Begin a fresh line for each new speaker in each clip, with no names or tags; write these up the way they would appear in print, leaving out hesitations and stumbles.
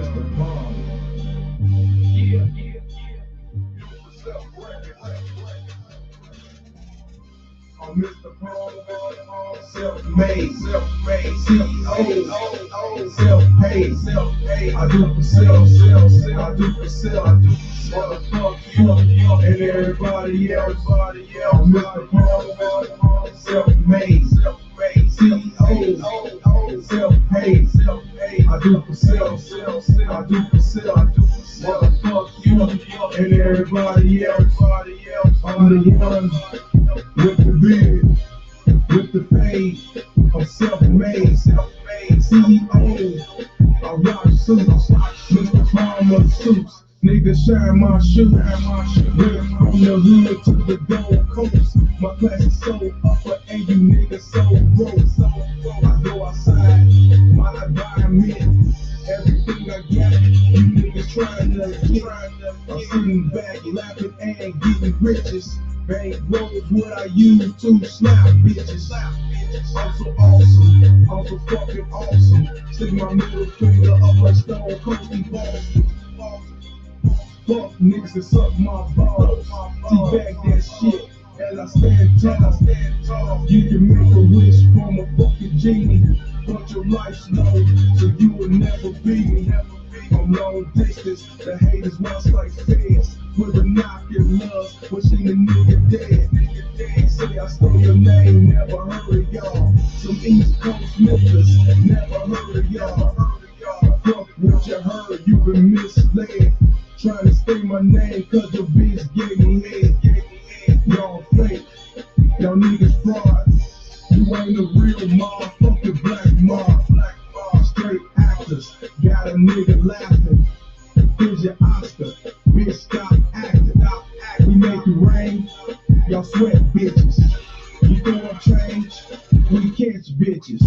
Mr. Palmer. Yeah. I'm Mr. Palmer, self-made, CEO, self-paid. I do for self, I do for self. Motherfuck you and everybody else. I'm Mr. Palmer, self-made, CEO, self-paid. I do for self, I do for self. Motherfuck you and everybody else. I'm the one with the beard, with the fade. I'm self-made, CEO. I rock suits, Mr. Palmer suits. Niggas shine my shoes. Went from the hood to the Gold Coast. My class is so upper and you niggas so broke. I go outside, my environment. Everything I got, you niggas trying to get. I'm sitting back, laughing and getting riches. Bank rolls what I use to slap bitches. I'm so awesome, I'm so fucking awesome. Stick my middle finger up like Stone Cold Boston. Fuck niggas that suck my balls. Teabag that shit as I stand tall. You can make a wish from a fucking genie, but your life's low, so you will never be me. I'm long distance, the haters watch like feds. With a knock in love, wishing the nigga dead. Say I stole your name, never heard of y'all. Some East Coast niggas, never heard of y'all. Fuck what you heard, you been misled. Trying to stay my name cause your bitch gave me head. Y'all fake, y'all niggas fraud. You ain't a real motherfucking black mob. Straight actors, got a nigga laughing. Here's your Oscar, bitch stop acting. We make it rain, y'all sweat bitches. You throwin' change, we catch bitches.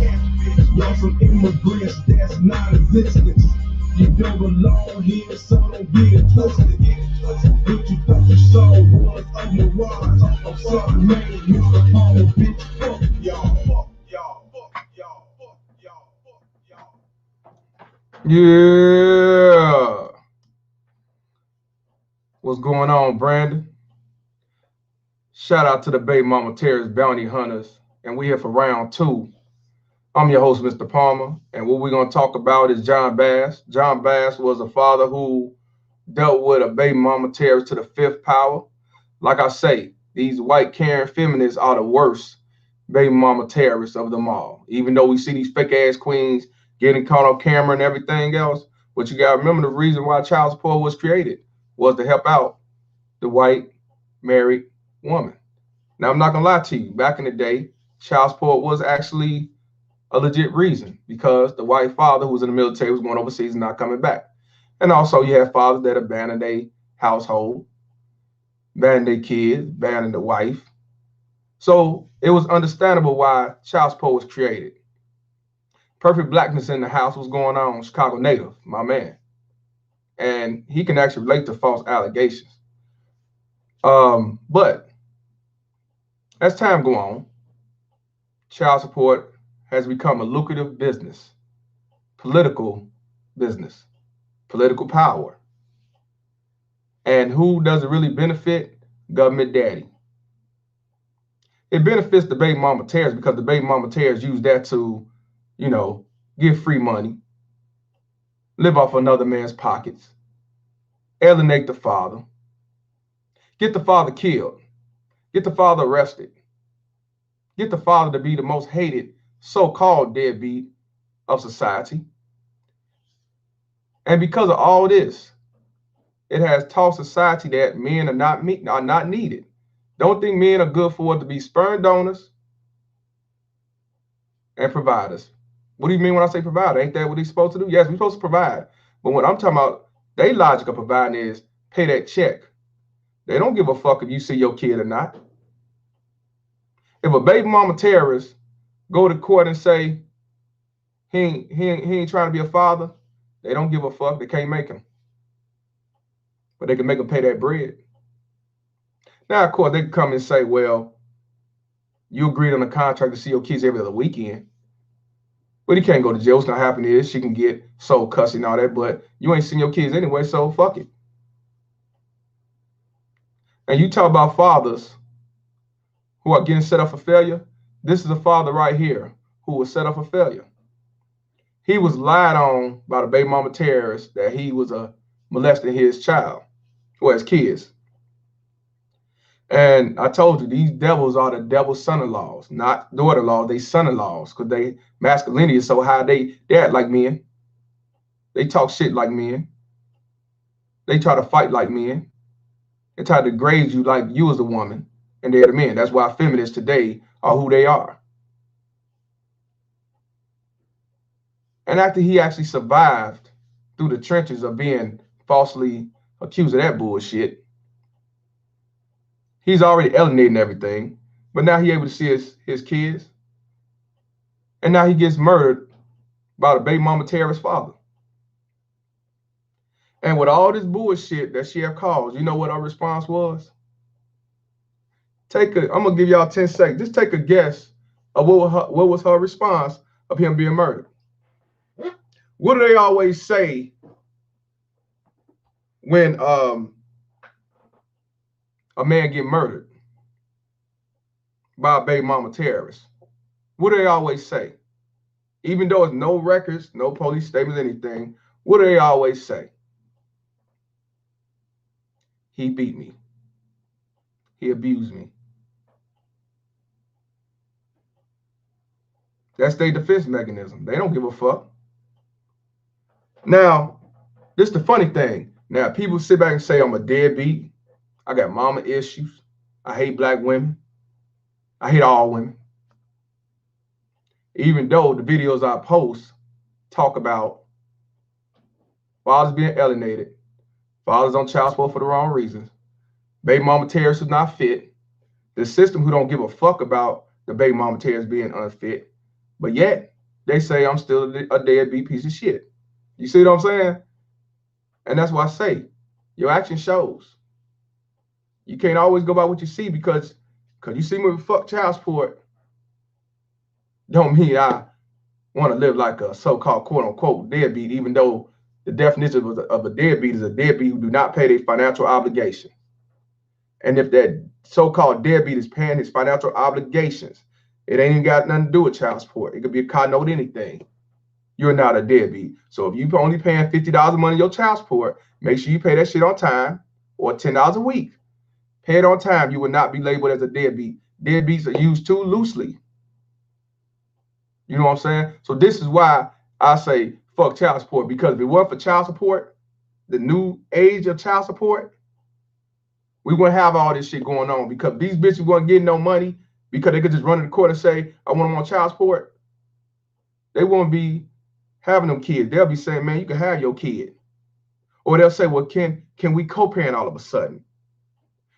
Y'all some immigrants that's non-existent. You don't belong here, so don't get it twisted. What you thought you saw was a mirage. I'm sorry, man, Mr. Palmer, bitch, fuck y'all.
Yeah. What's going on, Brandon? Shout out to the Baby Mama Terrorist Bounty Hunters, and we here for round 2. I'm your host, Mr. Palmer, and what we're going to talk about is John Bass. John Bass was a father who dealt with a baby mama terrorist to the 5th power. Like I say, these white Karen feminists are the worst baby mama terrorists of them all. Even though we see these fake-ass queens getting caught on camera and everything else, but you got to remember the reason why child support was created was to help out the white married woman. Now, I'm not going to lie to you. Back in the day, child support was actually a legit reason because the white father who was in the military was going overseas and not coming back. And also you have fathers that abandon their household, abandon their kids, abandon the wife. So it was understandable why child support was created. Perfect Blackness in the house was going on, Chicago native, my man. And he can actually relate to false allegations. But as time go on, child support has become a lucrative business, political business, political power. And who does it really benefit? Government daddy. It benefits the baby mama terrorists because the baby mama terrorists use that to, give free money, live off another man's pockets, alienate the father, get the father killed, get the father arrested, get the father to be the most hated so-called deadbeat of society. And because of all this, it has taught society that men are not needed. Don't think men are good for it to be sperm donors and providers. What do you mean when I say provider? Ain't that what he's supposed to do? Yes, we're supposed to provide. But what I'm talking about, their logic of providing is pay that check. They don't give a fuck if you see your kid or not. If a baby mama terrorist go to court and say he ain't trying to be a father, they don't give a fuck. They can't make him. But they can make him pay that bread. Now, of course, they can come and say, well, you agreed on a contract to see your kids every other weekend. But he can't go to jail. What's gonna happen is she can get sole custody and all that, but you ain't seen your kids anyway, so fuck it. And you talk about fathers who are getting set up for failure. This is a father right here who was set up for failure. He was lied on by the baby mama terrorists that he was molesting his child, or his kids. And I told you, these devils are the devil's son-in-laws, not daughter-in-laws. They son-in-laws, because they masculinity is so high. They act like men. They talk shit like men. They try to fight like men. They try to degrade you like you as a woman, and they're the men. That's why feminists today are who they are. And after he actually survived through the trenches of being falsely accused of that bullshit, he's already alienating everything, but now he's able to see his kids. And now he gets murdered by the baby mama terrorist father. And with all this bullshit that she have caused, you know what our response was? I'm going to give y'all 10 seconds. Just take a guess of what was her response of him being murdered. What do they always say when a man get murdered by a baby mama terrorist? What do they always say? Even though it's no records, no police statements, anything, what do they always say? He beat me. He abused me. That's their defense mechanism. They don't give a fuck. Now, this is the funny thing. Now, people sit back and say, I'm a deadbeat. I got mama issues. I hate black women. I hate all women. Even though the videos I post talk about fathers being alienated, fathers on child support for the wrong reasons, baby mama terrorists is not fit, the system who don't give a fuck about the baby mama terrorists being unfit, but yet they say I'm still a deadbeat piece of shit. You see what I'm saying? And that's why I say your action shows. You can't always go by what you see because you see me with fuck child support don't mean I want to live like a so-called quote-unquote deadbeat, even though the definition of a deadbeat is a deadbeat who do not pay their financial obligation. And if that so-called deadbeat is paying his financial obligations, it ain't even got nothing to do with child support. It could be a car note, anything. You're not a deadbeat. So if you're only paying $50 a month in your child support, make sure you pay that shit on time, or $10 a week. Pay it on time. You will not be labeled as a deadbeat. Deadbeats are used too loosely. You know what I'm saying? So this is why I say fuck child support, because if it weren't for child support, the new age of child support, we wouldn't have all this shit going on, because these bitches weren't getting no money because they could just run in the court and say, I want them on child support. They won't be having them kids. They'll be saying, man, you can have your kid. Or they'll say, well, can we co-parent all of a sudden?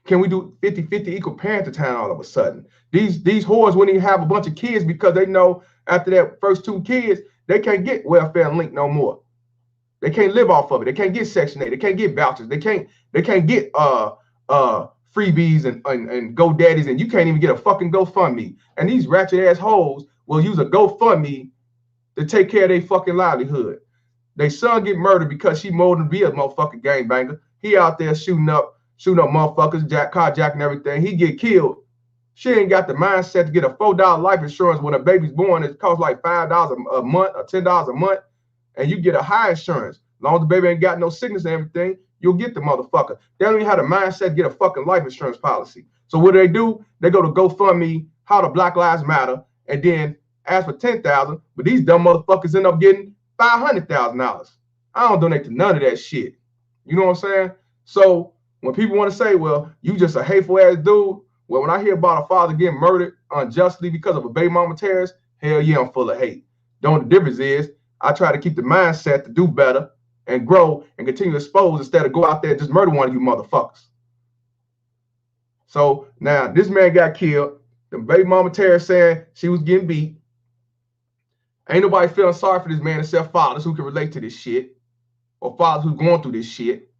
Can we do 50-50 equal parenting time all of a sudden? These whores wouldn't even have a bunch of kids because they know after that first 2 kids, they can't get welfare and link no more. They can't live off of it. They can't get Section 8. They can't get vouchers. They can't get freebies and GoDaddies, and you can't even get a fucking GoFundMe. And these ratchet ass hoes will use a GoFundMe to take care of their fucking livelihood. They son get murdered because she molded to be a motherfucking gangbanger. He out there shooting up motherfuckers, carjacking everything. He get killed. She ain't got the mindset to get a $4 life insurance when a baby's born. It costs like $5 a month or $10 a month, and you get a high insurance. As long as the baby ain't got no sickness and everything, you'll get the motherfucker. They don't even have the mindset to get a fucking life insurance policy. So what do? They go to GoFundMe, how the Black Lives Matter, and then ask for $10,000, but these dumb motherfuckers end up getting $500,000. I don't donate to none of that shit. You know what I'm saying? So when people want to say, well, you just a hateful ass dude, well, when I hear about a father getting murdered unjustly because of a baby mama terrorist, hell yeah, I'm full of hate. The difference is I try to keep the mindset to do better and grow and continue to expose instead of go out there and just murder one of you motherfuckers. So now this man got killed. The baby mama terrorist saying she was getting beat. Ain't nobody feeling sorry for this man except fathers who can relate to this shit, or fathers who's going through this shit.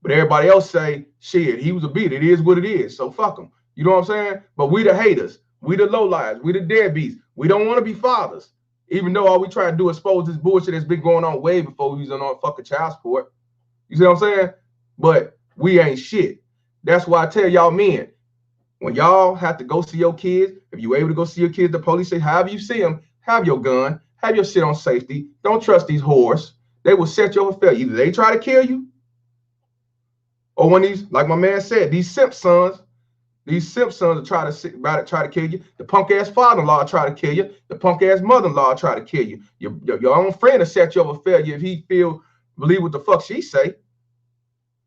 But everybody else say, shit, he was a beat. It is what it is. So fuck him. You know what I'm saying? But we the haters. We the lowlives. We the deadbeats. We don't want to be fathers. Even though all we try to do is expose this bullshit that's been going on way before we was on fucking child support. You see what I'm saying? But we ain't shit. That's why I tell y'all men, when y'all have to go see your kids, if you able to go see your kids, the police say, however you see them, have your gun, have your shit on safety. Don't trust these whores. They will set you up for failure. Either they try to kill you, or when these, like my man said, these simp sons will try to kill you. The punk ass father-in-law will try to kill you. The punk ass mother-in-law will try to kill you. Your own friend will set you up for failure if he believe what the fuck she say.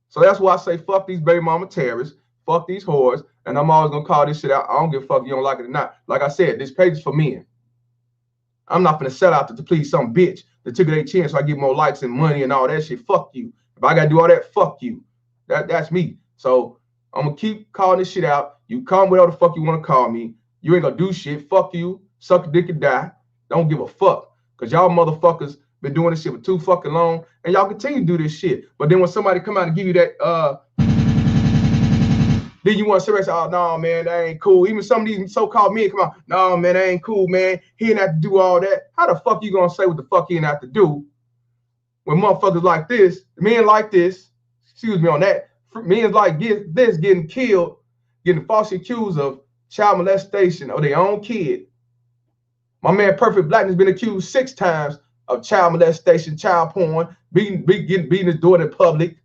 So that's why I say fuck these baby mama terrorists, fuck these whores, and I'm always gonna call this shit out. I don't give a fuck if you don't like it or not. Like I said, this page is for men. I'm not gonna sell out to please some bitch that took their chance so I get more likes and money and all that shit. Fuck you. If I gotta do all that, fuck you. That's me. So I'm gonna keep calling this shit out. You call me whatever the fuck you wanna call me. You ain't gonna do shit. Fuck you. Suck a dick and die. Don't give a fuck. Cause y'all motherfuckers been doing this shit for too fucking long, and y'all continue to do this shit. But then when somebody come out and give you that, then you want to say, oh, no, man, that ain't cool. Even some of these so-called men come out, no, man, that ain't cool, man. He didn't have to do all that. How the fuck you gonna say what the fuck he didn't have to do when motherfuckers like this, men like this, excuse me on that, men like this getting killed, getting falsely accused of child molestation of their own kid. My man Perfect Black has been accused 6 times of child molestation, child porn, beating his daughter in public.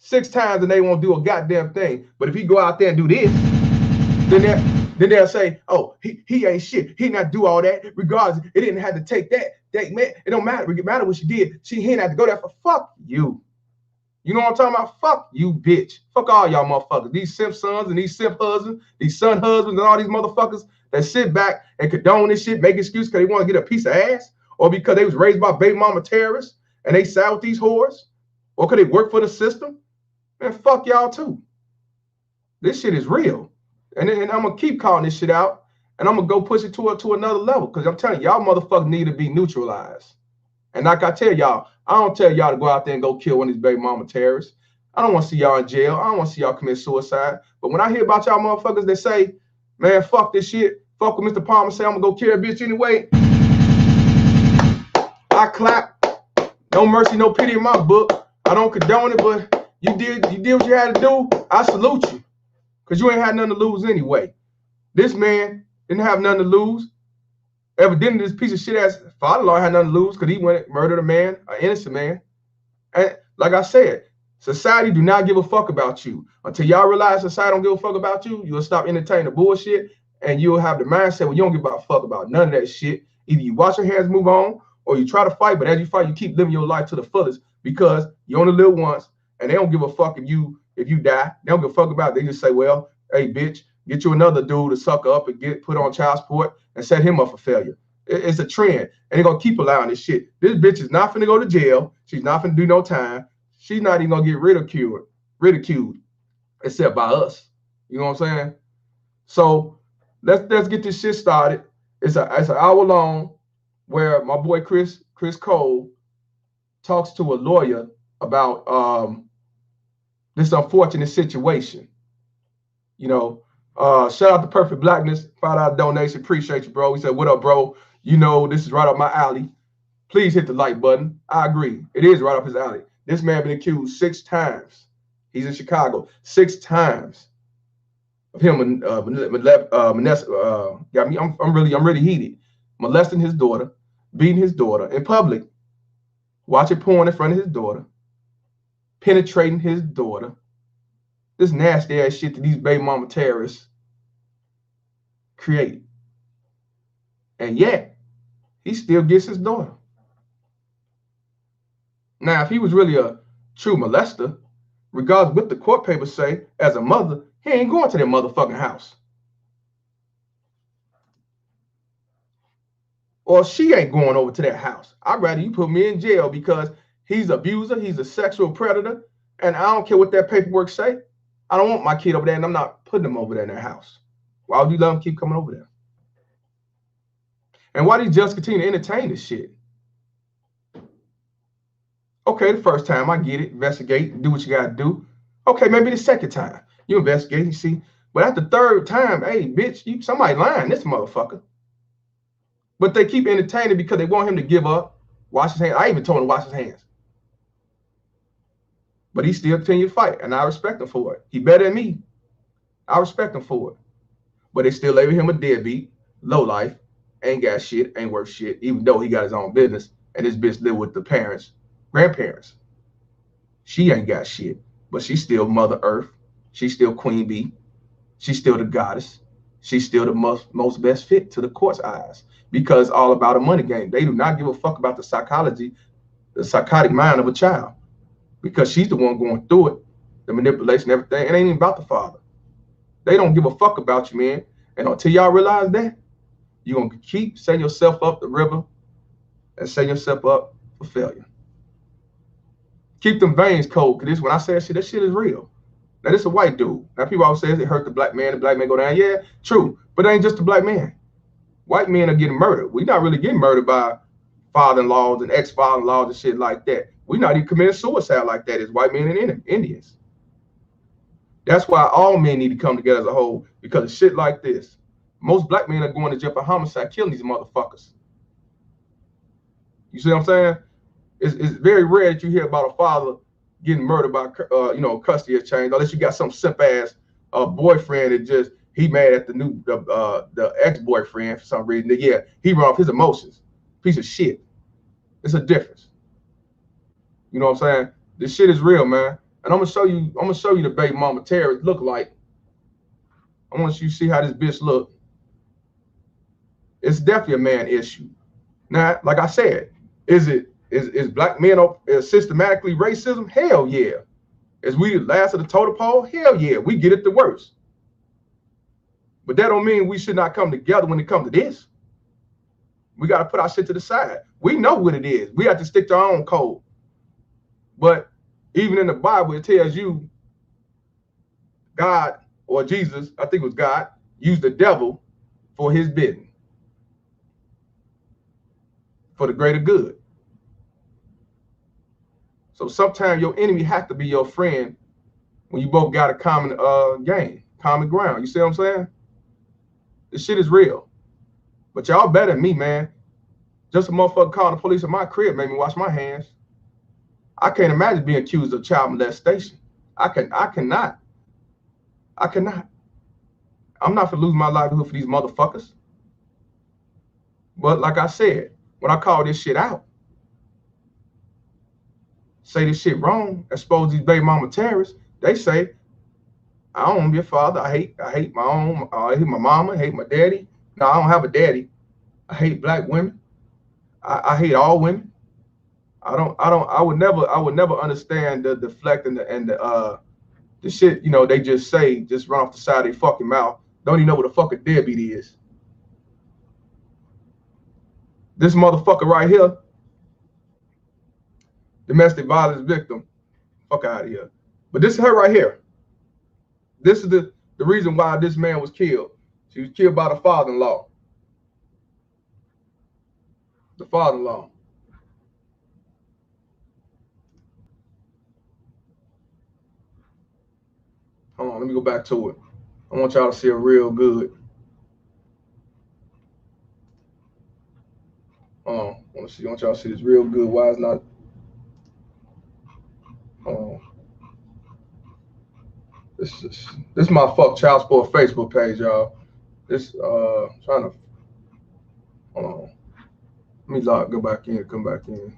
6 times and they won't do a goddamn thing. But if he go out there and do this, then they'll say, oh, he ain't shit. He not do all that. Regardless, it didn't have to take that. Man, it don't matter. It matter what she did. He didn't have to go there for fuck you. You know what I'm talking about? Fuck you, bitch. Fuck all y'all motherfuckers. These simp sons and these simp husbands, these son husbands and all these motherfuckers that sit back and condone this shit, make excuses because they want to get a piece of ass, or because they was raised by baby mama terrorists and they side with these whores, or because they work for the system. Man, fuck y'all too. This shit is real. And I'm going to keep calling this shit out, and I'm going to go push it to another level, because I'm telling y'all motherfuckers need to be neutralized. And like I tell y'all, I don't tell y'all to go out there and go kill one of these baby mama terrorists. I don't want to see y'all in jail. I don't want to see y'all commit suicide. But when I hear about y'all motherfuckers that say, man, fuck this shit, fuck what Mr. Palmer say, I'm going to go kill a bitch anyway, I clap. No mercy, no pity in my book. I don't condone it, but you did what you had to do. I salute you, because you ain't had nothing to lose anyway. This man didn't have nothing to lose. Evidently, this piece of shit ass father-in-law had nothing to lose, because he went and murdered a man, an innocent man. And like I said, society do not give a fuck about you. Until y'all realize society don't give a fuck about you, you'll stop entertaining the bullshit, and you'll have the mindset where you don't give a fuck about none of that shit. Either you wash your hands, move on, or you try to fight, but as you fight, you keep living your life to the fullest, because you only live once, and they don't give a fuck if you die. They don't give a fuck about it. They just say, well, hey, bitch, get you another dude to suck up and get put on child support and set him up for failure. It's a trend, and they're going to keep allowing this shit. This bitch is not finna go to jail. She's not finna do no time. She's not even going to get ridiculed, except by us. You know what I'm saying? So let's get this shit started. It's an hour long, where my boy Chris Cole talks to a lawyer about this unfortunate situation. You know, shout out to Perfect Blackness, $5 donation. Appreciate you, bro. He said, what up, bro? You know, this is right up my alley. Please hit the like button. I agree. It is right up his alley. This man been accused 6 times. He's in Chicago. 6 times of him got me. I'm really heated. Molesting his daughter, beating his daughter in public, watching porn in front of his daughter, penetrating his daughter. This nasty ass shit that these baby mama terrorists create. And yet, he still gets his daughter. Now, if he was really a true molester, regardless of what the court papers say, as a mother, he ain't going to that motherfucking house. Or she ain't going over to that house. I'd rather you put me in jail, because he's an abuser, he's a sexual predator, and I don't care what that paperwork say. I don't want my kid over there, and I'm not putting him over there in that house. Why would you let him keep coming over there? And why do you just continue to entertain this shit? Okay, the first time, I get it. Investigate, do what you got to do. Okay, maybe the second time. You investigate, you see. But at the third time, hey, bitch, somebody lying, this motherfucker. But they keep entertaining because they want him to give up, wash his hands. I even told him to wash his hands. But he still continued to fight, and I respect him for it. He better than me. I respect him for it. But they still label him a deadbeat, low life, ain't got shit, ain't worth shit, even though he got his own business, and his bitch live with the parents, grandparents. She ain't got shit, but she's still Mother Earth. She's still Queen Bee. She's still the goddess. She's still the most best fit to the court's eyes because it's all about a money game. They do not give a fuck about the psychology, the psychotic mind of a child because she's the one going through it, the manipulation, everything. It ain't even about the father. They don't give a fuck about you, man. And until y'all realize that, you're going to keep setting yourself up the river and setting yourself up for failure. Keep them veins cold, because when I say that shit is real. Now, this is a white dude. Now, people always say it hurt the black man go down. Yeah, true. But it ain't just the black man. White men are getting murdered. We're not really getting murdered by father-in-laws and ex-father-in-laws and shit like that. We're not even committing suicide like that as white men and Indians. That's why all men need to come together as a whole, because of shit like this. Most black men are going to jail for homicide, killing these motherfuckers. You see what I'm saying? It's very rare that you hear about a father getting murdered by, custody exchange, unless you got some simp ass boyfriend that just he mad at the ex-boyfriend for some reason. Yeah, he run off his emotions. Piece of shit. It's a difference. You know what I'm saying? This shit is real, man. And I'm gonna show you the baby mama terrorist look like. I want you to see how this bitch look. It's definitely a man issue. Now, like I said, is black men systematically racism? Hell yeah. Is we the last of the totem pole? Hell yeah. We get it the worst. But that don't mean we should not come together when it comes to this. We got to put our shit to the side. We know what it is. We have to stick to our own code. But even in the Bible, it tells you God or Jesus, I think it was God, used the devil for his bidding, for the greater good. So sometimes your enemy has to be your friend when you both got a common common ground. You see what I'm saying? This shit is real. But y'all better than me, man. Just a motherfucker calling the police at my crib made me wash my hands. I can't imagine being accused of child molestation. I cannot. I'm not for losing my livelihood for these motherfuckers. But like I said, when I call this shit out, say this shit wrong, expose these baby mama terrorists, they say, I don't want to be a father. I hate my own, I hate my mama, I hate my daddy. No, I don't have a daddy. I hate black women. I hate all women. I would never understand the deflect and the shit, they just say, just run off the side of their fucking mouth. Don't even know what a fucking deadbeat is. This motherfucker right here, domestic violence victim, fuck out of here. But this is her right here. This is the reason why this man was killed. She was killed by the father-in-law. The father-in-law. Hold on, let me go back to it. I want y'all to see it real good. Hold on, I want y'all to see this real good. Why it's not? This is my fuck child support Facebook page, y'all. This trying to hold on. Let me go back in, come back in.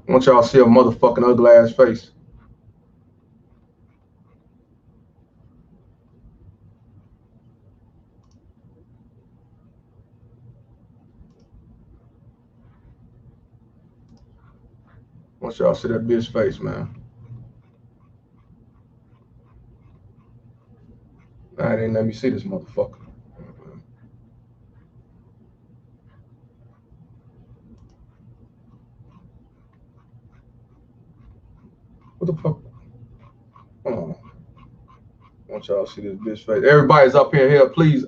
I want y'all to see a motherfucking ugly ass face. I want y'all to see that bitch face, man. Nah, they didn't let me see this motherfucker. What the fuck? Hold on. I want y'all to see this bitch face. Everybody's up here. Please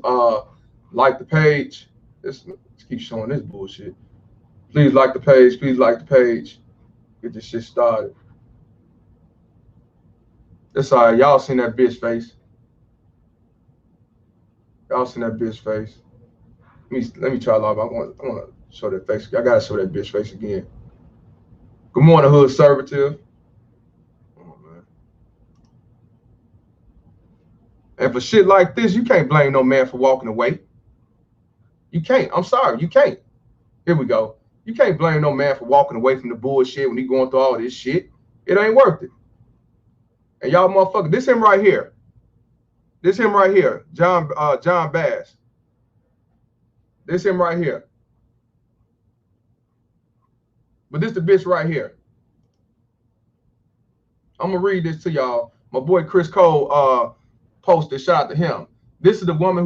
like the page. Let's keep showing this bullshit. Please like the page. Please like the page. Get this shit started. That's all right. Y'all seen that bitch face. Y'all seen that bitch face? Let me try live. I want to show that face. I gotta show that bitch face again. Good morning, hood servitive. Oh, man. And for shit like this, you can't blame no man for walking away. You can't. I'm sorry, you can't. Here we go. You can't blame no man for walking away from the bullshit when he going through all this shit. It ain't worth it. And y'all motherfuckers, this him right here. This him right here, John Bass. This him right here. But this the bitch right here. I'm gonna read this to y'all. My boy Chris Cole posted. Shout out to him. This is the woman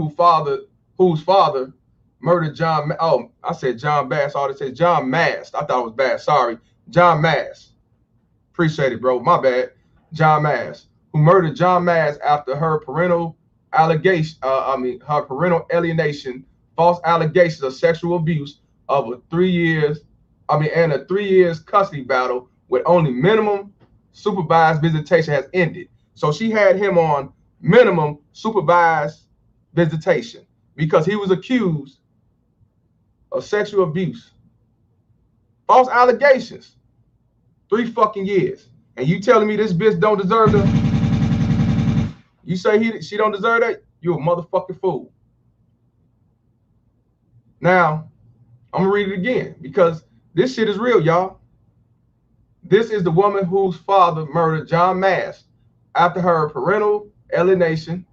whose father murdered John. Oh, I said John Bass. All they said John Mast. I thought it was Bass. Sorry, John Mast. Appreciate it, bro. My bad. John Mast, who murdered John Mast after her parental allegation. Her parental alienation, false allegations of sexual abuse of a 3 years. And a 3 years custody battle with only minimum supervised visitation has ended. So she had him on minimum supervised visitation because he was accused of sexual abuse. False allegations. 3 fucking years. And you telling me this bitch don't deserve that? You say she don't deserve that? You a motherfucking fool. Now, I'm gonna read it again because this shit is real, y'all. This is the woman whose father murdered John Mast after her parental alienation,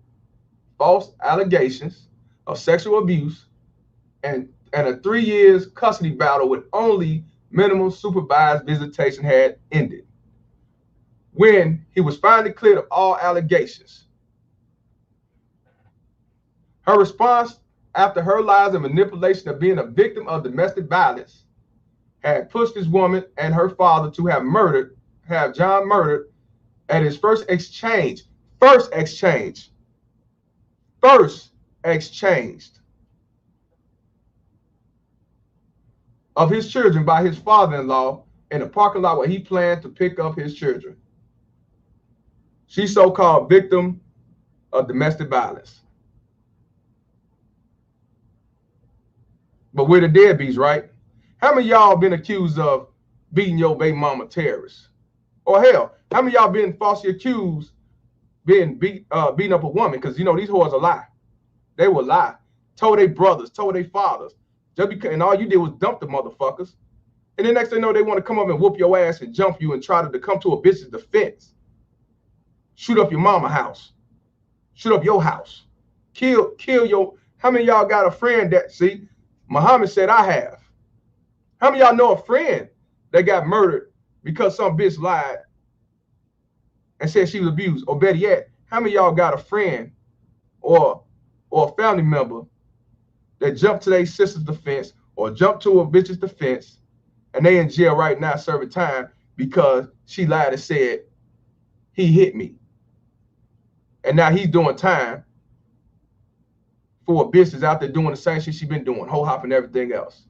false allegations of sexual abuse, and a 3 years custody battle with only minimum supervised visitation had ended. When he was finally cleared of all allegations. Her response after her lies and manipulation of being a victim of domestic violence had pushed this woman and her father to have John murdered at his first exchange of his children by his father-in-law in the parking lot where he planned to pick up his children. She's so-called victim of domestic violence. But we're the deadbeats, right? How many of y'all been accused of beating your baby mama terrorists? Or hell, how many of y'all been falsely accused being beating up a woman? Because you know these whores will lie. They will lie. Told their brothers, told their fathers. Just because, and all you did was dump the motherfuckers. And then next thing you know, they want to come up and whoop your ass and jump you and try to come to a bitch's defense. Shoot up your mama house. Shoot up your house. Kill your. How many of y'all got a friend that, see, Muhammad said I have. How many of y'all know a friend that got murdered because some bitch lied and said she was abused? Or better yet, how many of y'all got a friend or a family member that jumped to their sister's defense or jumped to a bitch's defense and they in jail right now serving time because she lied and said he hit me? And now he's doing time for a bitch that's out there doing the same shit she been doing, whole hop and everything else.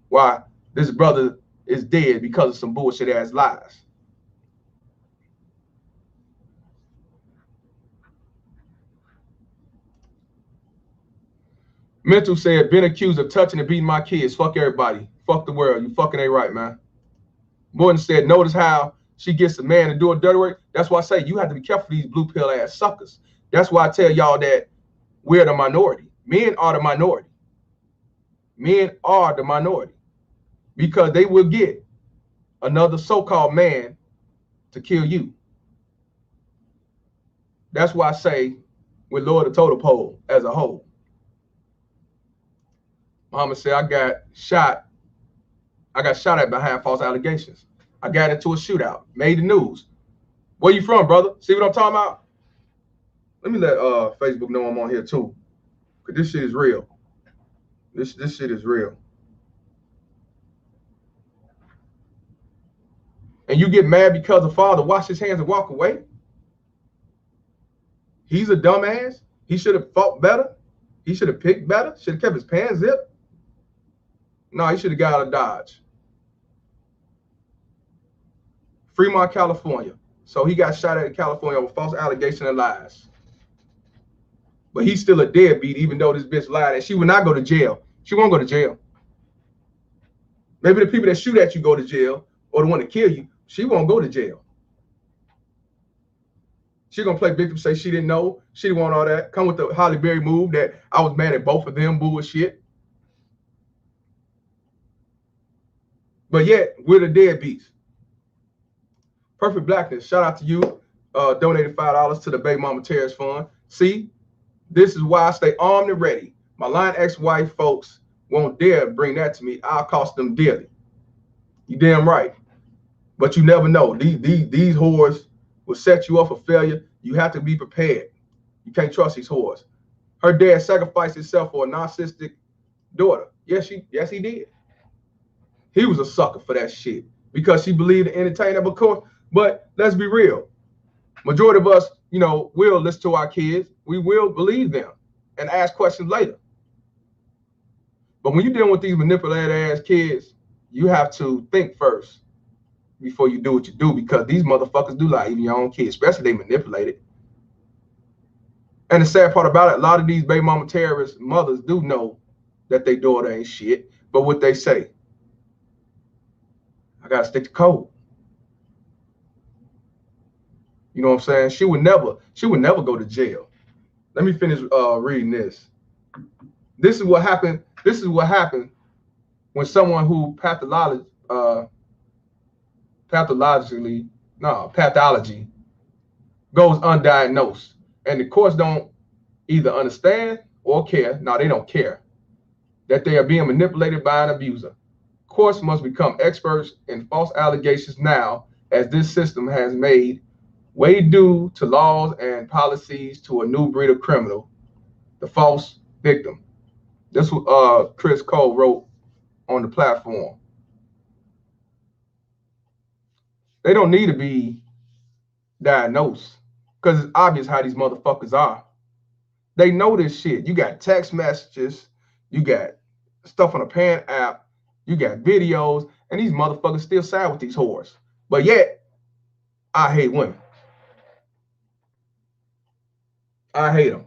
Why? This brother is dead because of some bullshit ass lies. Mental said, been accused of touching and beating my kids. Fuck everybody. Fuck the world. You fucking ain't right, man. Morton said, notice how she gets a man to do a dirty work. That's why I say you have to be careful for these blue pill ass suckers. That's why I tell y'all that we're the minority. Men are the minority. Men are the minority. Because they will get another so-called man to kill you. That's why I say we're lower the totem pole as a whole. Muhammad said, I got shot at behind false allegations. I got into a shootout, made the news. Where you from, brother? See what I'm talking about? Let me let Facebook know I'm on here too. Because this shit is real. This shit is real. And you get mad because the father washed his hands and walk away? He's a dumbass. He should have fought better. He should have picked better. Should have kept his pants zipped. No, he should have got out of Dodge. Fremont, California. So he got shot at in California with false allegation and lies. but he's still a deadbeat, even though this bitch lied, and she would not go to jail. She won't go to jail. Maybe the people that shoot at you go to jail, or the one to kill you. She won't go to jail. She gonna play victim, say she didn't know, she didn't want all that. Come with the Holly Berry move that I was mad at both of them bullshit. But yet, we're the deadbeats. Perfect Blackness, shout out to you. Donated $5 to the Baby Mama Terrorist Fund. See, this is why I stay armed and ready. My lying ex-wife folks won't dare bring that to me. I'll cost them dearly. You damn right. But you never know. These whores will set you up for failure. You have to be prepared. You can't trust these whores. Her dad sacrificed himself for a narcissistic daughter. Yes, he did. He was a sucker for that shit because she believed in entertainment, of course. But let's be real. Majority of us, you know, will listen to our kids. We will believe them and ask questions later. But when you're dealing with these manipulated ass kids, you have to think first before you do what you do, because these motherfuckers do lie, even your own kids, especially they manipulated. And the sad part about it, a lot of these baby mama terrorist mothers do know that their daughter ain't shit, but what they say, I gotta stick to code. You know what I'm saying? She would never go to jail. Let me finish reading this. This is what happened. This is what happened when someone who pathology goes undiagnosed, and the courts don't either understand or care. No, they don't care that they are being manipulated by an abuser. Courts must become experts in false allegations now, as this system has made way due to laws and policies to a new breed of criminal, the false victim. This was Chris Cole wrote on the platform. They don't need to be diagnosed because it's obvious how these motherfuckers are. They know this shit. You got text messages, you got stuff on the Parent app, you got videos, and these motherfuckers still side with these whores. But yet, I hate women. I hate them.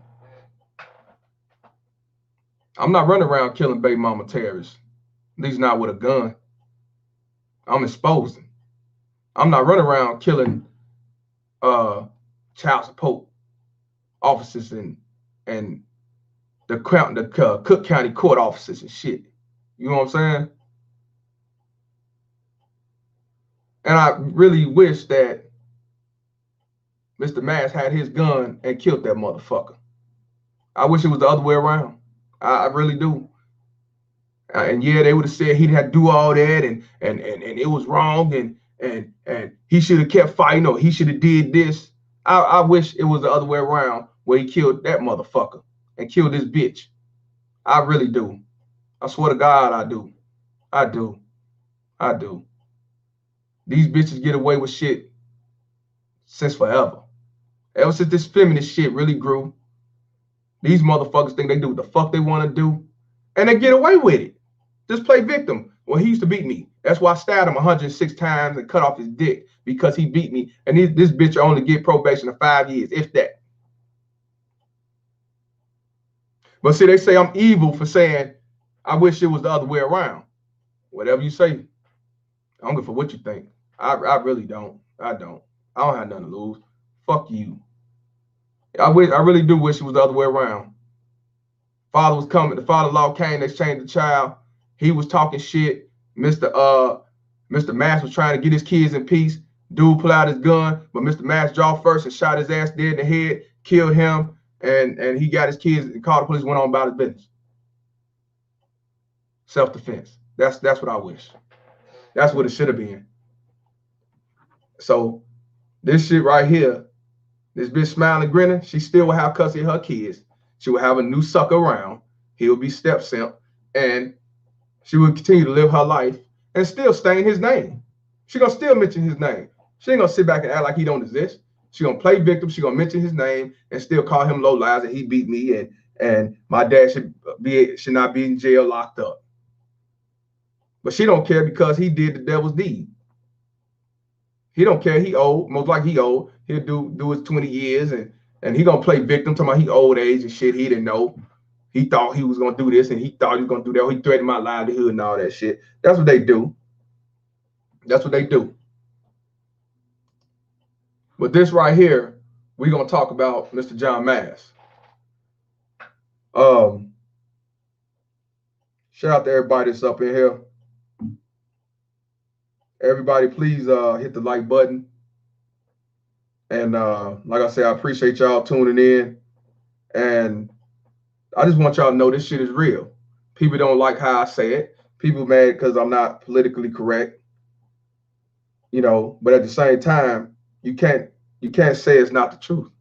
I'm not running around killing baby mama terrorists. At least not with a gun. I'm exposing. I'm not running around killing child support officers and the Cook County court officers and shit. You know what I'm saying? And I really wish that Mr. Mast had his gun and killed that motherfucker. I wish it was the other way around. I really do. And yeah, they would have said he'd have to do all that and it was wrong and he should have kept fighting or he should have did this. I wish it was the other way around where he killed that motherfucker and killed this bitch. I really do. I swear to God, I do. I do. I do. These bitches get away with shit since forever. Ever since this feminist shit really grew, these motherfuckers think they do what the fuck they want to do, and they get away with it. Just play victim. Well, he used to beat me. That's why I stabbed him 106 times and cut off his dick because he beat me. And this bitch only get probation of 5 years, if that. But see, they say I'm evil for saying I wish it was the other way around. Whatever you say, I don't give for what you think. I really don't. I don't have nothing to lose. Fuck you. I really do wish it was the other way around. Father was coming. The father-in-law came. They exchanged the child. He was talking shit. Mr. Mast was trying to get his kids in peace. Dude pulled out his gun, but Mr. Mast dropped first and shot his ass dead in the head, killed him, and he got his kids and called the police, went on about his business. Self-defense. That's what I wish. That's what it should have been. So this shit right here, this bitch smiling, grinning, she still will have custody of her kids. She will have a new sucker around. He will be step simp, and she will continue to live her life and still stain his name. She gonna still mention his name. She ain't gonna sit back and act like he don't exist. She gonna play victim. She gonna mention his name and still call him low lies and he beat me and my dad should not be in jail locked up. But she don't care because he did the devil's deed. He don't care. He old. Most likely he old. He'll do his 20 years And he gonna play victim, talking about he old age and shit. He didn't know. He thought he was gonna do this and he thought he was gonna do that. He threatened my livelihood and all that shit. That's what they do. That's what they do. But this right here, we're gonna talk about Mr. John Mast. Shout out to everybody that's up in here. Everybody, please hit the like button. And like I said, I appreciate y'all tuning in. And I just want y'all to know this shit is real. People don't like how I say it. People mad because I'm not politically correct. You know, but at the same time, you can't say it's not the truth.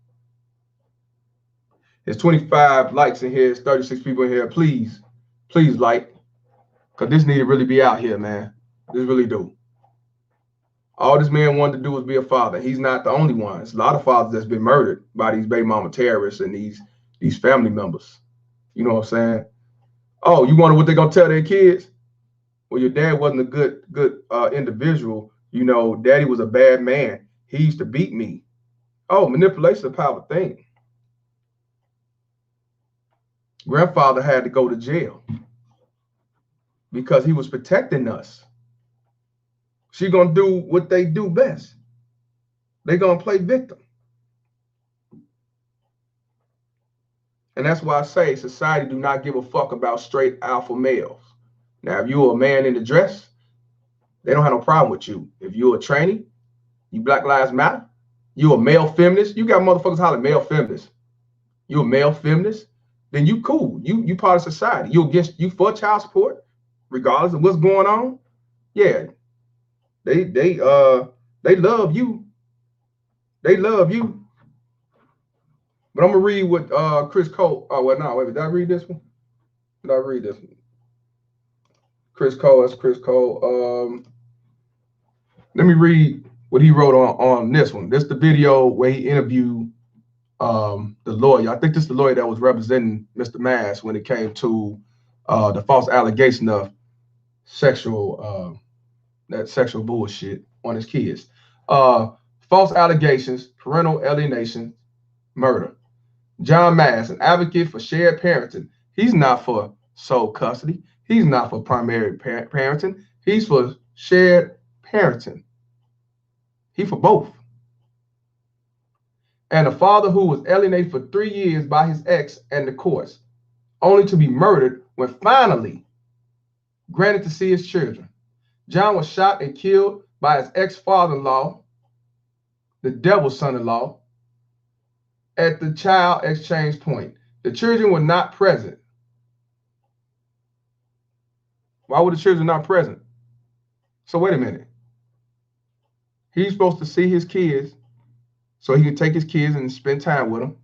There's 25 likes in here. There's 36 people in here. Please like, because this need to really be out here, man. This really do. All this man wanted to do was be a father. He's not the only one. It's a lot of fathers that's been murdered by these baby mama terrorists and these family members. You know what I'm saying? Oh, you wonder what they're gonna tell their kids? Well, your dad wasn't a good individual. You know, daddy was a bad man. He used to beat me. Oh, manipulation is a powerful thing. Grandfather had to go to jail because he was protecting us. She gonna do what they do best. They gonna play victim. And that's why I say society do not give a fuck about straight alpha males. Now, if you're a man in the dress, they don't have no problem with you. If you're a tranny, you Black Lives Matter, you a male feminist, you got motherfuckers hollering male feminist. You a male feminist, then you cool. You part of society. You for child support, regardless of what's going on. Yeah. They love you. They love you. But I'm gonna read what Chris Cole. Oh well, no, wait, did I read this one? Did I read this one? Chris Cole, that's Chris Cole. Let me read what he wrote on this one. This is the video where he interviewed the lawyer. I think this is the lawyer that was representing Mr. Mast when it came to the false allegation of sexual bullshit on his kids. False allegations, parental alienation, murder. John Mast, an advocate for shared parenting. He's not for sole custody. He's not for primary parenting. He's for shared parenting. He's for both. And a father who was alienated for 3 years by his ex and the courts, only to be murdered when finally granted to see his children. John was shot and killed by his ex-father-in-law, the devil's son-in-law, at the child exchange point. The children were not present. Why were the children not present? So wait a minute. He's supposed to see his kids so he can take his kids and spend time with them.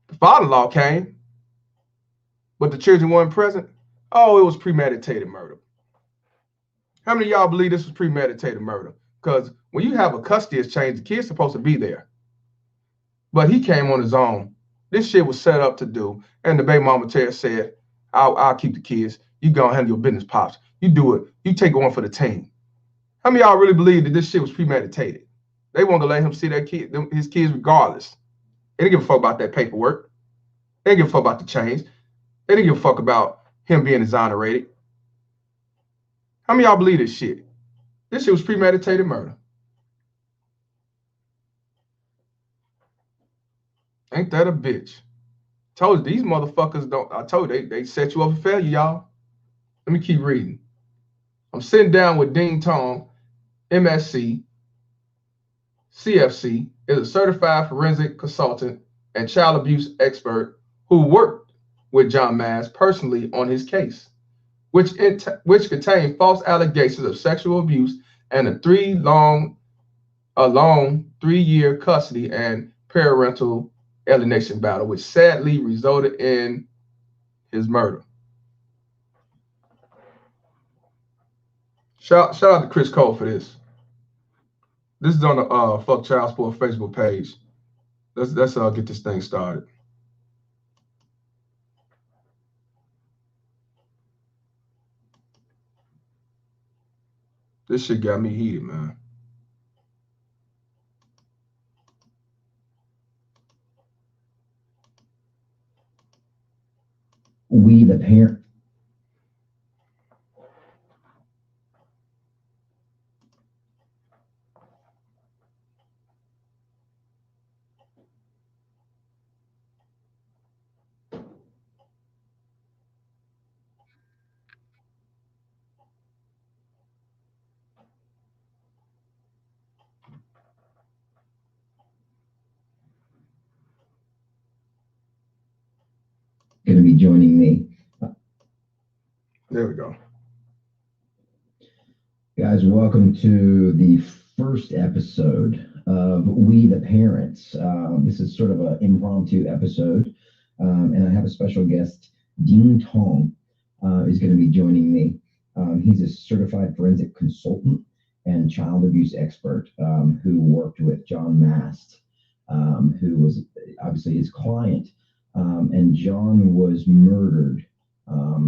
The father-in-law came, but the children weren't present. Oh, it was premeditated murder. How many of y'all believe this was premeditated murder? Because when you have a custody exchange, the kid's supposed to be there. But he came on his own. This shit was set up to do. And the baby mama Terry said, I'll keep the kids. You go and handle your business, Pops. You do it. You take one for the team. How many of y'all really believe that this shit was premeditated? They wanted to let him see his kids regardless. They didn't give a fuck about that paperwork. They didn't give a fuck about the change. They didn't give a fuck about him being exonerated. How many of y'all believe this shit? This shit was premeditated murder. Ain't that a bitch? Told you, these motherfuckers don't. I told you, they set you up for failure, y'all. Let me keep reading. I'm sitting down with Dean Tong, MSc, CFC, is a certified forensic consultant and child abuse expert who worked with John Mast personally on his case, which contained false allegations of sexual abuse and a long 3-year custody and parental alienation battle, which sadly resulted in his murder. Shout out to Chris Cole for this. This is on the Fuck Child Support Facebook page. Let's get this thing started. This shit got me heated, man.
we the parent. Going to be joining me.
There we go.
Guys, welcome to the first episode of We the Parents. This is sort of an impromptu episode, and I have a special guest, Dean Tong, is going to be joining me. He's a certified forensic consultant and child abuse expert who worked with John Mast, who was obviously his client. And John was murdered,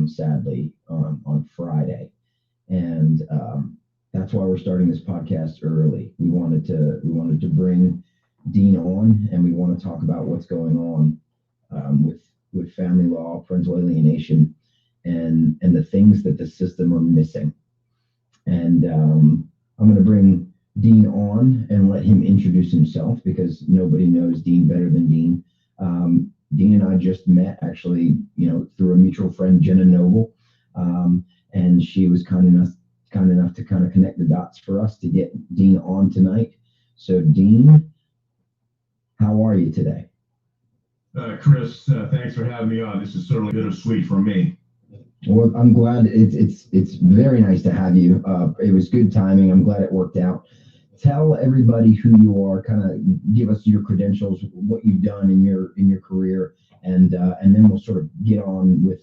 sadly, on Friday. And that's why we're starting this podcast early. We wanted to bring Dean on, and we want to talk about what's going on with family law, parental alienation, and the things that the system are missing. And I'm going to bring Dean on and let him introduce himself, because nobody knows Dean better than Dean. Dean and I just met, actually, through a mutual friend, Jenna Noble, and she was kind enough to kind of connect the dots for us to get Dean on tonight. So, Dean, how are you today?
Chris, thanks for having me on. This is certainly bittersweet for me.
Well, I'm glad. It's very nice to have you. It was good timing. I'm glad it worked out. Tell everybody who you are. Kind of give us your credentials, what you've done in your career, and then we'll sort of get on with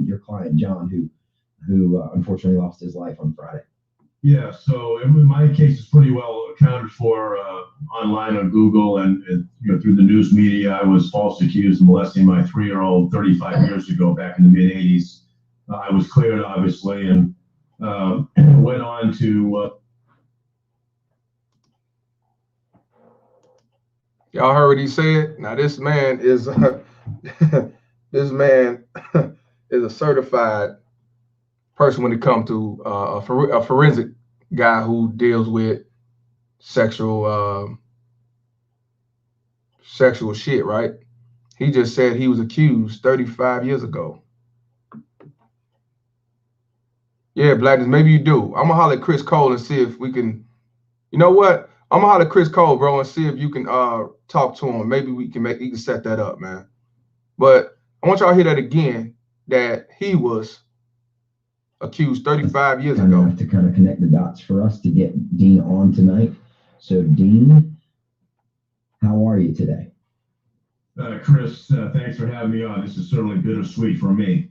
your client John, who unfortunately lost his life on Friday.
Yeah. So my case is pretty well accounted for online on Google and through the news media. I was falsely accused of molesting my 3-year-old 35 years ago, back in the mid '80s. I was cleared, obviously, and went on to.
Y'all heard what he said? Now this man is this man is a certified person when it comes to a forensic guy who deals with sexual shit, right? He just said he was accused 35 years ago. Yeah, Blackness, maybe you do. I'm gonna holler at Chris Cole and see if we can. You know what? I'm gonna holler at Chris Cole, bro, and see if you can talk to him. Maybe he can set that up, man. But I want y'all to hear that again, that he was accused 35 years ago.
To kind of connect the dots for us to get Dean on tonight. So, Dean, how are you today?
Chris, thanks for having me on. This is certainly bittersweet for me.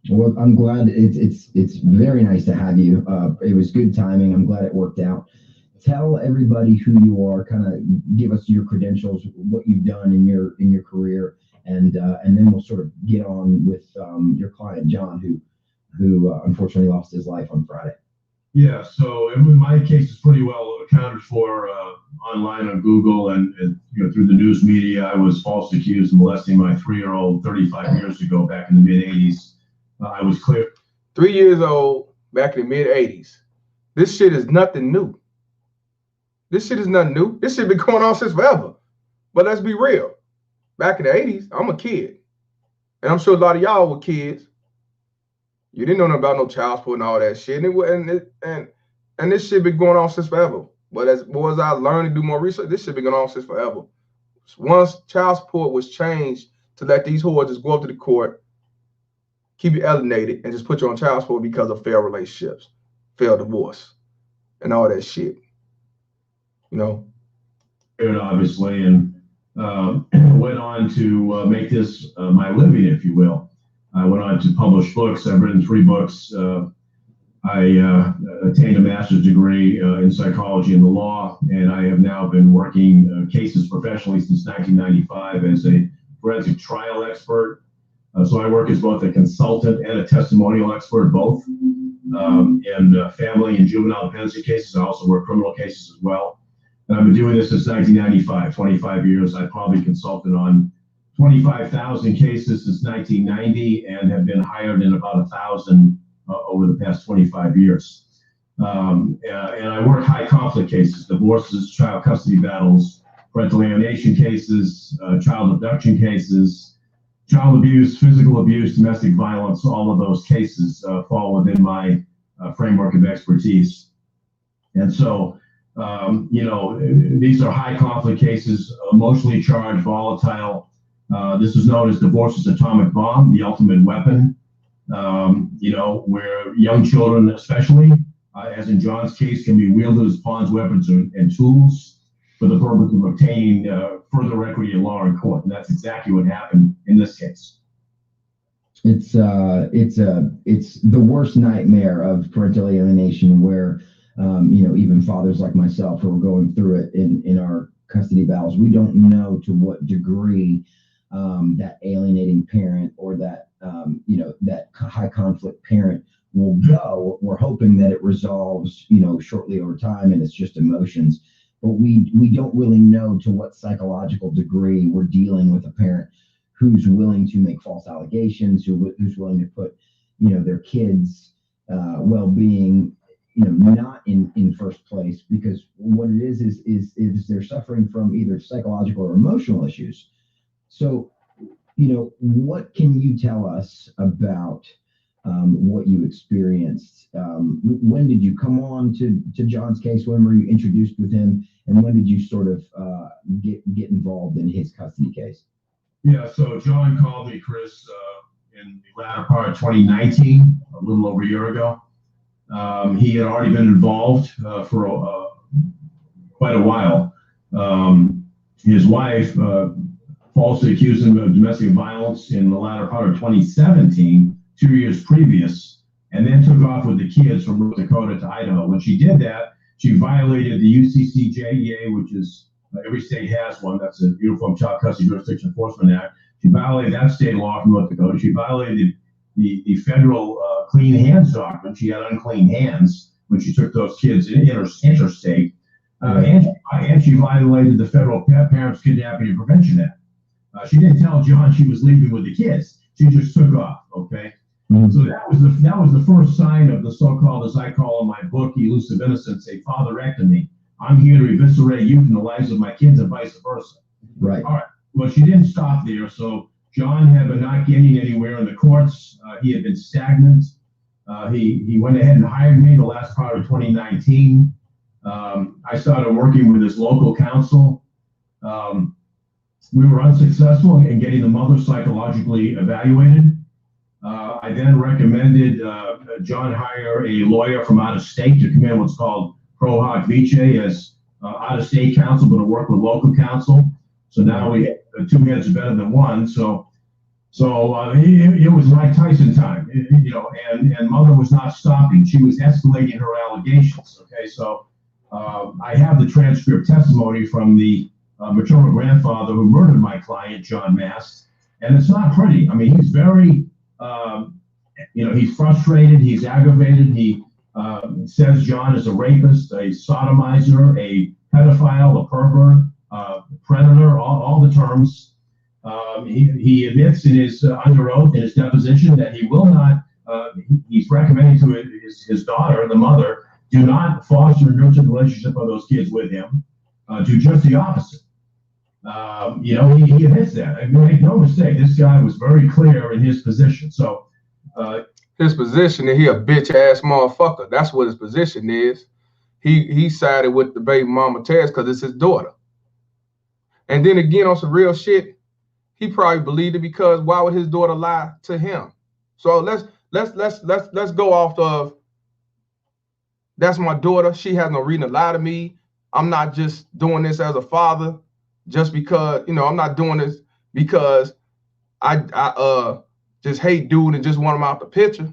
Well, I'm glad. It's very nice to have you. It was good timing. I'm glad it worked out. Tell everybody who you are. Kind of give us your credentials, what you've done in your career, and then we'll sort of get on with your client John, who unfortunately lost his life on Friday.
Yeah. So my case is pretty well accounted for online on Google and through the news media. I was falsely accused of molesting my 3-year-old 35 years ago, back in the mid '80s. I was cleared.
3 years old, back in the mid '80s. This shit is nothing new. This shit is nothing new. This shit been going on since forever. But let's be real. Back in the '80s, I'm a kid. And I'm sure a lot of y'all were kids. You didn't know nothing about no child support and all that shit. And this shit been going on since forever. But as I learned to do more research, this shit been going on since forever. Once child support was changed to let these whores just go up to the court, keep you alienated, and just put you on child support because of failed relationships, failed divorce, and all that shit.
Obviously, and went on to make this my living, if you will. I went on to publish books. I've written 3 books. I attained a master's degree in psychology and the law, and I have now been working cases professionally since 1995 as a forensic trial expert. So I work as both a consultant and a testimonial expert, both in family and juvenile dependency cases. I also work criminal cases as well. And I've been doing this since 1995, 25 years. I probably consulted on 25,000 cases since 1990 and have been hired in about 1,000 over the past 25 years. And I work high conflict cases, divorces, child custody battles, parental alienation cases, child abduction cases, child abuse, physical abuse, domestic violence. All of those cases fall within my framework of expertise. And so, these are high conflict cases, emotionally charged, volatile. This is known as divorce's atomic bomb, the ultimate weapon, where young children especially, as in John's case, can be wielded as pawns, weapons, and tools for the purpose of obtaining further equity in law and court. And that's exactly what happened in this case.
It's the worst nightmare of parental alienation, where even fathers like myself who are going through it in our custody battles, we don't know to what degree that alienating parent or that that high conflict parent will go. We're hoping that it resolves shortly over time and it's just emotions, but we don't really know to what psychological degree we're dealing with a parent who's willing to make false allegations, who's willing to put their kids' well-being not in first place, because what it is they're suffering from either psychological or emotional issues. So what can you tell us about what you experienced? When did you come on to John's case? When were you introduced with him, and when did you sort of get involved in his custody case?
Yeah, so John called me, Chris, in the latter part of 2019, a little over a year ago. He had already been involved for quite a while. His wife falsely accused him of domestic violence in the latter part of 2017, 2 years previous, and then took off with the kids from North Dakota to Idaho. When she did that, she violated the UCCJEA, which is every state has one. That's the Uniform Child Custody Jurisdiction Enforcement Act. She violated that state law from North Dakota. She violated the federal clean hands doctrine. She had unclean hands when she took those kids interstate. And she violated the federal Parents Kidnapping and Prevention Act. She didn't tell John she was leaving with the kids. She just took off. Okay. Mm-hmm. So that was the first sign of the so-called, as I call in my book, Elusive Innocence, a fatherectomy. I'm here to eviscerate you from the lives of my kids and vice versa.
Right.
All right. Well, she didn't stop there. So John had been not getting anywhere in the courts. He had been stagnant. He went ahead and hired me the last part of 2019. I started working with his local counsel. We were unsuccessful in getting the mother psychologically evaluated. I then recommended John hire a lawyer from out of state to come in what's called pro hoc vice as out of state counsel, but to work with local counsel. So now two heads are better than one. So it was Mike Tyson time, and mother was not stopping. She was escalating her allegations. Okay, so I have the transcript testimony from the maternal grandfather who murdered my client, John Mast, and it's not pretty. I mean, he's very, he's frustrated, he's aggravated. He says John is a rapist, a sodomizer, a pedophile, a pervert, predator, all the terms. He admits in his under oath in his deposition that he will not. He's recommending to his daughter, the mother, do not foster and nurture the relationship of those kids with him. Do just the opposite. He admits that. I mean, make no mistake, this guy was very clear in his position. So
his position is he a bitch ass motherfucker. That's what his position is. He sided with the baby mama Tess because it's his daughter. And then again, on some real shit, he probably believed it because why would his daughter lie to him? So let's go off of that's my daughter. She has no reason to lie to me. I'm not just doing this as a father just because, I'm not doing this because I just hate dude and just want him out the picture.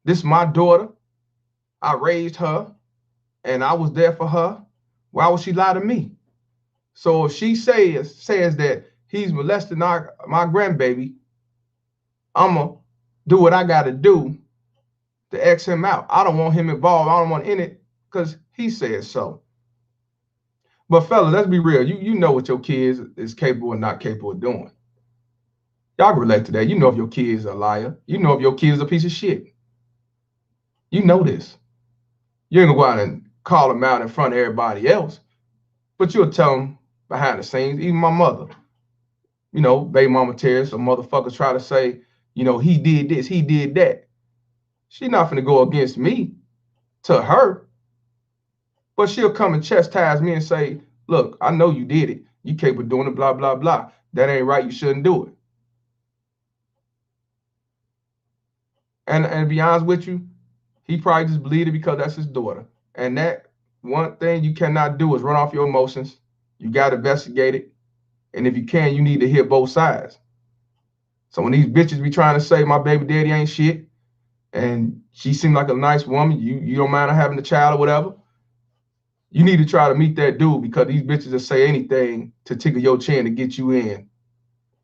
This is my daughter. I raised her and I was there for her. Why would she lie to me? So if she says that he's molesting my grandbaby, I'ma do what I gotta do to X him out. I don't want him involved. I don't want in it because he says so. But fella, let's be real. You know what your kids is capable and not capable of doing. Y'all can relate to that. You know if your kid is a liar. You know if your kid is a piece of shit. You know this. You ain't gonna go out and call them out in front of everybody else, but you'll tell them behind the scenes. Even my mother, you know, baby mama Terry, some motherfuckers try to say, you know, he did this, he did that. She not finna go against me to her, but she'll come and chastise me and say, look, I know you did it. You capable of doing it, blah, blah, blah. That ain't right. You shouldn't do it. And to be honest with you, he probably just believed it because that's his daughter. And that one thing you cannot do is run off your emotions. You got to investigate it. And if you can, you need to hear both sides. So when these bitches be trying to say my baby daddy ain't shit, and she seemed like a nice woman, you don't mind her having a child or whatever, you need to try to meet that dude, because these bitches will say anything to tickle your chin to get you in.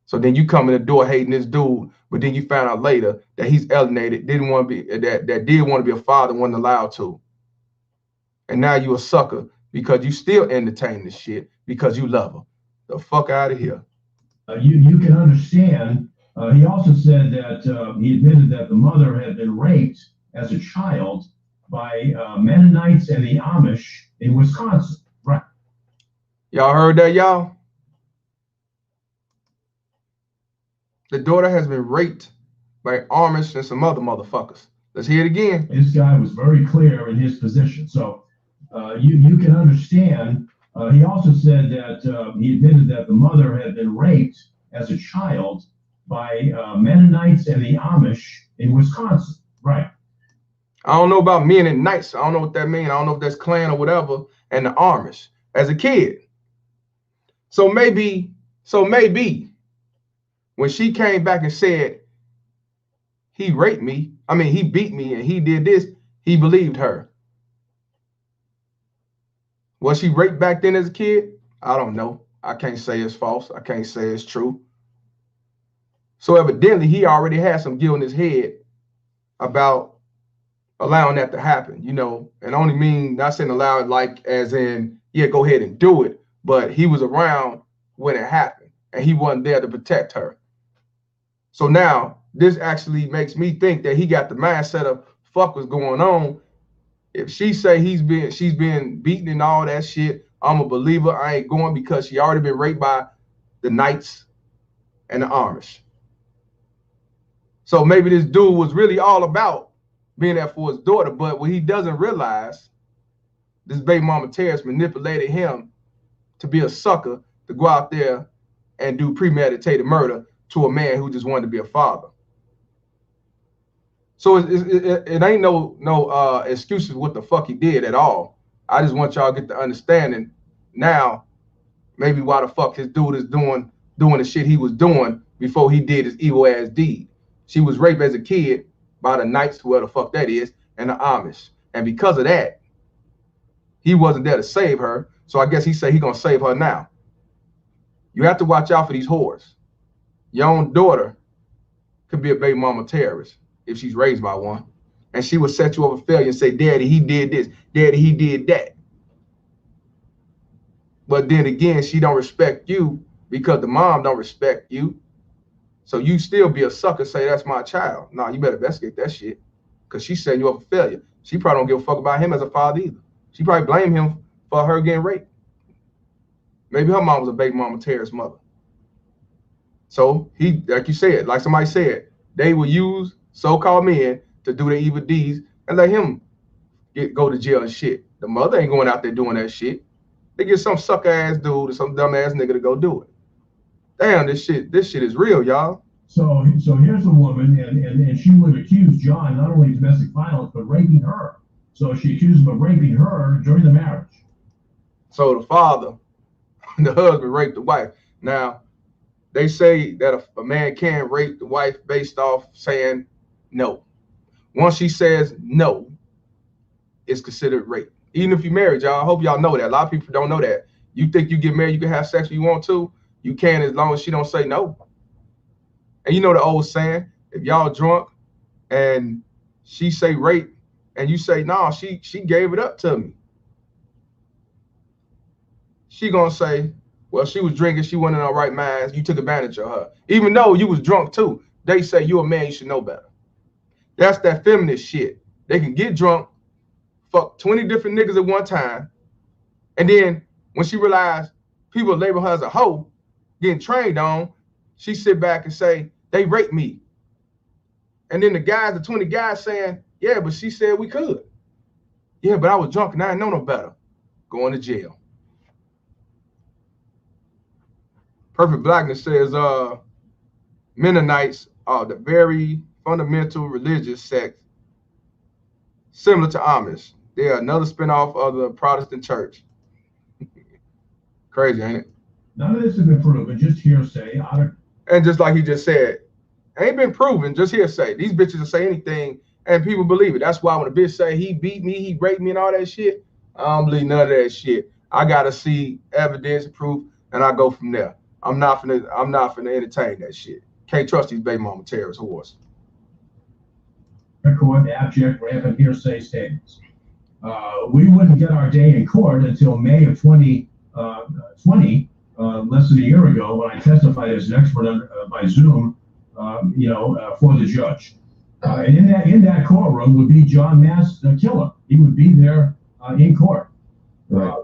So then you come in the door hating this dude, but then you find out later that he's alienated, didn't want to be that did want to be a father, wasn't allowed to. And now you a sucker because you still entertain this shit because you love her. The fuck out of here.
You can understand. He also said that he admitted that the mother had been raped as a child by Mennonites and the Amish in Wisconsin. Right.
Y'all heard that, y'all? The daughter has been raped by Amish and some other motherfuckers. Let's hear it again.
This guy was very clear in his position. So you can understand. He also said that he admitted that the mother had been raped as a child by Mennonites and the Amish in Wisconsin. Right.
I don't know about Mennonites. I don't know what that means. I don't know if that's Klan or whatever. And the Amish as a kid. So maybe when she came back and said he raped me, I mean he beat me and he did this, he believed her. Was she raped back then as a kid? I don't know. I can't say it's false. I can't say it's true. So evidently he already had some guilt in his head about allowing that to happen, you know, and only mean not saying allow it like as in, yeah, go ahead and do it, but he was around when it happened and he wasn't there to protect her. So now this actually makes me think that he got the mindset of fuck what's going on. If she say she's been beaten and all that shit, I'm a believer. I ain't going because she already been raped by the Knights and the Amish. So maybe this dude was really all about being there for his daughter, but what he doesn't realize, this baby mama Terrence manipulated him to be a sucker to go out there and do premeditated murder to a man who just wanted to be a father. So it ain't no excuses what the fuck he did at all. I just want y'all to get the understanding now, maybe why the fuck his dude is doing the shit he was doing before he did his evil ass deed. She was raped as a kid by the Knights, whoever the fuck that is, and the Amish. And because of that, he wasn't there to save her. So I guess he said he gonna save her now. You have to watch out for these whores. Your own daughter could be a baby mama terrorist if she's raised by one. And she will set you up a failure and say, Daddy, he did this. Daddy, he did that. But then again, she don't respect you because the mom don't respect you. So you still be a sucker, say that's my child. No, you better investigate that shit. Because she's setting you up for failure. She probably don't give a fuck about him as a father either. She probably blame him for her getting raped. Maybe her mom was a baby mama terrorist mother. So he, like you said, like somebody said, they will use so-called men to do their evil deeds and let him go to jail and shit. The mother ain't going out there doing that shit. They get some sucker ass dude or some dumb ass nigga to go do it. Damn, this shit is real, y'all.
So here's a woman, and she would accuse John not only of domestic violence but raping her. So she accused him of raping her during the marriage.
So the father, the husband raped the wife. Now, they say that a man can rape the wife based off saying no. Once she says no, it's considered rape. Even if you're married, y'all. I hope y'all know that. A lot of people don't know that. You think you get married, you can have sex if you want to. You can as long as she don't say no. And you know the old saying, if y'all drunk and she say rape and you say, no, she gave it up to me. She gonna say, Well, she was drinking. She wasn't in her right mind. You took advantage of her. Even though you was drunk too. They say you're a man, you should know better. That's that feminist shit. They can get drunk, fuck 20 different niggas at one time. And then when she realized people label her as a hoe, getting trained on, she sit back and say, they raped me. And then the 20 guys saying, yeah, but she said we could. Yeah, but I was drunk and I didn't know no better. Going to jail. Perfect Blackness says, Mennonites are the very fundamental religious sect similar to Amish. They are another spinoff of the Protestant church. Crazy, ain't it?
None of this has been proven, just hearsay.
And just like he just said, ain't been proven, just hearsay. These bitches will say anything and people believe it. That's why when a bitch say he beat me, he raped me and all that shit, I don't believe none of that shit. I gotta see evidence, proof, and I go from there. I'm not finna entertain that shit. Can't trust these baby mama terrorist whores.
Court, abject, rampant hearsay statements. We wouldn't get our day in court until May of 2020, less than a year ago, when I testified as an expert by Zoom, for the judge. And in that courtroom would be John Mast, the killer. He would be there in court.
Right.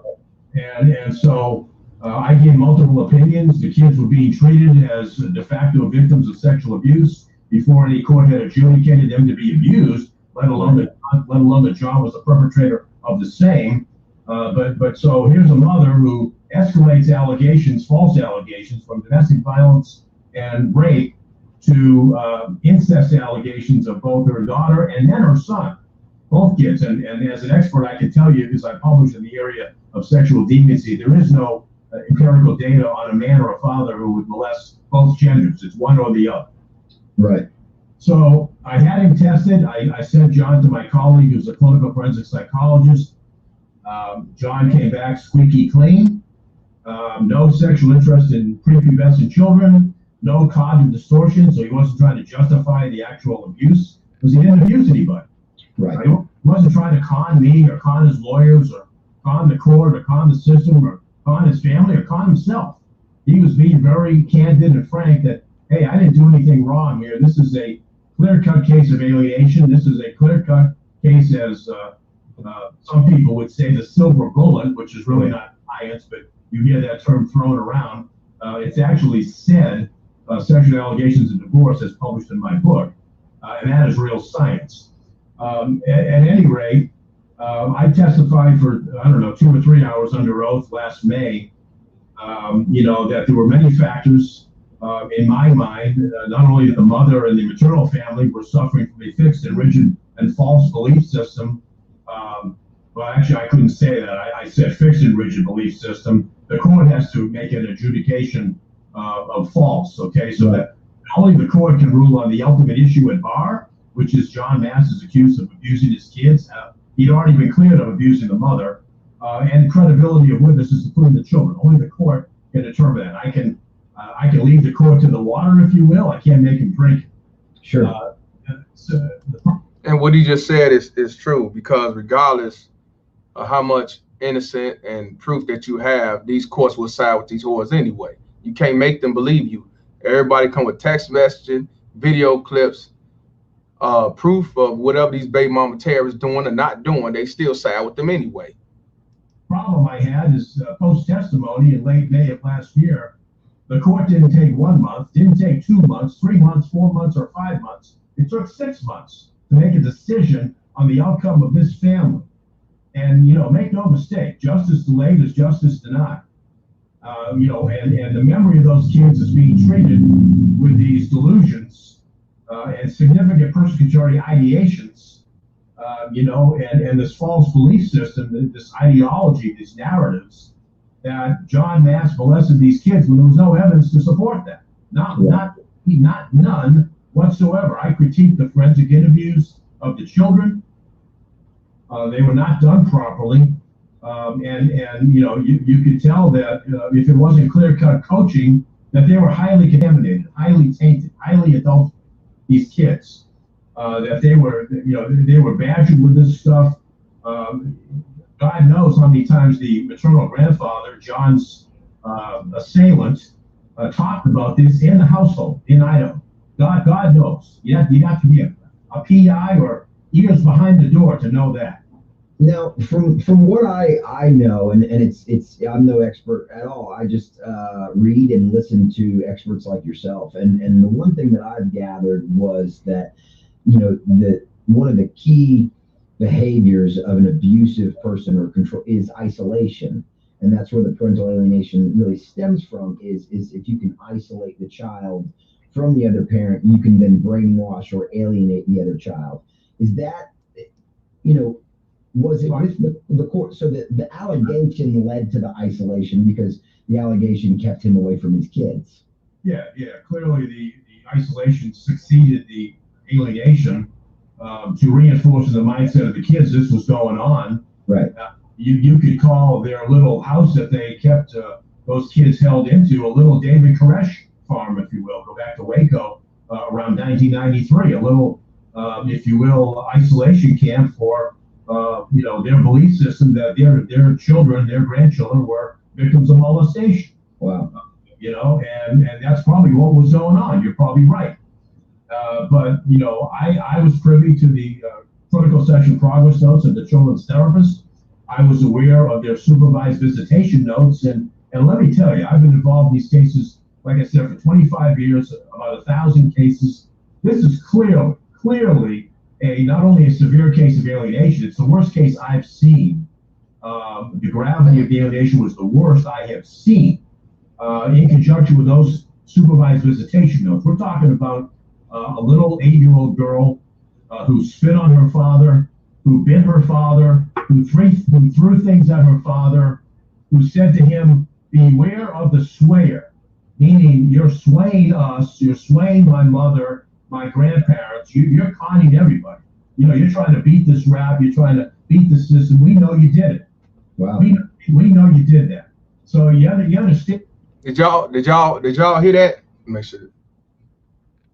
And so I gave multiple opinions. The kids were being treated as de facto victims of sexual abuse before any court had adjudicated them to be abused, let alone that John was the perpetrator of the same. But so here's a mother who escalates allegations, false allegations, from domestic violence and rape to incest allegations of both her daughter and then her son, both kids. And as an expert, I can tell you, because I publish in the area of sexual deviancy, there is no empirical data on a man or a father who would molest both genders. It's one or the other.
Right.
So I had him tested. I sent John to my colleague, who's a clinical forensic psychologist. John came back squeaky clean. No sexual interest in prepubescent children. No cognitive distortion, so he wasn't trying to justify the actual abuse, because he didn't abuse anybody.
Right.
He wasn't trying to con me or con his lawyers or con the court or con the system or con his family or con himself. He was being very candid and frank that, hey, I didn't do anything wrong here. This is a clear-cut case of alienation. This is a clear-cut case, as some people would say, the silver bullet, which is really not science, but you hear that term thrown around. It's actually said, sexual allegations and divorce, as published in my book, and that is real science. At any rate, I testified for, 2 or 3 hours under oath last May, that there were many factors in my mind, not only that the mother and the maternal family were suffering from a fixed and rigid and false belief system. Well, actually, I couldn't say that. I said fixed and rigid belief system. The court has to make an adjudication of false, okay? So that only the court can rule on the ultimate issue at bar, which is John Mast is accused of abusing his kids. He'd already been cleared of abusing the mother, and credibility of witnesses, including the children. Only the court can determine that. I can leave the court to the water, if you will. I can't make him drink.
Sure.
And what he just said is true, because regardless of how much innocent and proof that you have, these courts will side with these whores anyway. You can't make them believe you. Everybody come with text messaging, video clips, proof of whatever these baby mama terrorists doing or not doing. They still side with them anyway.
Problem I had is post-testimony in late May of last year, the court didn't take 1 month, didn't take 2 months, 3 months, 4 months, or 5 months. It took 6 months to make a decision on the outcome of this family. And, make no mistake, justice delayed is justice denied. And the memory of those kids is being treated with these delusions and significant persecutory ideations, and this false belief system, this ideology, these narratives, that John Mast molested these kids when there was no evidence to support that. None whatsoever. I critiqued the forensic interviews of the children. They were not done properly. You could tell that if it wasn't clear-cut coaching, that they were highly contaminated, highly tainted, highly adulterated, these kids. That they were badgered with this stuff. God knows how many times the maternal grandfather, John's assailant talked about this in the household in Idaho. God knows. You have to be a PI or ears behind the door to know that.
Now, from what I know, and it's I'm no expert at all. I just read and listen to experts like yourself. And the one thing that I've gathered was that, that one of the key behaviors of an abusive person or control is isolation. And that's where the parental alienation really stems from, is if you can isolate the child from the other parent, you can then brainwash or alienate the other child. Is that, was it with the court? So the allegation led to the isolation because the allegation kept him away from his kids.
Yeah. Clearly, the isolation succeeded the alienation to reinforce in the mindset of the kids this was going on.
Right.
You could call their little house that they kept those kids held into a little David Koresh farm, if you will. Go back to Waco around 1993, a little, if you will, isolation camp for their belief system that their children, their grandchildren were victims of molestation.
Wow.
And that's probably what was going on. You're probably right. But I was privy to the clinical session progress notes of the children's therapist. I was aware of their supervised visitation notes. And let me tell you, I've been involved in these cases, like I said, for 25 years, about 1,000 cases. This is clearly not only a severe case of alienation, it's the worst case I've seen. The gravity of the alienation was the worst I have seen in conjunction with those supervised visitation notes. We're talking about a little 8-year-old girl who spit on her father, who bit her father, who threw things at her father, who said to him, "Beware of the swayer," meaning you're swaying us, you're swaying my mother, my grandparents, you're conning everybody. You're trying to beat this rap, you're trying to beat the system. We know you did it.
Wow.
We know you did that. So you understand.
Did y'all hear that? Make sure.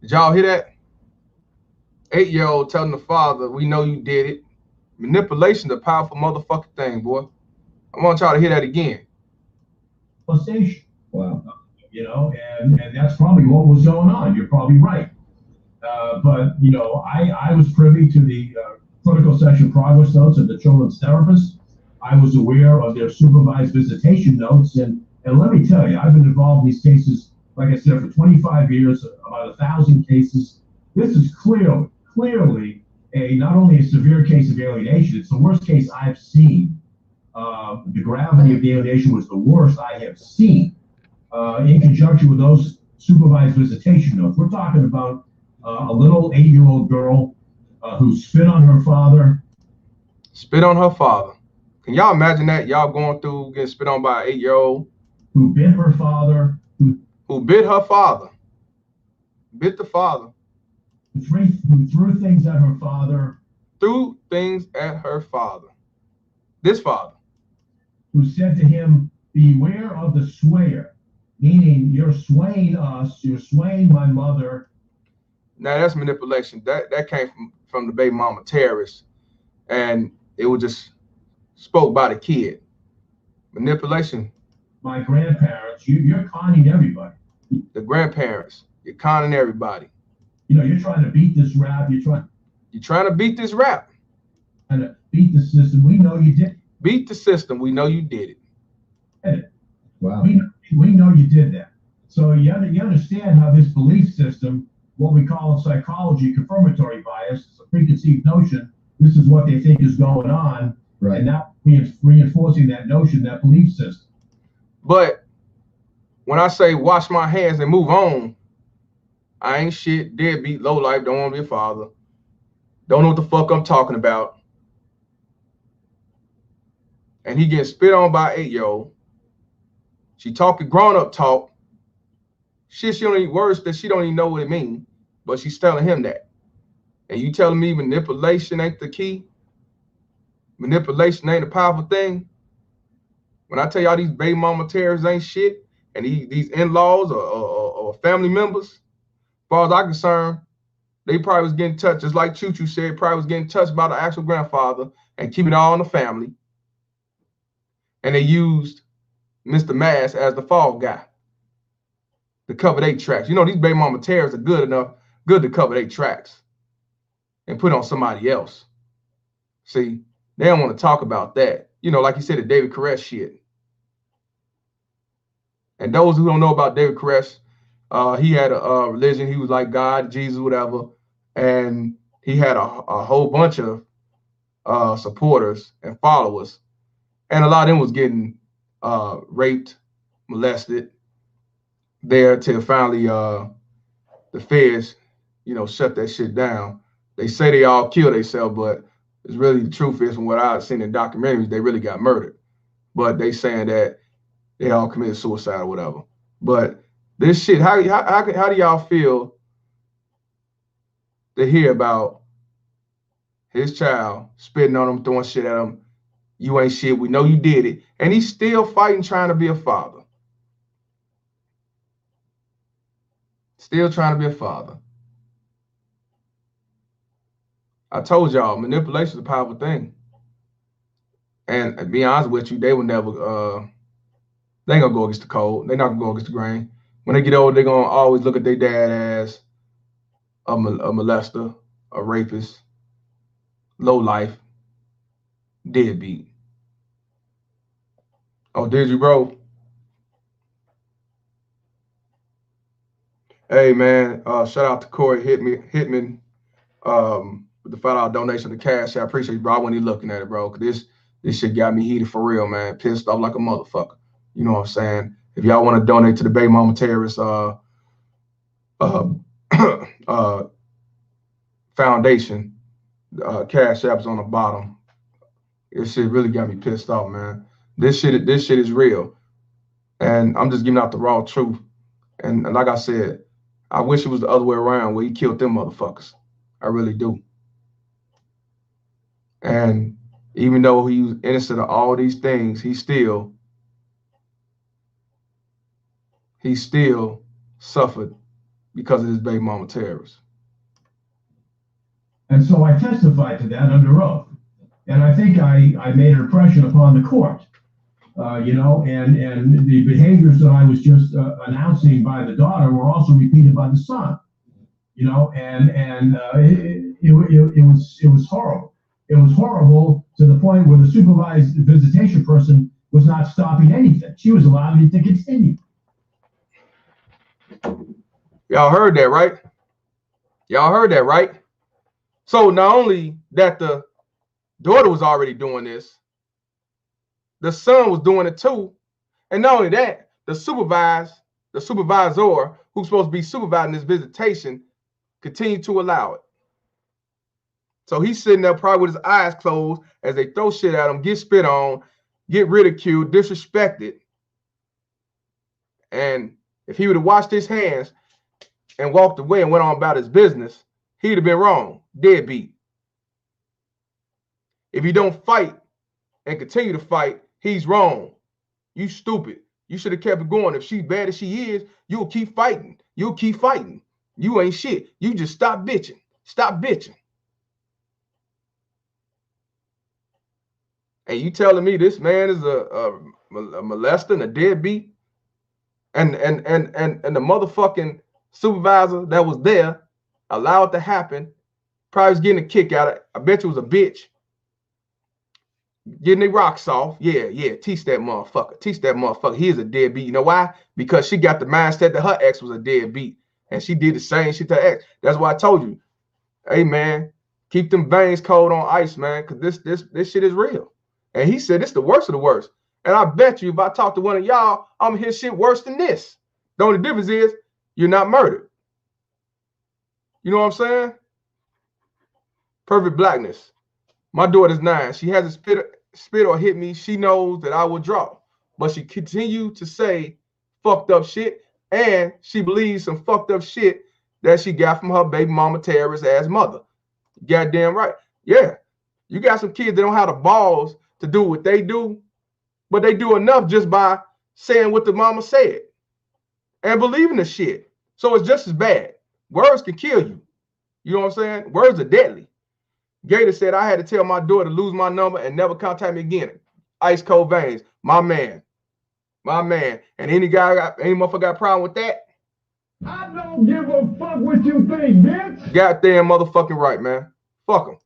Did y'all hear that? 8-year-old telling the father, "We know you did it." Manipulation, the powerful motherfucking thing, boy. I want y'all to hear that again.
Molestation.
Wow.
And that's probably what was going on. You're probably right. But I was privy to the clinical session progress notes of the children's therapist. I was aware of their supervised visitation notes. And let me tell you, I've been involved in these cases, like I said, for 25 years, about 1,000 cases. This is clearly not only a severe case of alienation, it's the worst case I've seen. The gravity of the alienation was the worst I have seen in conjunction with those supervised visitation notes. We're talking about a little 8-year-old girl who spit on her father.
Spit on her father. Can y'all imagine that? Y'all going through getting spit on by an 8-year-old?
Who bit her father.
Who bit her father. Bit the father.
Who threw things at her father.
Threw things at her father. This father.
Who said to him, "Beware of the swayer," meaning you're swaying us, you're swaying my mother.
Now that's manipulation. That came from the baby mama terrorist, and it was just spoke by the kid. Manipulation.
My grandparents, you're conning everybody.
The grandparents, you're conning everybody.
You're trying to beat this rap. You're
trying to beat this rap.
And to beat the system. We know you did.
Beat the system. We know you did
it.
Wow.
We know you did that. So you understand how this belief system, what we call in psychology confirmatory bias, it's a preconceived notion. This is what they think is going on.
Right.
And now reinforcing that notion, that belief system.
But when I say wash my hands and move on, I ain't shit, deadbeat, low life, don't want to be a father. Don't know what the fuck I'm talking about. And he gets spit on by an 8-year-old. She talking grown-up talk. Shit, she don't even words that she don't even know what it means, but she's telling him that. And you telling me manipulation ain't the key? Manipulation ain't a powerful thing? When I tell y'all these baby mama terrorists ain't shit, and these in-laws or family members, as far as I'm concerned, they probably was getting touched, just like Choo Choo said, probably was getting touched by the actual grandfather and keeping it all in the family. And they used Mr. Mast as the fall guy to cover their tracks. You know, these baby mama terrorists are good to cover their tracks and put on somebody else. See, they don't want to talk about that. You know, like you said, the David Koresh shit. And those who don't know about David Koresh, he had a religion. He was like God, Jesus, whatever. And he had a whole bunch of supporters and followers. And a lot of them was getting raped, molested there till finally the feds, you know, shut that shit down. They say they all killed themselves, but it's really the truth is, from what I've seen in documentaries, they really got murdered. But they saying that they all committed suicide or whatever. But this shit, how do y'all feel to hear about his child spitting on him, throwing shit at him? You ain't shit. We know you did it. And he's still fighting, trying to be a father. Still trying to be a father. I told y'all, manipulation is a powerful thing. And to be honest with you, they will never, they ain't gonna go against the code. They're not gonna go against the grain. When they get old, they're gonna always look at their dad as a molester, a rapist, low life, deadbeat. Oh, did you, bro? Hey, man, shout out to Corey Hitman with the $5 donation to Cash. I appreciate you, bro. I wasn't even looking at it, bro, because this shit got me heated for real, man. Pissed off like a motherfucker. You know what I'm saying? If y'all want to donate to the Baby Mama Terrorist Foundation, Cash App's on the bottom. This shit really got me pissed off, man. This shit is real. And I'm just giving out the raw truth. And like I said, I wish it was the other way around where he killed them motherfuckers. I really do. And even though he was innocent of all these things, he still suffered because of his baby mama terrorists.
And so I testified to that under oath. And I think I made an impression upon the court, you know, and the behaviors that I was just announcing by the daughter were also repeated by the son, you know, and it was horrible. It was horrible to the point where the supervised visitation person was not stopping anything. She was allowing it to continue.
Y'all heard that, right? Y'all heard that, right? So not only that the daughter was already doing this, the son was doing it too. And not only that, the supervisor who's supposed to be supervising this visitation continued to allow it. So he's sitting there probably with his eyes closed as they throw shit at him, get spit on, get ridiculed, disrespected. And if he would have washed his hands and walked away and went on about his business, he'd have been wrong, deadbeat. If you don't fight and continue to fight, he's wrong. You stupid. You should have kept it going. If she's bad as she is, you'll keep fighting. You'll keep fighting. You ain't shit. You just stop bitching. Stop bitching. And you telling me this man is a molester and a deadbeat? And the motherfucking supervisor that was there allowed it to happen. Probably was getting a kick out of it. I bet you was a bitch. Getting their rocks off. Yeah. Teach that motherfucker. Teach that motherfucker. He is a deadbeat. You know why? Because she got the mindset that her ex was a deadbeat. And she did the same shit to her ex. That's why I told you, hey, man, keep them veins cold on ice, man, because this shit is real. And he said, this is the worst of the worst. And I bet you if I talk to one of y'all, I'm gonna hear shit worse than this. The only difference is you're not murdered. You know what I'm saying? Perfect blackness. My daughter's 9. She hasn't spit or hit me. She knows that I will draw. But she continued to say fucked up shit. And she believes some fucked up shit that she got from her baby mama terrorist ass mother. Goddamn right. Yeah. You got some kids that don't have the balls to do what they do, but they do enough just by saying what the mama said and believing the shit. So it's just as bad. Words can kill you. You know what I'm saying? Words are deadly. Gator said I had to tell my daughter to lose my number and never contact me again. Ice cold veins. My man. My man. And any motherfucker got a problem with that?
I don't give a fuck what you think, bitch.
Goddamn motherfucking right, man. Fuck them.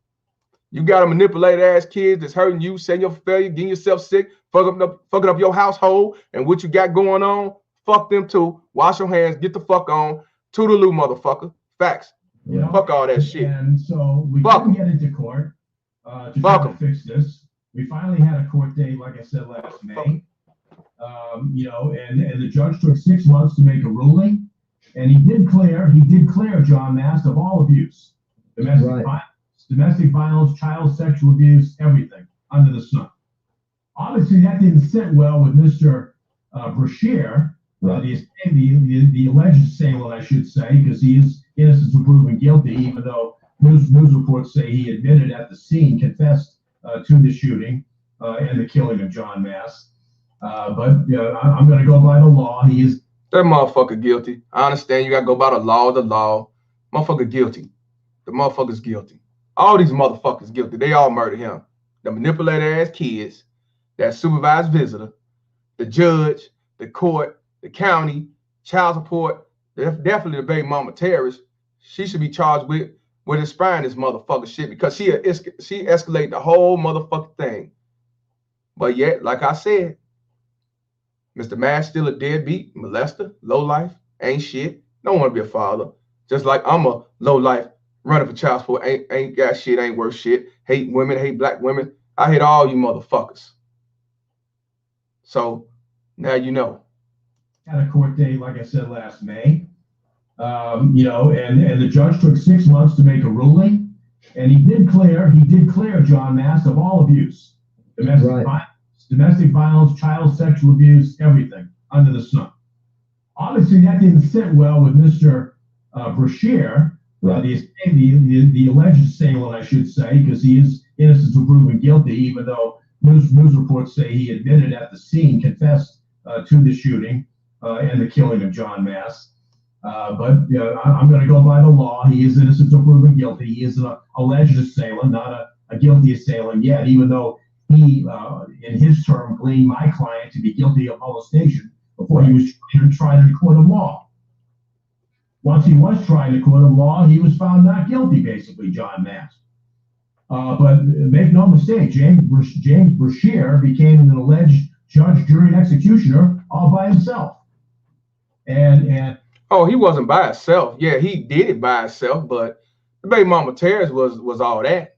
You got a manipulated ass kids that's hurting you, setting your failure, getting yourself sick, fucking up your household and what you got going on. Fuck them too. Wash your hands. Get the fuck on. Toodaloo, motherfucker. Facts.
You know,
fuck all that shit.
And so we couldn't get into court to try to fix this. We finally had a court date, like I said, last May. You know, and the judge took 6 months to make a ruling, and he did clear John Mast of all abuse, domestic violence, child sexual abuse, everything under the sun. Obviously, that didn't sit well with Mr. Brashear, the alleged assailant, I should say, because he is innocent until proven guilty, even though news reports say he admitted at the scene, confessed to the shooting and the killing of John Mast. But I'm going to go by the law. He is
that motherfucker guilty. I understand you got to go by the law. The law, motherfucker guilty. The motherfucker's guilty. All these motherfuckers guilty. They all murdered him. The manipulated ass kids, that supervised visitor, the judge, the court, the county, child support, definitely the baby mama terrorist. She should be charged with inspiring this motherfucker shit because she escalated the whole motherfucking thing. But yet, like I said, Mr. Mast still a deadbeat, molester, lowlife, ain't shit. Don't want to be a father. Just like I'm a lowlife, running for child support, ain't got shit, ain't worth shit. Hate women, hate black women. I hate all you motherfuckers. So now you know.
Had a court date, like I said, last May. You know, and the judge took 6 months to make a ruling, and he did clear John Mast of all abuse, domestic violence, child sexual abuse, everything under the sun. Obviously, that didn't sit well with Mr. Brashear, the alleged assailant, I should say, because he is innocent until proven guilty, even though news reports say he admitted at the scene, confessed to the shooting and the killing of John Mast. But I'm going to go by the law. He is innocent until proven guilty. He is an alleged assailant, not a guilty assailant yet, even though he, in his term, gleaned my client to be guilty of molestation before he was tried in a court of law. Once he was tried in a court of law, he was found not guilty, basically, John Mast. But make no mistake, James Brashear became an alleged judge, jury, and executioner all by himself. And
oh, he wasn't by himself. Yeah, he did it by himself, but the baby mama terrorist was all that.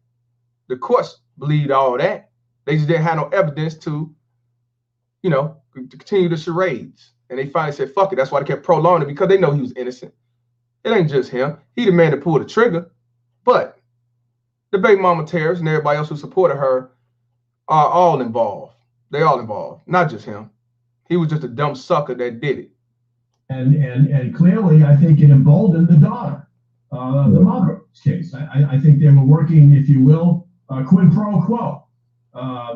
The courts believed all that. They just didn't have no evidence to, you know, to continue the charades. And they finally said, fuck it. That's why they kept prolonging it, because they know he was innocent. It ain't just him. He the man that pulled the trigger. But the baby mama terrorist and everybody else who supported her are all involved. They all involved, not just him. He was just a dumb sucker that did it.
And clearly, I think it emboldened the daughter, the mother in this case. I think they were working, if you will, quid pro quo.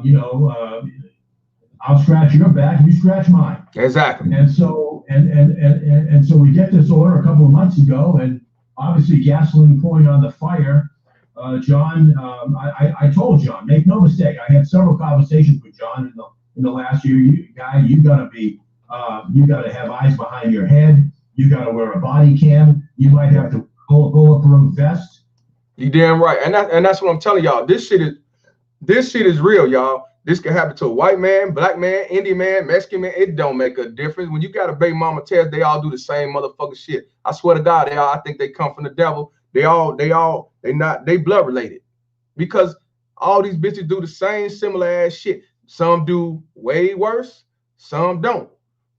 You know, I'll scratch your back, you scratch mine.
Exactly.
And so and so we get this order a couple of months ago, and obviously gasoline pouring on the fire. John, I told John, make no mistake, I had several conversations with John in the last year. You gotta be. You got to have eyes behind your head. You got to wear a body cam. You might have to pull a bulletproof vest.
You damn right, and that's what I'm telling y'all. This shit is real, y'all. This can happen to a white man, black man, Indian man, Mexican man. It don't make a difference. When you got a baby mama terrorist, they all do the same motherfucking shit. I swear to God, I think they come from the devil. They blood related, because all these bitches do the same similar ass shit. Some do way worse, some don't.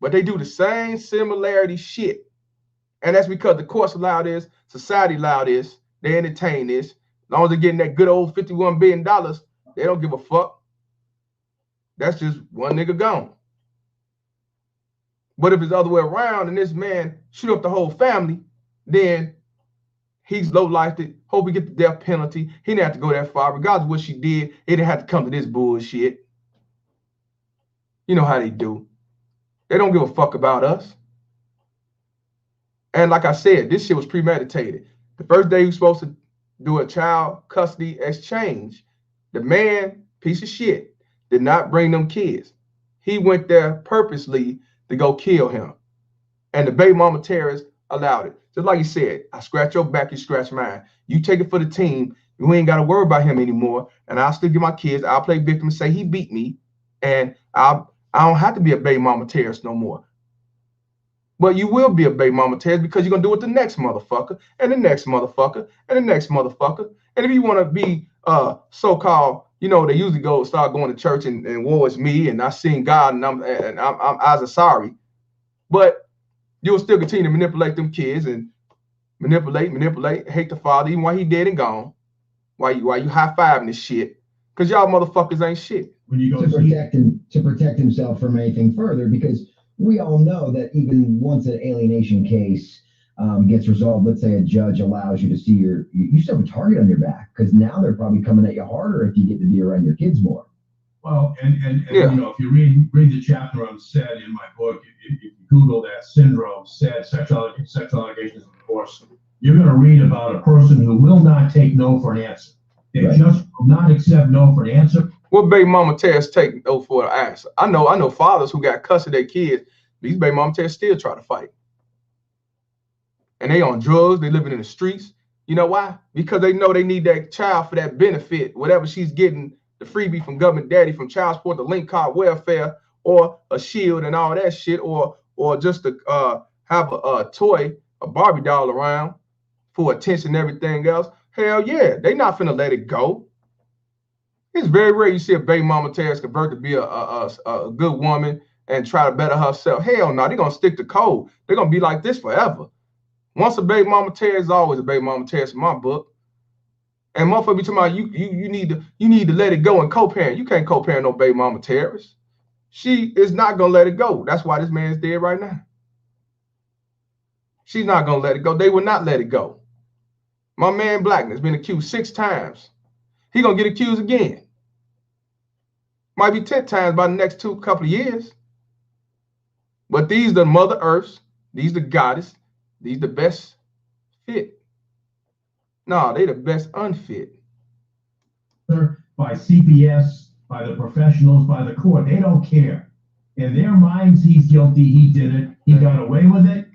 But they do the same similarity shit. And that's because the courts allow this, society allow this, they entertain this. As long as they're getting that good old $51 billion, they don't give a fuck. That's just one nigga gone. But if it's the other way around and this man shoot up the whole family, then he's low-lifed it. Hope he get the death penalty. He didn't have to go that far. Regardless of what she did, he didn't have to come to this bullshit. You know how they do. They don't give a fuck about us. And like I said, this shit was premeditated. The first day he was supposed to do a child custody exchange, the man, piece of shit, did not bring them kids. he went there purposely to go kill him. And the baby mama terrorists allowed it. Just like you said, I scratch your back, you scratch mine. You take it for the team. You ain't got to worry about him anymore. And I'll still get my kids. I'll play victim and say he beat me. And I don't have to be a baby mama terrorist no more. But you will be a baby mama terrorist because you're going to do it the next motherfucker and the next motherfucker and the next motherfucker. And if you want to be so-called, you know, they usually start going to church and woe is me and I seen God and I'm sorry. But you'll still continue to manipulate them kids and manipulate, hate the father, even while he dead and gone. While you high-fiving this shit. Because y'all motherfuckers ain't shit.
When you go to protect himself from anything further, because we all know that even once an alienation case gets resolved, let's say a judge allows you to see you still have a target on your back, because now they're probably coming at you harder if you get to be around your kids more.
Well, and yeah. You know, if you read the chapter on SAID in my book, if you Google that syndrome, SAID, sexual allegations of divorce, you're going to read about a person who will not take no for an answer. They just will not accept no for an answer.
What baby mama terrorists take no for an answer? I know fathers who got custody of their kids. These baby mama terrorists still try to fight. And they on drugs. They living in the streets. You know why? Because they know they need that child for that benefit, whatever she's getting, the freebie from government daddy, from child support, the link card, welfare, or a shield and all that shit, or just to have a toy, a Barbie doll around for attention and everything else. Hell yeah, they not finna let it go. It's very rare you see a baby mama terrorist convert to be a good woman and try to better herself. Hell no, they're gonna stick to code. They're gonna be like this forever. Once a baby mama terrorist, always a baby mama terrorist in my book. And motherfucker be talking about you need to let it go and co-parent. You can't co-parent no baby mama terrorist. She is not gonna let it go. That's why this man's dead right now. She's not gonna let it go. They will not let it go. My man Blackman has been accused 6 times. He gonna get accused again. Might be 10 times by the next couple of years. But these the Mother Earths, these the goddess, these the best fit. No, they the best unfit.
By CPS, by the professionals, by the court, they don't care. In their minds, he's guilty. He did it. He got away with it.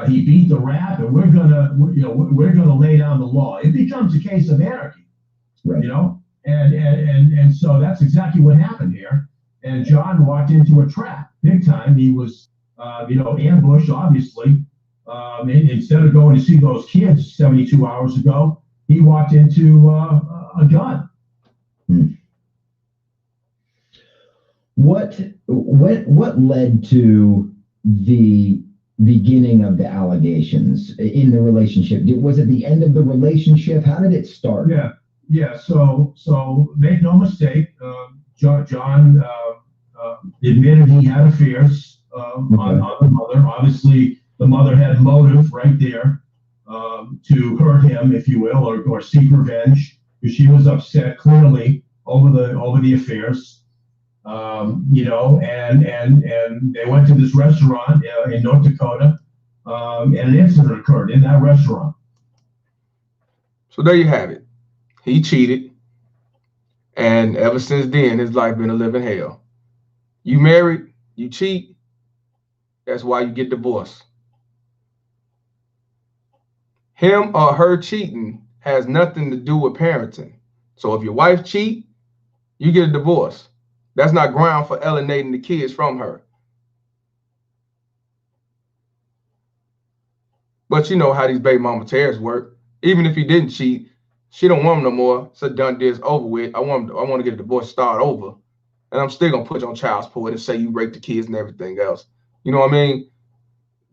He beat the rap, and we're gonna lay down the law. It becomes a case of anarchy, right. You know, and so that's exactly what happened here. And John walked into a trap, big time. He was, ambushed, obviously. Instead of going to see those kids 72 hours ago, he walked into a gun.
What led to the beginning of the allegations in the relationship? Was it the end of the relationship? How did it start?
Yeah. So make no mistake, John admitted he had affairs on the mother. Obviously, the mother had motive right there to hurt him, if you will, or seek revenge, because she was upset clearly over the affairs. And they went to this restaurant in North Dakota, and an incident occurred in that restaurant.
So there you have it. He cheated, and ever since then, his life been a living hell. You married, you cheat, that's why you get divorced. Him or her cheating has nothing to do with parenting. So if your wife cheat, you get a divorce. That's not ground for alienating the kids from her. But you know how these baby mama terrorists work. Even if he didn't cheat, she don't want him no more. It's a done deal, it's over with. I want to get a divorce, start over. And I'm still gonna put you on child support and say you raped the kids and everything else. You know what I mean?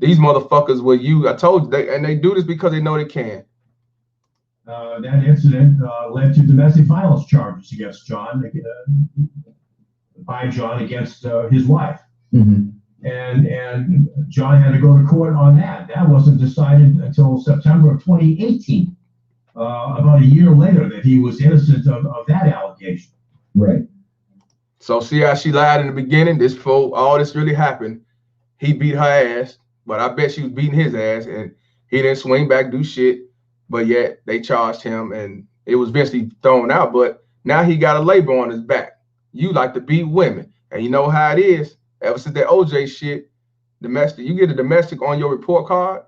These motherfuckers were you. I told you, they do this because they know they can.
That incident led to domestic violence charges against John, by John against his wife. Mm-hmm. And John had to go to court on that. That wasn't decided until September of 2018, about a year later, that he was innocent of that allegation.
Right.
So see how she lied in the beginning? Before all this really happened, he beat her ass, but I bet she was beating his ass, and he didn't swing back, do shit. But yet they charged him, and it was eventually thrown out. But now he got a label on his back. You like to beat women, and you know how it is. Ever since that OJ shit, domestic, you get a domestic on your report card,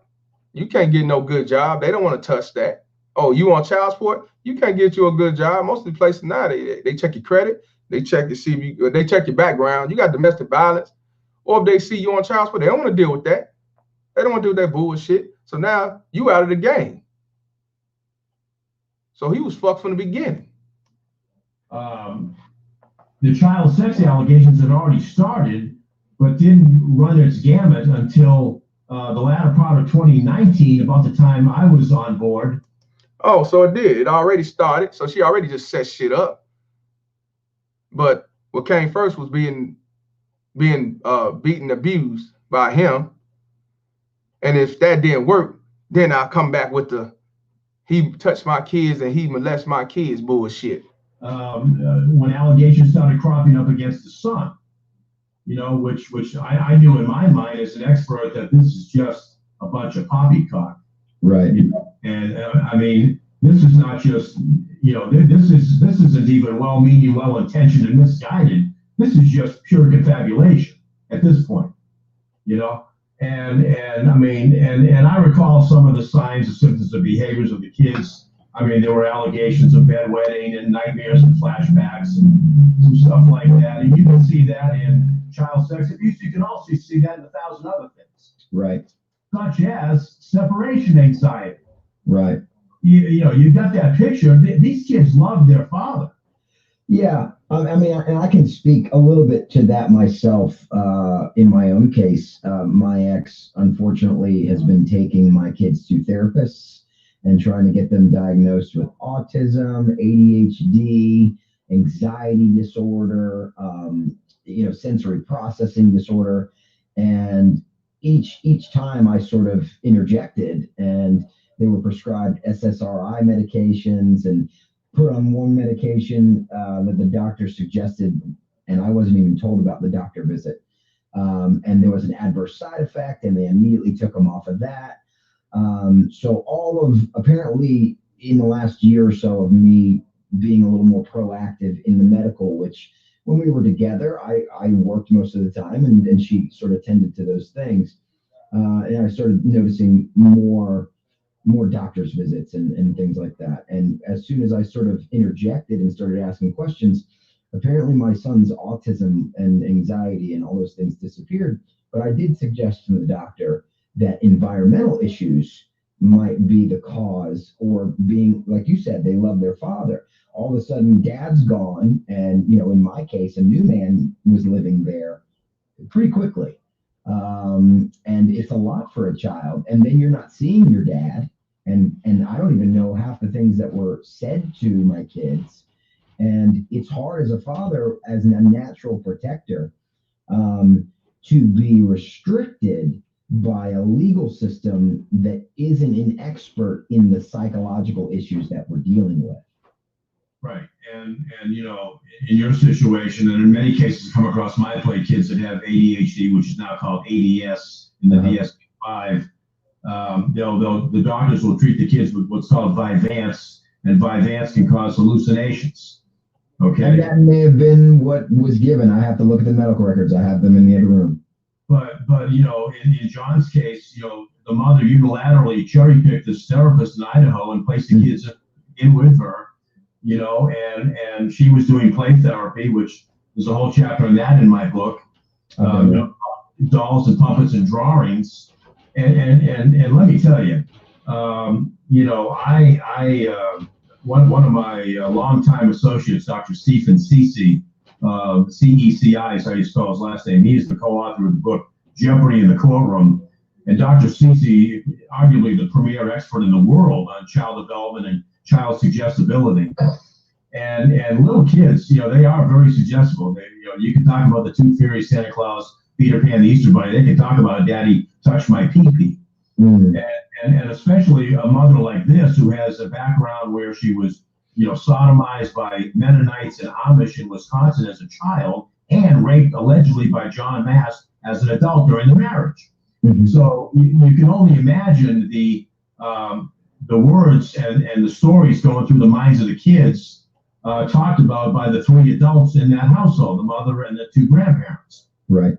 you can't get no good job. They don't want to touch that. Oh, you on child support? You can't get you a good job. Most of the places now, they check your credit, they check your CV, they check your background. You got domestic violence, or if they see you on child support, they don't want to deal with that. They don't want to do that bullshit. So now you out of the game. So he was fucked from the beginning.
The child sex allegations had already started, but didn't run its gamut until the latter part of 2019, about the time I was on board.
Oh, so it did. It already started. So she already just set shit up. But what came first was being beaten, abused by him. And if that didn't work, then I'll come back with the he touched my kids and he molested my kids bullshit.
When allegations started cropping up against the son, which I knew in my mind as an expert that this is just a bunch of poppycock.
Right.
And I mean, this is not just, this isn't even well-meaning, well-intentioned, and misguided. This is just pure confabulation at this point, And I mean, and I recall some of the signs and symptoms of behaviors of the kids. I mean, there were allegations of bedwetting and nightmares and flashbacks and some stuff like that. And you can see that in child sex abuse. You can also see that in 1,000 other things.
Right.
Such as separation anxiety.
Right.
You got that picture. These kids love their father.
Yeah. I mean, and I can speak a little bit to that myself in my own case. My ex, unfortunately, has been taking my kids to therapists and trying to get them diagnosed with autism, ADHD, anxiety disorder, sensory processing disorder. And each time I sort of interjected, and they were prescribed SSRI medications and put on one medication that the doctor suggested, and I wasn't even told about the doctor visit. And there was an adverse side effect, and they immediately took them off of that. So apparently in the last year or so of me being a little more proactive in the medical, which when we were together, I worked most of the time, and she sort of tended to those things. And I started noticing more doctor's visits and things like that. And as soon as I sort of interjected and started asking questions, apparently my son's autism and anxiety and all those things disappeared. But I did suggest to the doctor that environmental issues might be the cause, or being, like you said, they love their father. All of a sudden, dad's gone. And, in my case, a new man was living there pretty quickly. And it's a lot for a child. And then you're not seeing your dad. And I don't even know half the things that were said to my kids. And it's hard as a father, as a natural protector, to be restricted by a legal system that isn't an expert in the psychological issues that we're dealing with.
Right. And in your situation, and in many cases come across my plate, kids that have ADHD, which is now called ADS in the DSM-5, the doctors will treat the kids with what's called Vyvanse, and Vyvanse can cause hallucinations. Okay.
And that may have been what was given. I have to look at the medical records. I have them in the other room.
But in John's case, the mother unilaterally cherry-picked this therapist in Idaho and placed the kids in with her, and she was doing play therapy, which there's a whole chapter on that in my book, dolls and puppets and drawings. And let me tell you, one of my longtime associates, Dr. Stephen Ceci, CECI is how you spell his last name. He is the co-author of the book Jeopardy in the Courtroom. And Dr. Ceci, arguably the premier expert in the world on child development and child suggestibility. And little kids, they are very suggestible. You can talk about the Tooth Fairy, Santa Claus, Peter Pan, the Easter Bunny. They can talk about Daddy touched my pee-pee. And especially a mother like this, who has a background where she was, sodomized by Mennonites and Amish in Wisconsin as a child, and raped allegedly by John Mast as an adult during the marriage. So you can only imagine the words and the stories going through the minds of the kids talked about by the three adults in that household, the mother and the two grandparents.
Right.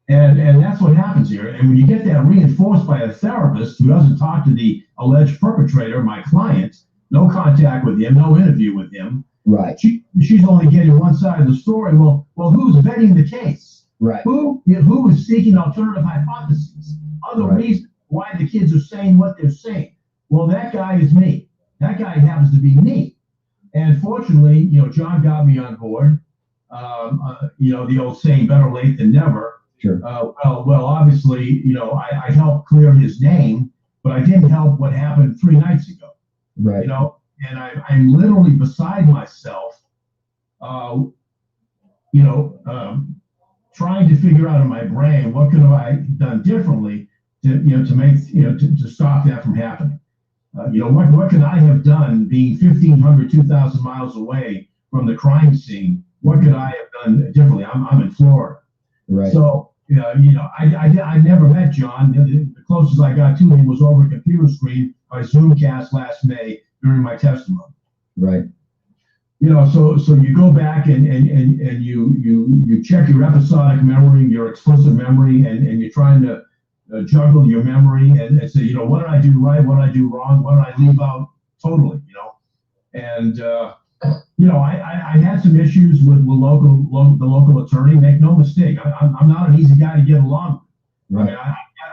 And that's what happens here. And when you get that reinforced by a therapist who doesn't talk to the alleged perpetrator, my client, no contact with him, no interview with him,
right?
She's only getting one side of the story. Well, who's vetting the case?
Right.
Who is seeking alternative hypotheses, other reasons why the kids are saying what they're saying? Well, that guy is me. That guy happens to be me. And fortunately, John got me on board. The old saying, better late than never.
Sure.
Well, obviously, I helped clear his name, but I didn't help what happened 3 nights ago.
Right.
And I'm literally beside myself, trying to figure out in my brain what could have I done differently to stop that from happening. What could I have done being 1,500, 2,000 miles away from the crime scene? What could I have done differently? I'm in Florida.
Right.
So, I never met John. The closest I got to him was over a computer screen by Zoomcast last May during my testimony.
Right.
So you go back and you check your episodic memory, your explicit memory, and you're trying to juggle your memory and say, what did I do right? What did I do wrong? What did I leave out totally? And I had some issues with the local attorney. Make no mistake, I'm not an easy guy to get along with.
Right.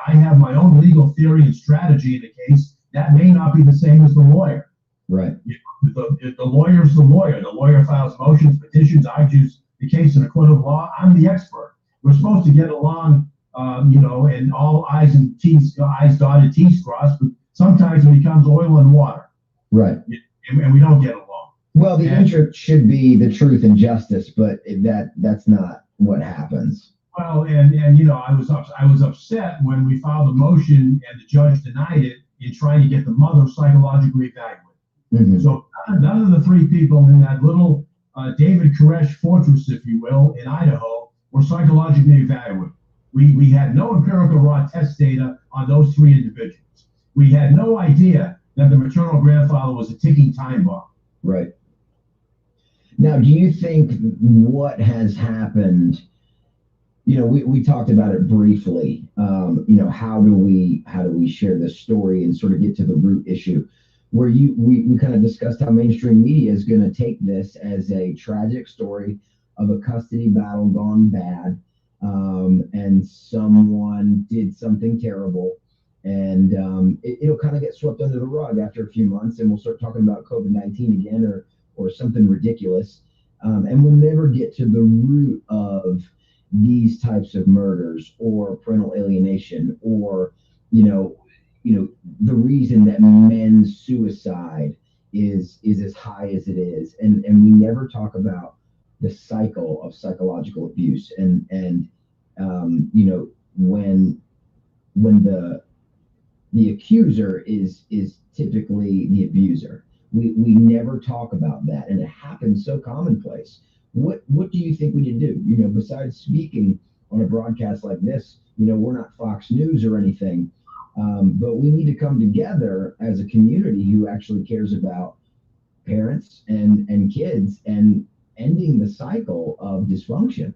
I have my own legal theory and strategy in the case that may not be the same as the lawyer.
Right.
The lawyer's the lawyer. The lawyer files motions, petitions, argues the case in a court of law. I'm the expert. We're supposed to get along, and all I's dotted, T's crossed, but sometimes it becomes oil and water.
Right.
And we don't get along.
Well, the interest should be the truth and justice, but that's not what happens.
Well, and I was upset when we filed a motion and the judge denied it in trying to get the mother psychologically evaluated.
Mm-hmm.
So none of the 3 people in that little David Koresh fortress, if you will, in Idaho, were psychologically evaluated. We had no empirical raw test data on those 3 individuals. We had no idea that the maternal grandfather was a ticking time bomb.
Right. Now, do you think what has happened, we talked about it briefly, how do we share this story and sort of get to the root issue, where we kind of discussed how mainstream media is going to take this as a tragic story of a custody battle gone bad, and someone did something terrible, and it'll kind of get swept under the rug after a few months, and we'll start talking about COVID-19 again or something ridiculous, and we'll never get to the root of these types of murders or parental alienation or the reason that men's suicide is as high as it is, and we never talk about the cycle of psychological abuse and when the accuser is typically the abuser. We never talk about that, and it happens so commonplace. What do you think we need to do? Besides speaking on a broadcast like this, we're not Fox News or anything, but we need to come together as a community who actually cares about parents and kids and ending the cycle of dysfunction.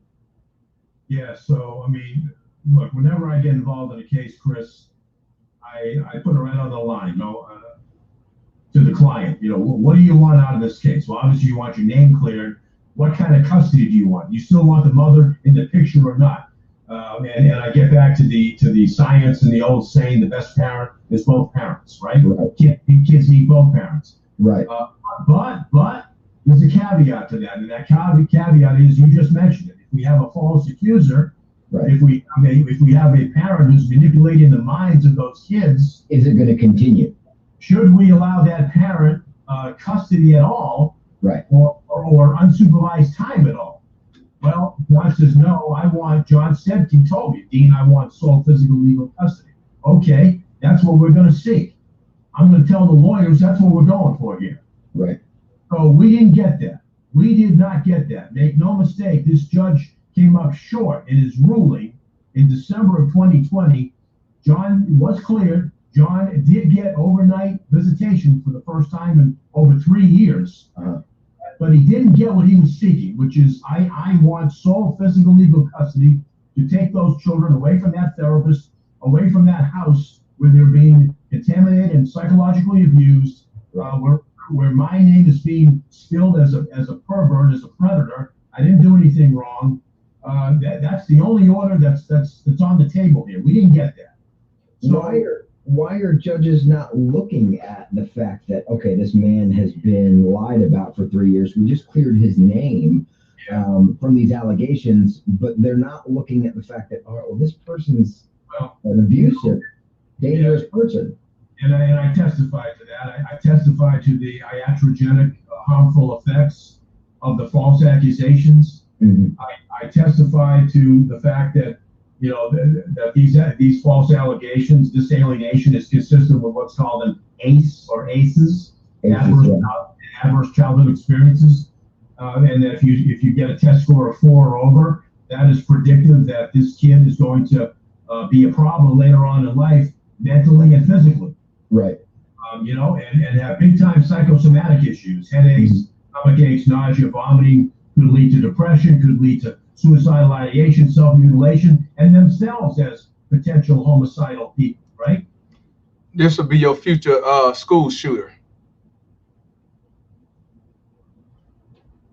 Yeah. So look, whenever I get involved in a case, Chris, I put it right on the line. To the client, what do you want out of this case? Well, obviously you want your name cleared. What kind of custody do you want? You still want the mother in the picture or not? And I get back to the science and the old saying, the best parent is both parents, right? Kids need both parents.
Right.
But there's a caveat to that, and that caveat is you just mentioned it. If we have a false accuser, right. if we have a parent who's manipulating the minds of those kids,
is it going to continue? Should
we allow that parent custody at all,
right,
or unsupervised time at all? Well, John says, no, John said, he told me, Dean, I want sole physical legal custody. Okay, that's what we're going to seek. I'm going to tell the lawyers that's what we're going for here.
Right.
So we didn't get that. We did not get that. Make no mistake, this judge came up short in his ruling in December of 2020. John was cleared. John did get overnight visitation for the first time in over 3 years. But he didn't get what he was seeking, which is I want sole physical legal custody to take those children away from that therapist, away from that house where they're being contaminated and psychologically abused, where my name is being spilled as a pervert, as a predator. I didn't do anything wrong. That's the only order that's on the table here. We didn't get that. So
why are judges not looking at the fact that, okay, this man has been lied about for 3 years? We just cleared his name from these allegations, but they're not looking at the fact that, all right, well, this person's an abusive, dangerous person.
And I testified to that. I testified to the iatrogenic harmful effects of the false accusations.
Mm-hmm.
I testified to the fact that, you know, that these false allegations, this alienation is consistent with what's called an ACE or ACEs, adverse childhood experiences, and that if you get a test score of 4 or over, that is predictive that this kid is going to be a problem later on in life, mentally and physically.
Right.
You know, and have big time psychosomatic issues, headaches, stomach aches, nausea, vomiting, could lead to depression, could lead to suicidal ideation, self-mutilation, and themselves as potential homicidal people, right?
This will be your future school shooter.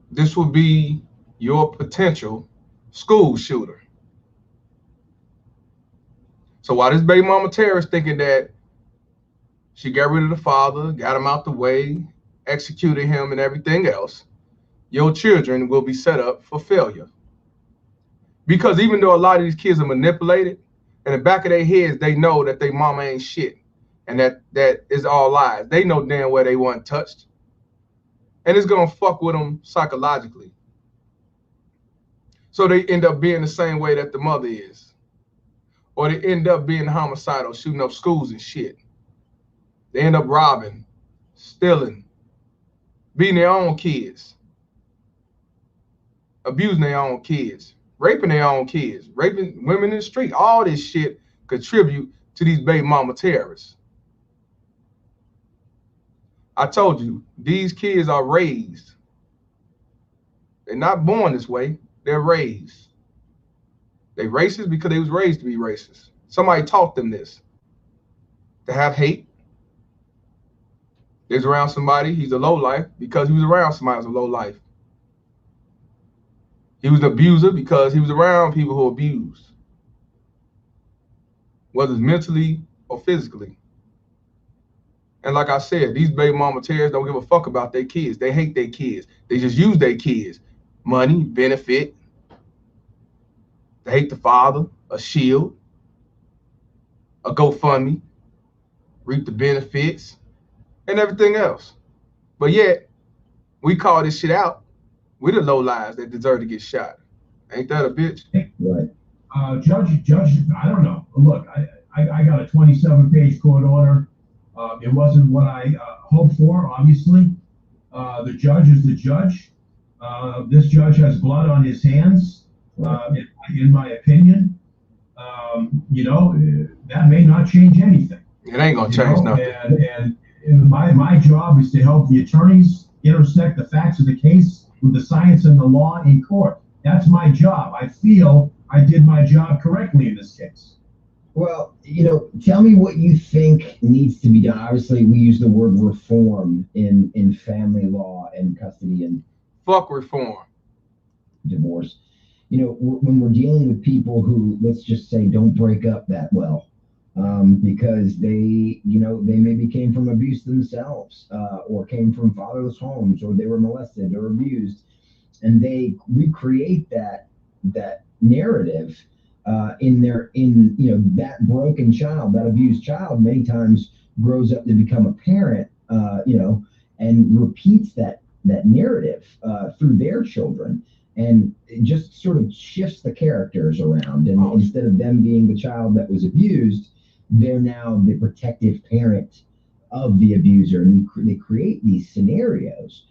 This will be your potential school shooter. So while this baby mama terrorist thinking that she got rid of the father, got him out the way, executed him and everything else, your children will be set up for failure. Because even though a lot of these kids are manipulated, in the back of their heads, they know that their mama ain't shit and that is all lies. They know damn well they weren't touched. And it's going to fuck with them psychologically. So they end up being the same way that the mother is. Or they end up being homicidal, shooting up schools and shit. They end up robbing, stealing, beating their own kids, abusing their own kids, raping their own kids, raping women in the street. All this shit contribute to these baby mama terrorists. I told you, these kids are raised. They're not born this way. They're raised. They racist because they was raised to be racist. Somebody taught them this. To have hate. They was around somebody, he's a lowlife because he was around somebody who's a lowlife. He was an abuser because he was around people who abused. Whether it's mentally or physically. And like I said, these baby mama terrorists don't give a fuck about their kids. They hate their kids. They just use their kids. Money, benefit. They hate the father, a shield, a GoFundMe, reap the benefits, and everything else. But yet, we call this shit out. We the low lives that deserve to get shot. Ain't that a bitch?
Right.
Judge, I don't know. Look, I got a 27-page court order. It wasn't what I hoped for, obviously. The judge is the judge. This judge has blood on his hands, in my opinion. You know, that may not change anything.
It ain't gonna change nothing.
And my job is to help the attorneys intersect the facts of the case with the science and the law in court. That's my job. I feel I did my job correctly in this case.
Well, you know, tell me what you think needs to be done. Obviously, we use the word reform in family law and custody and
fuck reform.
Divorce. You know, when we're dealing with people who, let's just say, don't break up that well, because they, you know, they maybe came from abuse themselves, or came from fatherless homes, or they were molested or abused, and they recreate that narrative in you know, that broken child, that abused child many times grows up to become a parent, you know, and repeats that narrative through their children, and it just sort of shifts the characters around. And instead of them being the child that was abused, they're now the protective parent of the abuser, and they create these scenarios.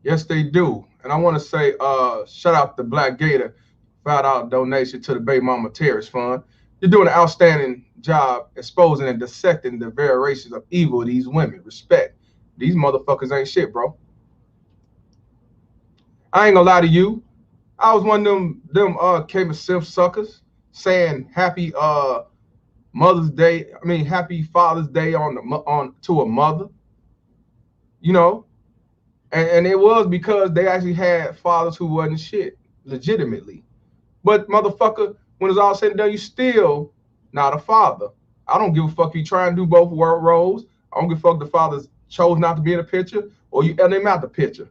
Yes, they do. And I want to say, shout out to Black Gator, $5 donation to the Baby Mama Terrorist Fund. You're doing an outstanding job exposing and dissecting the variations of evil of these women. Respect. These motherfuckers ain't shit, bro. I ain't gonna lie to you. I was one of them came simp suckers saying happy Mother's Day. I mean happy Father's Day on to a mother. You know, and it was because they actually had fathers who wasn't shit legitimately. But motherfucker, when it's all said and done, you still not a father. I don't give a fuck if you try and do both world roles. I don't give a fuck if the fathers chose not to be in the picture or you and them out the picture.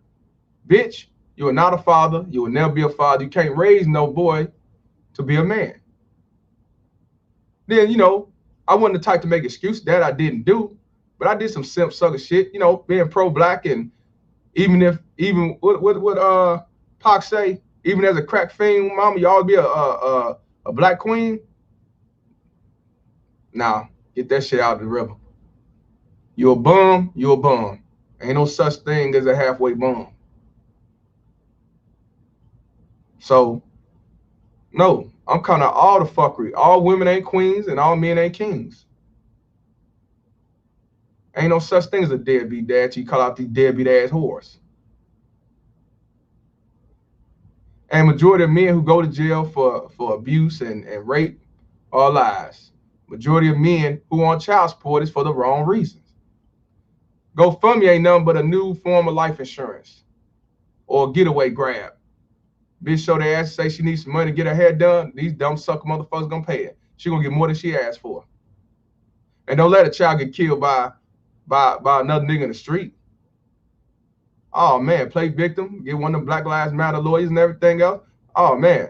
Bitch, you are not a father. You will never be a father. You can't raise no boy to be a man. Then, you know, I wasn't the type to make excuses that I didn't do, but I did some simp sucker shit, you know, being pro-black. And even what Pac say, even as a crack fiend, mama, you always be a black queen. Nah, get that shit out of the river. You a bum, you a bum. Ain't no such thing as a halfway bum. So, no, I'm kind of all the fuckery. All women ain't queens and all men ain't kings. Ain't no such thing as a deadbeat dad. You call out these deadbeat ass whores. And majority of men who go to jail for abuse and rape are lies. Majority of men who on child support is for the wrong reasons. GoFundMe ain't nothing but a new form of life insurance or a getaway grab. Bitch show their ass, say she needs some money to get her hair done. These dumb sucker motherfuckers gonna pay it. She gonna get more than she asked for. And don't let a child get killed by another nigga in the street. Oh man, play victim, get one of them Black Lives Matter lawyers and everything else. Oh man,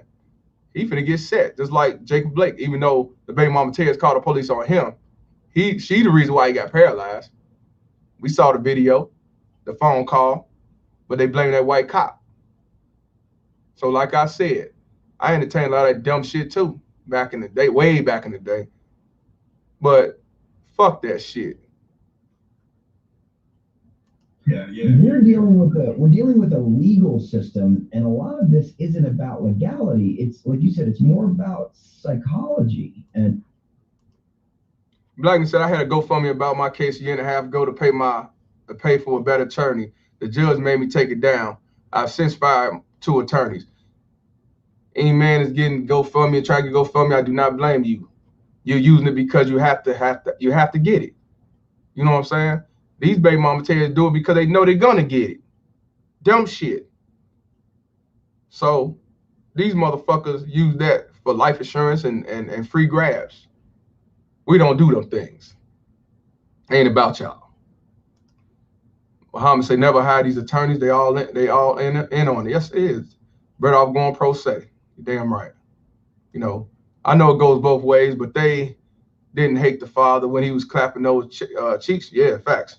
he finna get set, just like Jacob Blake. Even though the baby mama Tears called the police on him, she the reason why he got paralyzed. We saw the video, the phone call, but they blame that white cop. So like I said, I entertained a lot of that dumb shit too back in the day, way back in the day. But fuck that shit.
Yeah.
We're dealing with a legal system, and a lot of this isn't about legality. It's like you said, it's more about psychology. And
Blackman said I had a GoFundMe about my case a year and a half ago to pay for a better attorney. The judge made me take it down. I've since fired 2 attorneys. Any man is getting GoFundMe and trying to get GoFundMe, I do not blame you. You're using it because you have to get it. You know what I'm saying? These baby mama Terrors do it because they know they're gonna get it. Dumb shit. So these motherfuckers use that for life insurance and free grabs. We don't do them things. Ain't about y'all. Muhammad say never hire these attorneys. They all in on it. Yes, it is. Better off going pro se. You're damn right. You know, I know it goes both ways, but they didn't hate the father when he was clapping those cheeks. Yeah, facts.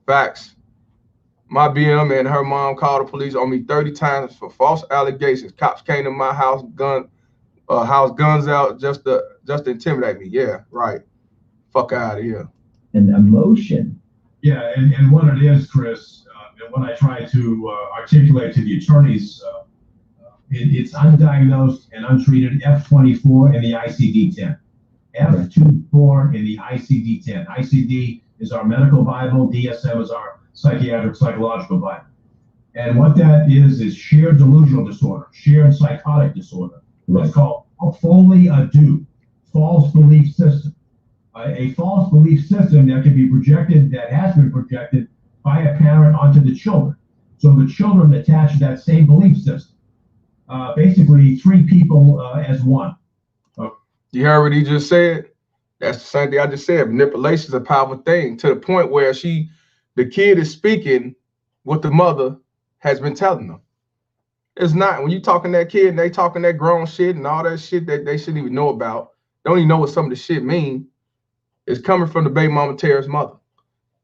Facts. My BM and her mom called the police on me 30 times for false allegations. Cops came to my house, guns out just to intimidate me. Yeah, right. Fuck out of here.
And emotion.
Yeah, and what it is, Chris, and what I try to articulate to the attorneys, it's undiagnosed and untreated F24 in the ICD-10. F24 in the ICD-10. ICD is our medical Bible. DSM is our psychiatric psychological Bible. And what that is shared delusional disorder, shared psychotic disorder. Right. It's called folie à deux, false belief system. A false belief system that can be projected, that has been projected by a parent onto the children. So the children attach to that same belief system. Basically, 3 people as one.
You heard what he just said? That's the same thing I just said. Manipulation is a powerful thing to the point where the kid is speaking what the mother has been telling them. It's not, when you talking that kid and they talking that grown shit and all that shit that they shouldn't even know about, don't even know what some of the shit mean, it's coming from the baby mama Tara's mother.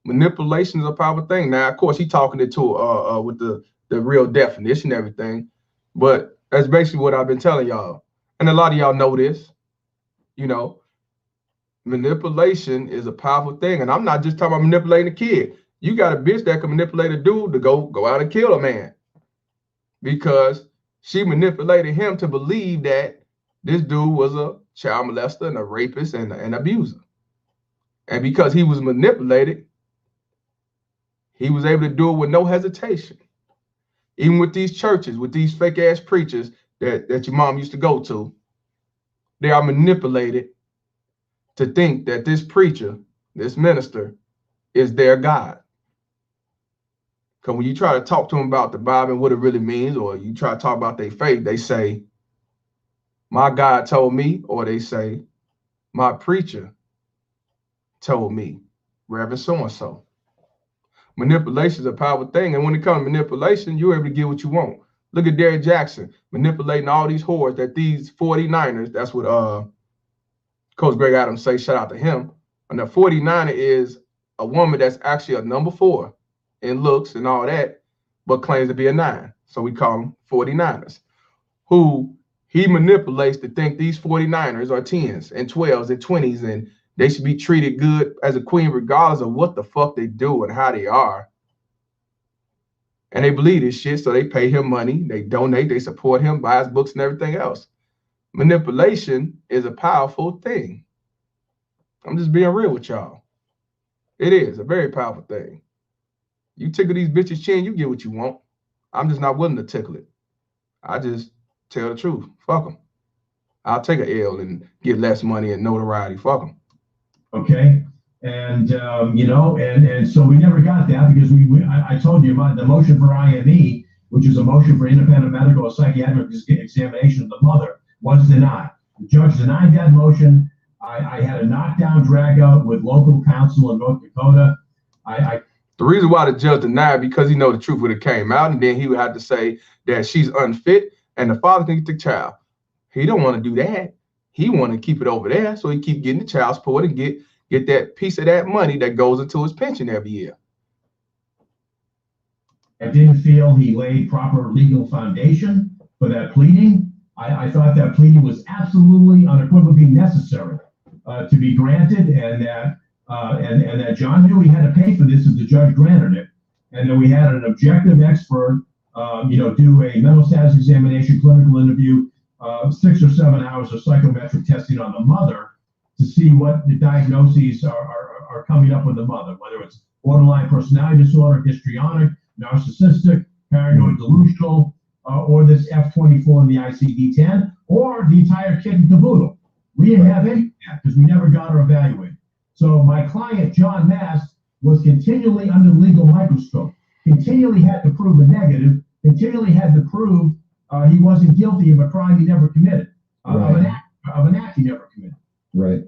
Manipulation is a powerful thing. Now, of course, he talking it to with the real definition and everything, but that's basically what I've been telling y'all. And a lot of y'all know this. You know, manipulation is a powerful thing. And I'm not just talking about manipulating a kid. You got a bitch that can manipulate a dude to go out and kill a man because she manipulated him to believe that this dude was a child molester and a rapist and an abuser. And because he was manipulated, he was able to do it with no hesitation. Even with these churches, with these fake ass preachers that your mom used to go to, they are manipulated to think that this preacher, this minister, is their God. Because when you try to talk to them about the Bible and what it really means, or you try to talk about their faith, they say, my God told me, or they say, my preacher told me, Reverend so-and-so. Manipulation is a powerful thing. And when it comes to manipulation, you're able to get what you want. Look at Derrick Jackson manipulating all these whores that these 49ers, that's what Coach Greg Adams say, shout out to him. And the 49er is a woman that's actually a number 4 in looks and all that, but claims to be a 9. So we call them 49ers, who he manipulates to think these 49ers are 10s and 12s and 20s, and they should be treated good as a queen regardless of what the fuck they do and how they are. And they believe this shit, so they pay him money, they donate, they support him, buy his books and everything else. Manipulation is a powerful thing. I'm just being real with y'all. It is a very powerful thing. You tickle these bitches' chin, you get what you want. I'm just not willing to tickle it. I just tell the truth. Fuck them. I'll take an L and get less money and notoriety. Fuck them.
Okay. And, you know, and so we never got that because I told you the motion for IME, which is a motion for independent medical or psychiatric examination of the mother, was denied. The judge denied that motion. I had a knockdown drag out with local counsel in North Dakota.
The reason why the judge denied, because he know the truth would have came out, and then he would have to say that she's unfit and the father can get the child. He don't want to do that. He want to keep it over there, so he keep getting the child support and get that piece of that money that goes into his pension every year.
I didn't feel he laid proper legal foundation for that pleading. I thought that pleading was absolutely unequivocally necessary to be granted, and that John knew he had to pay for this if the judge granted it, and then we had an objective expert, do a mental status examination, clinical interview, 6 or 7 hours of psychometric testing on the mother to see what the diagnoses are coming up with the mother, whether it's borderline personality disorder, histrionic, narcissistic, paranoid delusional, or this F24 in the ICD-10, or the entire kit and caboodle. We didn't have any of that because we never got her evaluated. So my client, John Mast, was continually under the legal microscope, continually had to prove a negative, continually had to prove he wasn't guilty of a crime he never committed, of an act he never committed.
Right.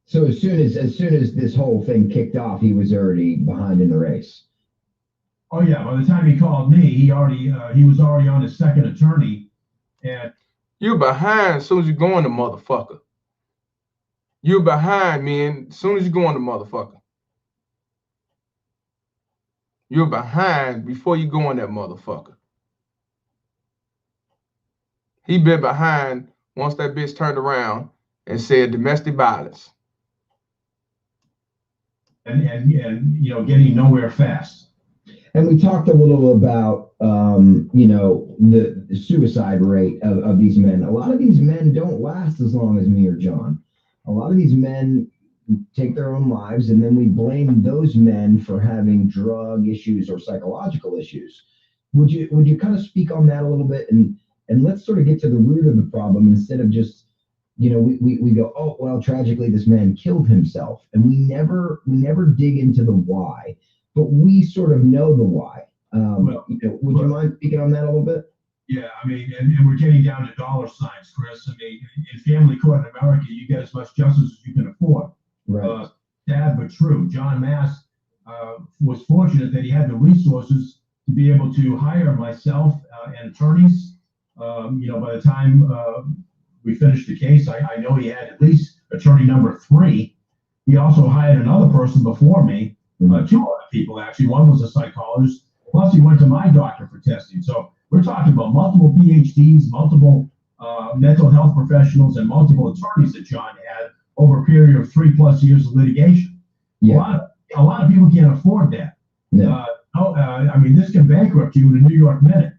So as soon as this whole thing kicked off, he was already behind in the race.
Oh yeah, by the time he called me, he was already on his second attorney. And
you're behind as soon as you go on the motherfucker. You're behind, man, as soon as you go on the motherfucker. You're behind before you go on that motherfucker. He been behind once that bitch turned around and said domestic violence.
And getting nowhere fast.
And we talked a little about, the suicide rate of these men. A lot of these men don't last as long as me or John. A lot of these men take their own lives, and then we blame those men for having drug issues or psychological issues. Would you kind of speak on that a little bit, and let's sort of get to the root of the problem instead of just, we go, oh, well, tragically this man killed himself, and we never dig into the why, but we sort of know the why. Would you mind speaking on that a little bit?
Yeah, I mean, and we're getting down to dollar signs, Chris. I mean, in family court in America, you get as much justice as you can afford.
Right.
Sad but true. John Mast was fortunate that he had the resources to be able to hire myself and attorneys. By the time we finished the case, I know he had at least attorney number 3. He also hired another person before me, 2 other people actually. One was a psychologist, plus he went to my doctor for testing. So we're talking about multiple PhDs, multiple mental health professionals, and multiple attorneys that John had over a period of 3+ years of litigation.
Yeah.
A lot of people can't afford that.
Yeah.
This can bankrupt you in a New York minute.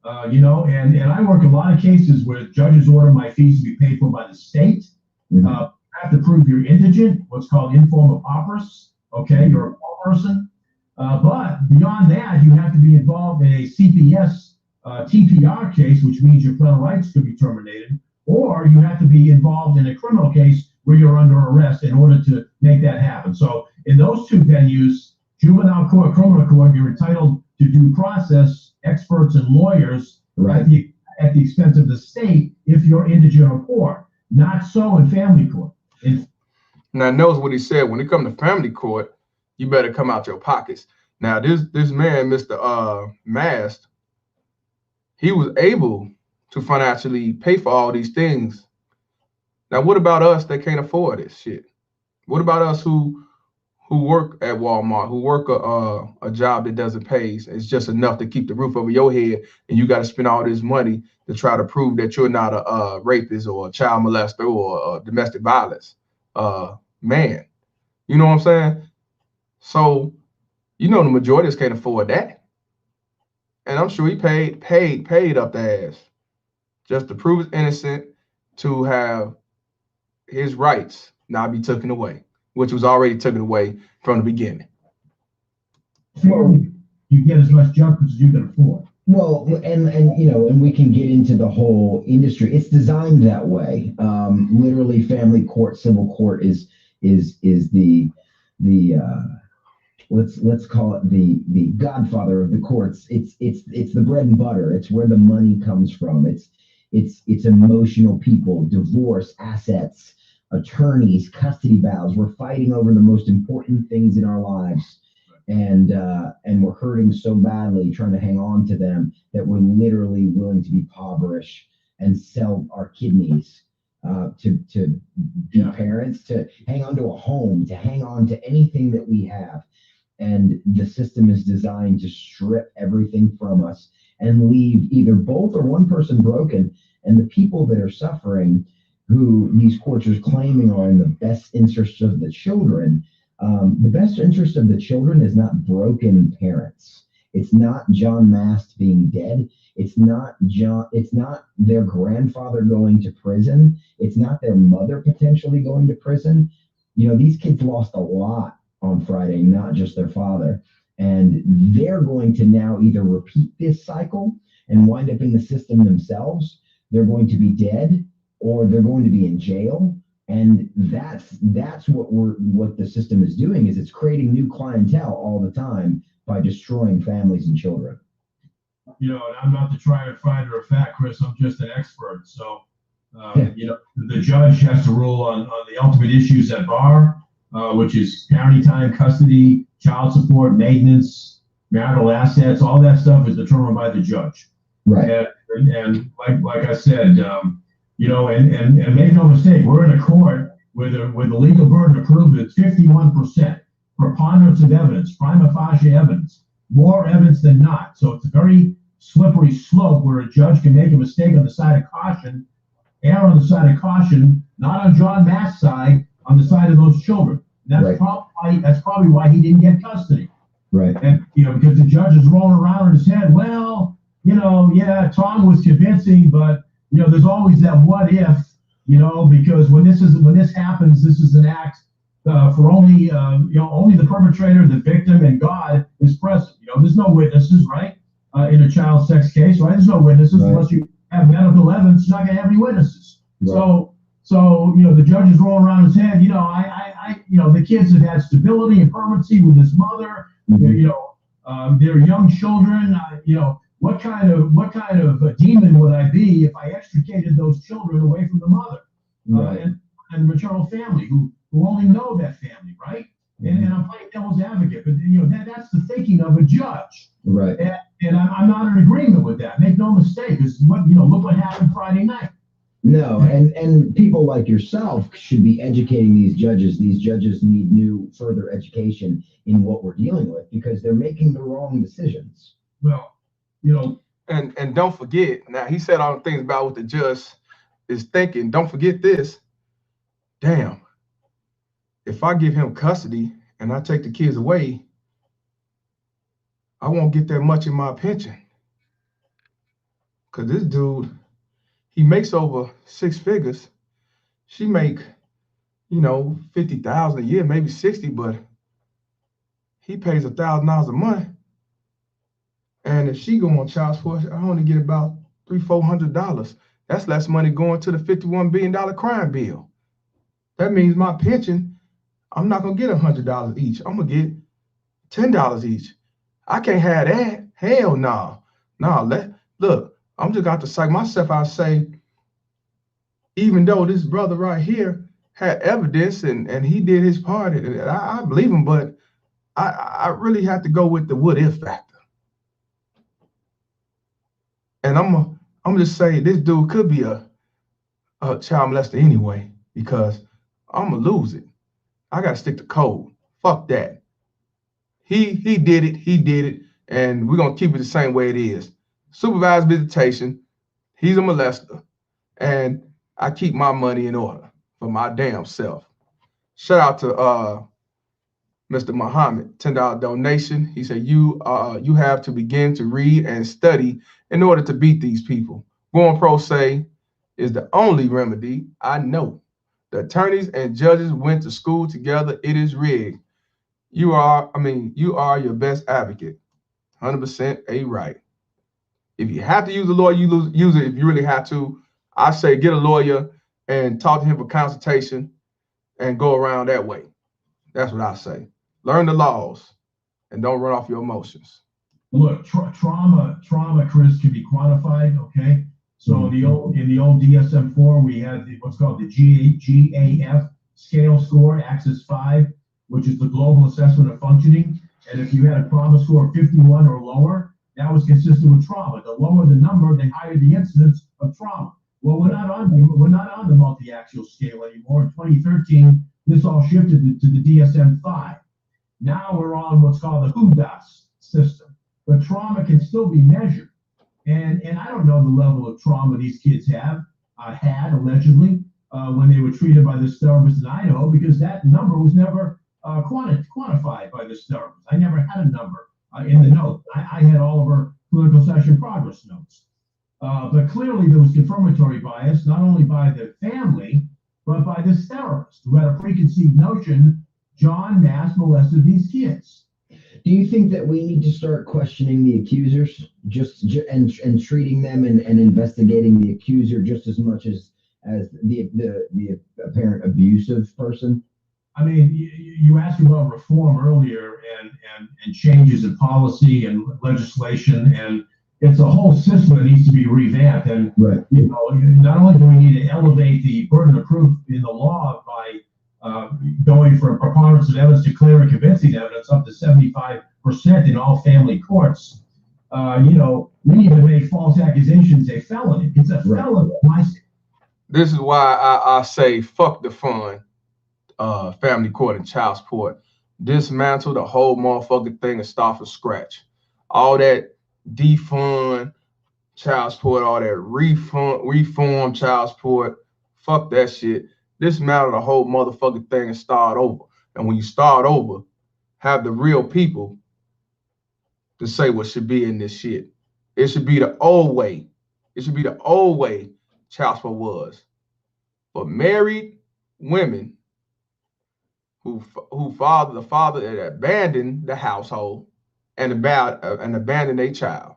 And I work a lot of cases where judges order my fees to be paid for by the state.
Mm-hmm.
You have to prove you're indigent, what's called informal pauperous. Okay, you're a poor person. But beyond that, you have to be involved in a CPS TPR case, which means your parental rights could be terminated, or you have to be involved in a criminal case where you're under arrest in order to make that happen. So in those two venues, juvenile court, criminal court, you're entitled to due process, experts and lawyers
Right.
at the expense of the state if you're indigent or poor. Not so in family court.
Now, notice what he said. When it comes to family court, you better come out your pockets. Now, this man, Mr. Mast, he was able to financially pay for all these things. Now, what about us that can't afford this shit? What about us who work at Walmart, who work a job that doesn't pay? It's just enough to keep the roof over your head, and you got to spend all this money to try to prove that you're not a rapist or a child molester or a domestic violence man. You know what I'm saying? So, the majority of us can't afford that. And I'm sure he paid up the ass just to prove his innocent, to have his rights not be taken away, which was already taken away from the beginning.
Well, you get as much justice as you can afford.
Well, and we can get into the whole industry. It's designed that way. Literally, family court, civil court is the let's call it the godfather of the courts. It's the bread and butter. It's where the money comes from. It's emotional people, divorce, assets, attorneys, custody battles. We're fighting over the most important things in our lives, and we're hurting so badly trying to hang on to them that we're literally willing to be impoverished and sell our kidneys to be parents, to hang on to a home, to hang on to anything that we have. And the system is designed to strip everything from us and leave either both or one person broken. And the people that are suffering, who these courts are claiming are in the best interest of the children, the best interest of the children is not broken parents. It's not John Mast being dead. It's not their grandfather going to prison. It's not their mother potentially going to prison. These kids lost a lot on Friday, not just their father. And they're going to now either repeat this cycle and wind up in the system themselves. They're going to be dead, or they're going to be in jail. And that's what the system is doing, is it's creating new clientele all the time by destroying families and children.
And I'm not the trier finder of fact, Chris. I'm just an expert. So, the judge has to rule on the ultimate issues at bar, which is parenting time, custody, child support, maintenance, marital assets. All that stuff is determined by the judge.
Right.
And like I said, and make no mistake, we're in a court where the legal burden of proof is 51%. Preponderance of evidence, prima facie evidence, more evidence than not. So it's a very slippery slope where a judge can make a mistake on the side of caution, err on the side of caution, not on John Mast's side, on the side of those children. And that's probably why he didn't get custody.
Right.
And because the judge is rolling around in his head, well, Tom was convincing, but there's always that what if, because when this happens, this is an act for only the perpetrator, the victim, and God is present. There's no witnesses, right? In a child sex case, right? There's no witnesses unless you have medical evidence. You're not going to have any witnesses. Right. So the judge is rolling around his head. The kids have had stability and permanency with his mother. Mm-hmm. They're young children. What kind of a demon would I be if I extricated those children away from the mother and the maternal family who only know that family, right? Mm-hmm. And I'm playing devil's advocate, but that's the thinking of a judge,
right?
And I'm not in agreement with that. Make no mistake. This is look what happened Friday night.
No, and people like yourself should be educating these judges. These judges need new further education in what we're dealing with because they're making the wrong decisions.
Well,
and don't forget, now he said all the things about what the judge is thinking. Don't forget this. Damn, if I give him custody and I take the kids away, I won't get that much in my pension. Because this dude, he makes over 6 figures. She make, $50,000 a year, maybe 60, but he pays $1,000 a month. And if she go on child support, I only get about $300-400. That's less money going to the $51 billion crime bill. That means my pension, I'm not gonna get $100 each. I'm gonna get $10 each. I can't have that. Hell no. No, look, I'm just got to psych myself out and say, even though this brother right here had evidence and he did his part, and I believe him, but I really have to go with the what if factor. And I'm just saying this dude could be a child molester anyway, because I'm gonna lose it. I gotta stick to code. Fuck that. He did it, and we're gonna keep it the same way it is. Supervised visitation. He's a molester, and I keep my money in order for my damn self. Shout out to Mr. Muhammad, $10 donation. He said, you have to begin to read and study in order to beat these people. Going pro se is the only remedy I know. The attorneys and judges went to school together. It is rigged. You are your best advocate. 100% a right. If you have to use a lawyer, use it if you really have to. I say get a lawyer and talk to him for consultation and go around that way. That's what I say. Learn the laws and don't run off your emotions.
Look, trauma, Chris, can be quantified. Okay, so in the old DSM-4, we had what's called the GAF scale score, Axis 5, which is the global assessment of functioning. And if you had a trauma score of 51 or lower, that was consistent with trauma. The lower the number, the higher the incidence of trauma. Well, we're not on the multi-axial scale anymore. In 2013, this all shifted to the DSM-5. Now we're on what's called the HUDAS system. But trauma can still be measured. And I don't know the level of trauma these kids had allegedly when they were treated by this therapist in Idaho, because that number was never quantified by this therapist. I never had a number in the note. I had all of her clinical session progress notes. But clearly there was confirmatory bias, not only by the family, but by this therapist who had a preconceived notion John Mast molested these kids.
Do you think that we need to start questioning the accusers and treating them and investigating the accuser just as much as the apparent abusive person?
I mean, you asked about reform earlier and changes in policy and legislation, and it's a whole system that needs to be revamped. And
right.
Not only do we need to elevate the burden of proof in the law by going from preponderance of evidence to clear and convincing evidence up to 75% in all family courts. We need to make false accusations a felony. It's a felony.
This is why I say fuck the fun, family court and child support. Dismantle the whole motherfucking thing and start from scratch. All that defund child support, all that reform child support, fuck that shit. Dismantle the whole motherfucking thing and start over. And when you start over, have the real people to say what should be in this shit. It should be the old way. It should be the old way child support was. For married women who the father that abandoned the household and abandoned their child.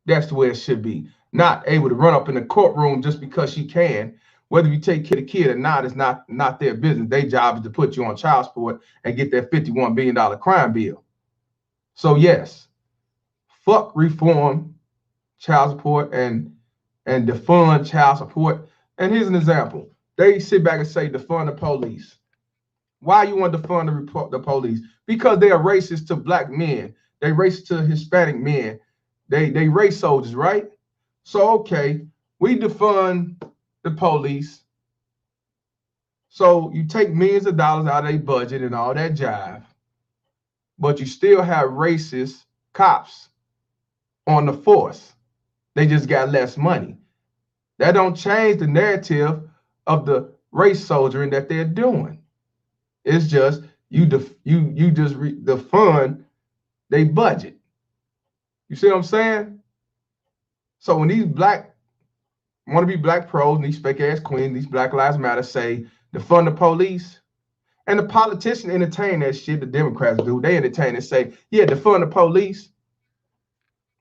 That's the way it should be. Not able to run up in the courtroom just because she can. Whether you take care of the kid or not is not their business. Their job is to put you on child support and get that $51 billion crime bill. So yes, fuck reform child support and defund child support. And here's an example. They sit back and say defund the police. Why you want to defund the police? Because they are racist to black men. They racist to Hispanic men. They race soldiers, right? So okay, we defund the police. So you take millions of dollars out of their budget and all that jive, but you still have racist cops on the force. They just got less money. That don't change the narrative of the race soldiering that they're doing. It's just you defund they budget. You see what I'm saying? So when these wanna be black pros and these fake ass queens, these Black Lives Matter say defund the police, And the politicians entertain that shit. The Democrats do. They entertain and say, yeah, defund the police.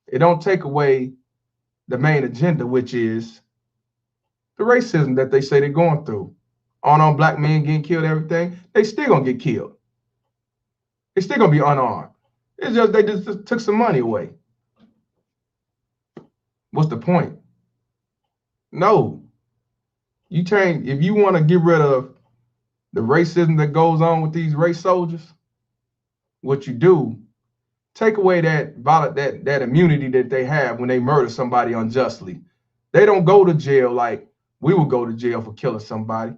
It don't take away the main agenda, which is the racism that they say they're going through. On black men getting killed, everything. They still gonna get killed. They still gonna be unarmed. It's just they just took some money away. What's the point? No. You change if you want to get rid of the racism that goes on with these race soldiers. What you do, take away that immunity that they have when they murder somebody unjustly. They don't go to jail like we would go to jail for killing somebody.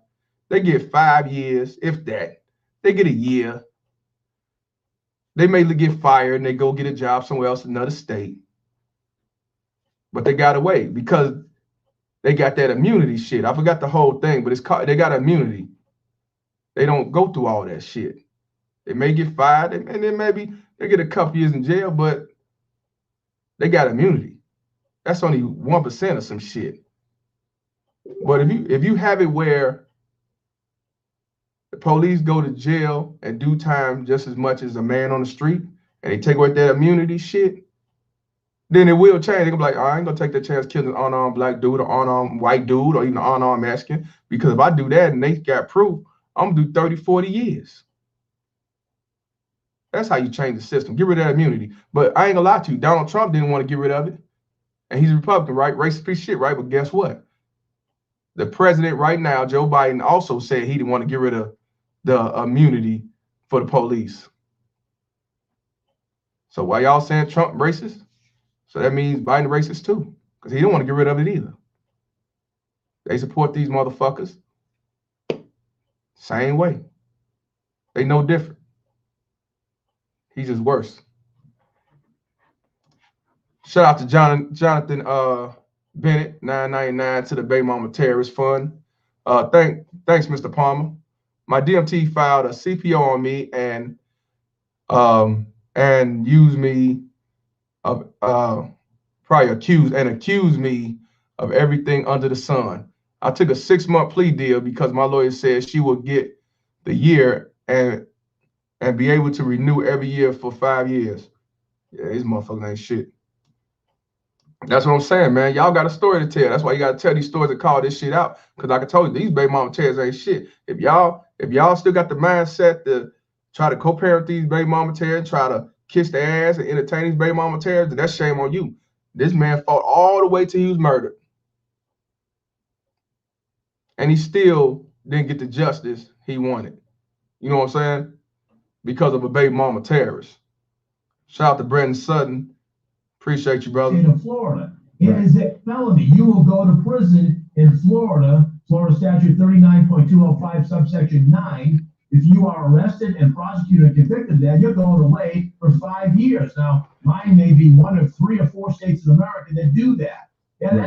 They get 5 years, if that. They get a year. They may get fired and they go get a job somewhere else in another state. But they got away because they got that immunity shit. I forgot the whole thing, but they got immunity. They don't go through all that shit. They may get fired and then maybe they get a couple years in jail, but they got immunity. That's only 1% of some shit. But if you have it where the police go to jail and do time just as much as a man on the street, and they take away that immunity shit, then it will change. They're gonna be like, I ain't gonna take that chance killing an unarmed black dude or unarmed white dude or even an unarmed Mexican, because if I do that and they got proof, I'm gonna do 30, 40 years. That's how you change the system. Get rid of that immunity. But I ain't gonna lie to you, Donald Trump didn't want to get rid of it. And he's a Republican, right? Racist piece of shit, right? But guess what? The president right now, Joe Biden, also said he didn't want to get rid of the immunity for the police. So why y'all saying Trump racist? So that means Biden racist too, because he didn't want to get rid of it either. They support these motherfuckers. Same way. They no different. He's just worse. Shout out to Jonathan Bennett, $9.99 to the Bay Mama Terrorist Fund. Thanks, Mr. Palmer. My DMT filed a CPO on me and used me of probably accused me of everything under the sun. I took a 6-month plea deal because my lawyer said she would get the year and be able to renew every year for 5 years. Yeah, these motherfuckers ain't shit. That's what I'm saying, man. Y'all got a story to tell. That's why you got to tell these stories and call this shit out. Because like I told you, these baby mama tears ain't shit. If y'all still got the mindset to try to co-parent these baby mama tears, try to kiss their ass and entertain these baby mama tears, then that's shame on you. This man fought all the way till he was murdered. And he still didn't get the justice he wanted. You know what I'm saying? Because of a baby mama terrorist. Shout out to Brendan Sutton. Appreciate you, brother.
In Florida, it is a felony. You will go to prison in Florida, Florida Statute 39.205, subsection 9. If you are arrested and prosecuted and convicted of that, you're going away for 5 years. Now, mine may be one of 3 or 4 states in America that do that. And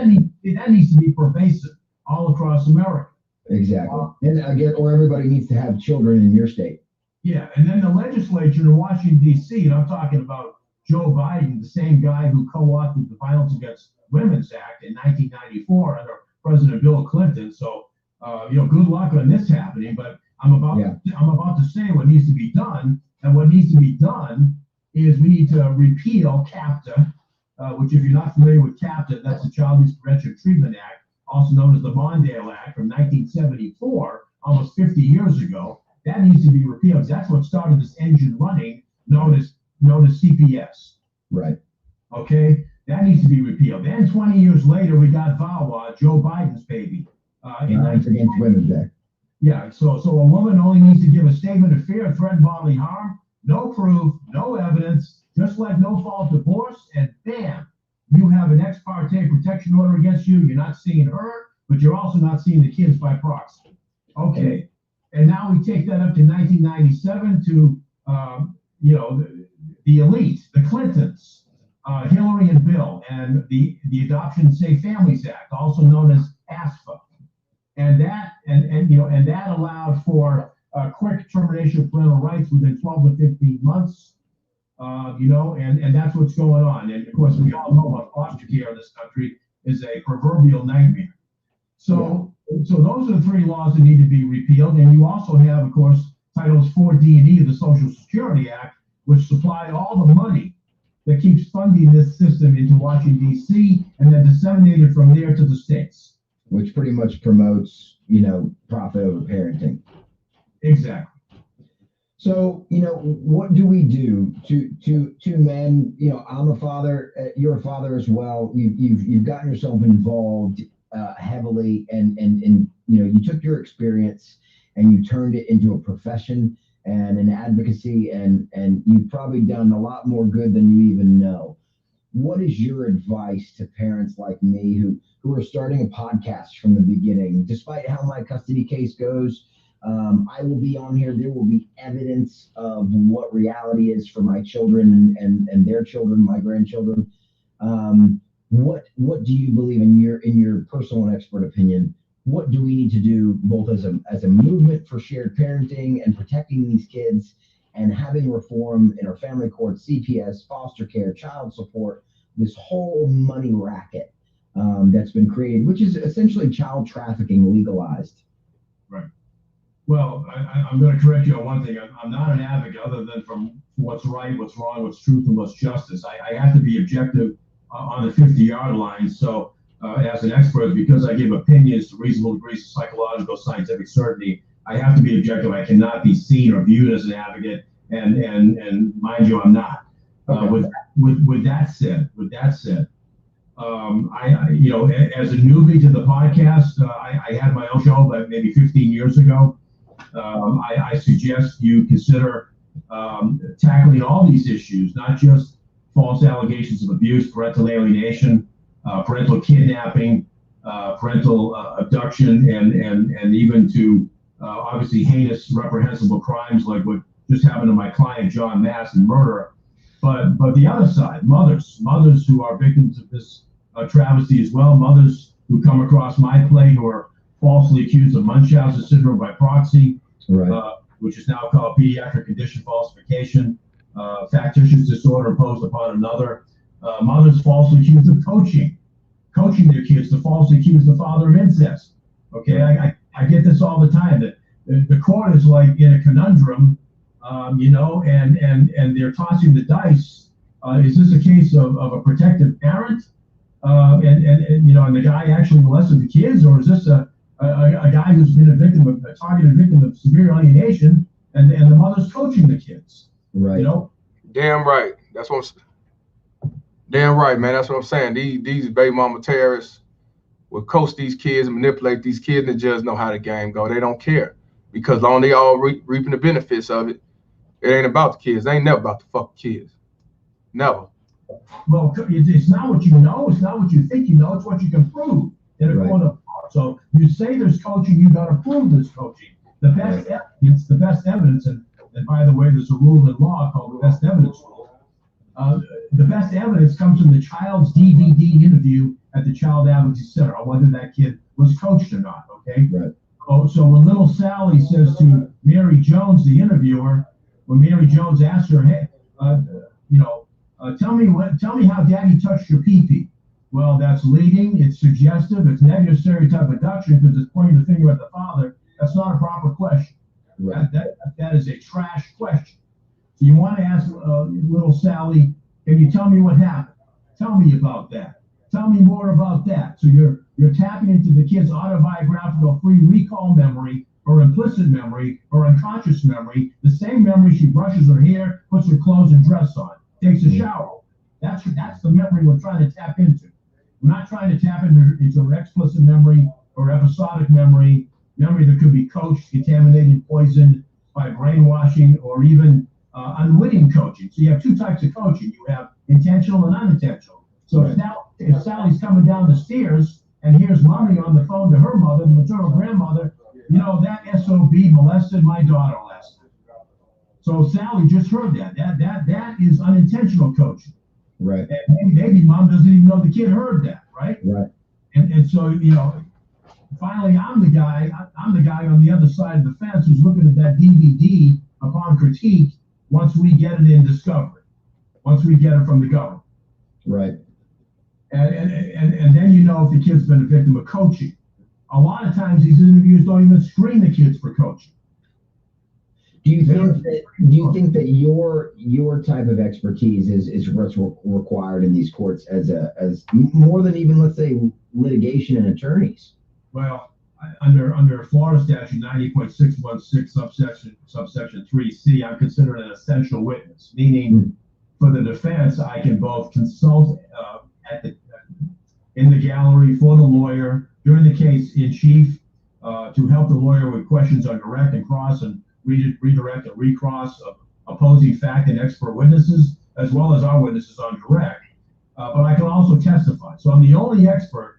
that needs to be pervasive all across America.
Exactly. And again, or everybody needs to have children in your state.
Yeah, and then the legislature in Washington, D.C., and I'm talking about Joe Biden, the same guy who co-authored the Violence Against Women's Act in 1994 under President Bill Clinton. So, good luck on this happening. But I'm about to say what needs to be done, and what needs to be done is we need to repeal CAPTA, which, if you're not familiar with CAPTA, that's the Child Abuse Prevention Treatment Act, also known as the Mondale Act from 1974, almost 50 years ago. That needs to be repealed. That's what started this engine running, known as CPS.
Right.
Okay, that needs to be repealed. Then 20 years later, we got VAWA, Joe Biden's baby.
Against Women's Day.
Yeah, so a woman only needs to give a statement of fear, threaten bodily harm, no proof, no evidence, just like no-fault divorce, and bam, you have an ex parte protection order against you. You're not seeing her, but you're also not seeing the kids by proxy. Okay, and now we take that up to 1997 to, the elite, the Clintons, Hillary and Bill, and the Adoption Safe Families Act, also known as ASFA, and that allowed for quick termination of parental rights within 12 to 15 months, and that's what's going on. And of course, we all know about foster care in this country is a proverbial nightmare. So those are the 3 laws that need to be repealed, and you also have, of course, Titles 4D and E of the Social Security Act, which supply all the money that keeps funding this system into Washington, D.C., and then disseminated from there to the states.
Which pretty much promotes, you know, profit over parenting.
Exactly.
So, you know, what do we do to men? You know, I'm a father. You're a father as well. You've gotten yourself involved heavily, and you know, you took your experience and you turned it into a profession and an advocacy, and you've probably done a lot more good than you even know. What is your advice to parents like me who are starting a podcast from the beginning? Despite how my custody case goes, I will be on here. There will be evidence of what reality is for my children and their children, my grandchildren. What do you believe in your personal and expert opinion? What do we need to do both as a movement for shared parenting and protecting these kids, and having reform in our family court, CPS, foster care, child support, this whole money racket that's been created, which is essentially child trafficking legalized?
Right. Well, I'm going to correct you on one thing. I'm not an advocate other than from what's right, what's wrong, what's truth, and what's justice. I have to be objective on the 50-yard line. So as an expert, because I give opinions to reasonable degrees of psychological, scientific certainty, I have to be objective. I cannot be seen or viewed as an advocate. And mind you, I'm not. With that said, I you know, as a newbie to the podcast, I had my own show about maybe 15 years ago. I suggest you consider tackling all these issues, not just false allegations of abuse, parental alienation, parental kidnapping, parental abduction, and even to obviously heinous, reprehensible crimes like what just happened to my client John Mast and murder. But the other side, mothers who are victims of this travesty as well, mothers who come across my plate who are falsely accused of Munchausen syndrome by proxy,
right.
Which is now called pediatric condition falsification, factitious disorder imposed upon another. Mothers falsely accused of coaching their kids to falsely accuse the father of incest. Okay, I get this all the time. That the court is like in a conundrum, you know, and they're tossing the dice. Is this a case of a protective parent, and you know, and the guy actually molested the kids, or is this a guy who's been a targeted victim of severe alienation, and the mother's coaching the kids?
Right.
You know.
Damn right. That's what damn right, man. That's what I'm saying. These baby mama terrorists will coach these kids and manipulate these kids, and just know how the game go. They don't care, because long they all reaping the benefits of it. It ain't about the kids. It ain't never about the fucking kids. Never.
Well, it's not what you know. It's not what you think you know. It's what you can prove in a court of law. So you say there's coaching, you got to prove there's coaching. The best evidence, and by the way, there's a rule in law called the best evidence rule. The best evidence comes from the child's DVD interview at the Child Advocacy Center on whether that kid was coached or not. Okay. Right. Oh, so when little Sally says to Mary Jones, the interviewer, when Mary Jones asks her, "Hey, you know, tell me how Daddy touched your pee-pee," well, that's leading. It's suggestive. It's negative stereotype abduction because it's pointing the finger at the father. That's not a proper question. Right. That is a trash question. So you want to ask little Sally, "Can you tell me what happened? Tell me about that. Tell me more about that." So you're tapping into the kid's autobiographical free recall memory, or implicit memory, or unconscious memory, the same memory she brushes her hair, puts her clothes and dress on, takes a shower. That's the memory we're trying to tap into. We're not trying to tap into explicit memory or episodic memory that could be coached, contaminated, poisoned by brainwashing, or even unwitting coaching. So you have two types of coaching. You have intentional and unintentional. So if Sally's coming down the stairs and hears mommy on the phone to her mother, the maternal grandmother, you know, that SOB molested my daughter last night. So Sally just heard that. That is unintentional coaching. Right. And maybe mom doesn't even know the kid heard that, right? Right. And so, you know, finally I'm the guy on the other side of the fence who's looking at that DVD upon critique once we get it in discovery, once we get it from the government. Right. And then you know if the kid's been a victim of coaching. A lot of times these interviews don't even screen the kids for coaching.
Do you think that your type of expertise is what's required in these courts as more than even, let's say, litigation and attorneys?
Well, under Florida statute 90.616 subsection 3C, I'm considered an essential witness, meaning for the defense, I can both consult in the gallery for the lawyer during the case in chief to help the lawyer with questions on direct and cross and redirect and recross of opposing fact and expert witnesses, as well as our witnesses on direct. But I can also testify. So I'm the only expert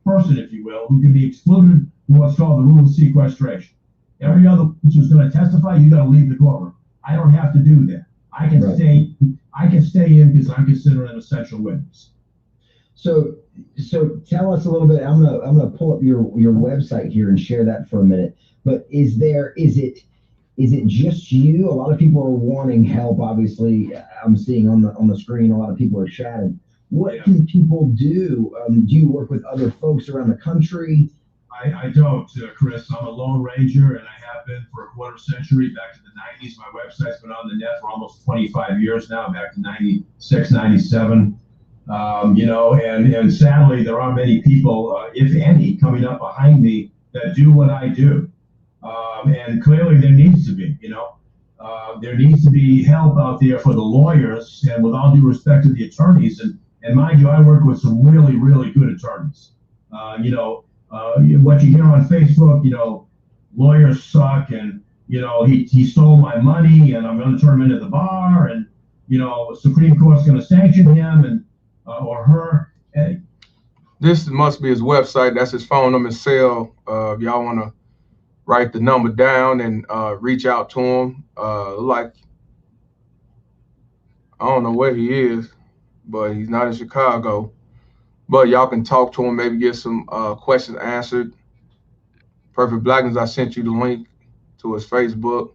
person, if you will, who can be excluded from what's called the rule of sequestration. Every other witness who's going to testify, you got to leave the courtroom. I don't have to do that. I can stay in because I'm considered an essential witness.
So tell us a little bit. I'm gonna pull up your website here and share that for a minute. But is it just you? A lot of people are wanting help. Obviously, I'm seeing on the screen a lot of people are chatting. What can people do? Do you work with other folks around the country?
I don't, Chris. I'm a lone ranger, and I have been for a quarter century, back to the 90s. My website's been on the net for almost 25 years now, back to 96, 97. And sadly, there aren't many people, if any, coming up behind me that do what I do. And clearly there needs to be, there needs to be help out there for the lawyers, and with all due respect to the attorneys. And mind you, I work with some really, really good attorneys. What you hear on Facebook, lawyers suck, and, he stole my money, and I'm going to turn him into the bar, and, Supreme Court's going to sanction him, and or her.
This must be his website. That's his phone number, his cell. If y'all want to write the number down and reach out to him. I don't know where he is, but he's not in Chicago. But y'all can talk to him, maybe get some questions answered. Perfect Blackness, I sent you the link to his Facebook.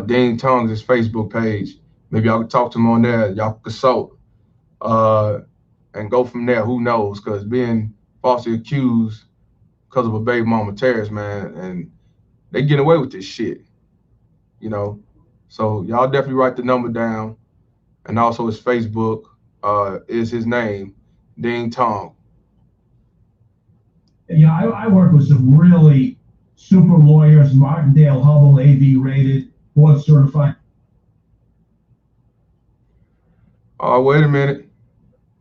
Dean Tongues, his Facebook page. Maybe y'all can talk to him on there. Y'all can consult. And go from there. Who knows? Because being falsely accused because of a baby mama terrorist, man, and they getting away with this shit, So y'all definitely write the number down, and also his Facebook is his name, Dean Tong.
I work with some really super lawyers, Martindale Hubble, AV rated, board certified.
Oh, wait a minute.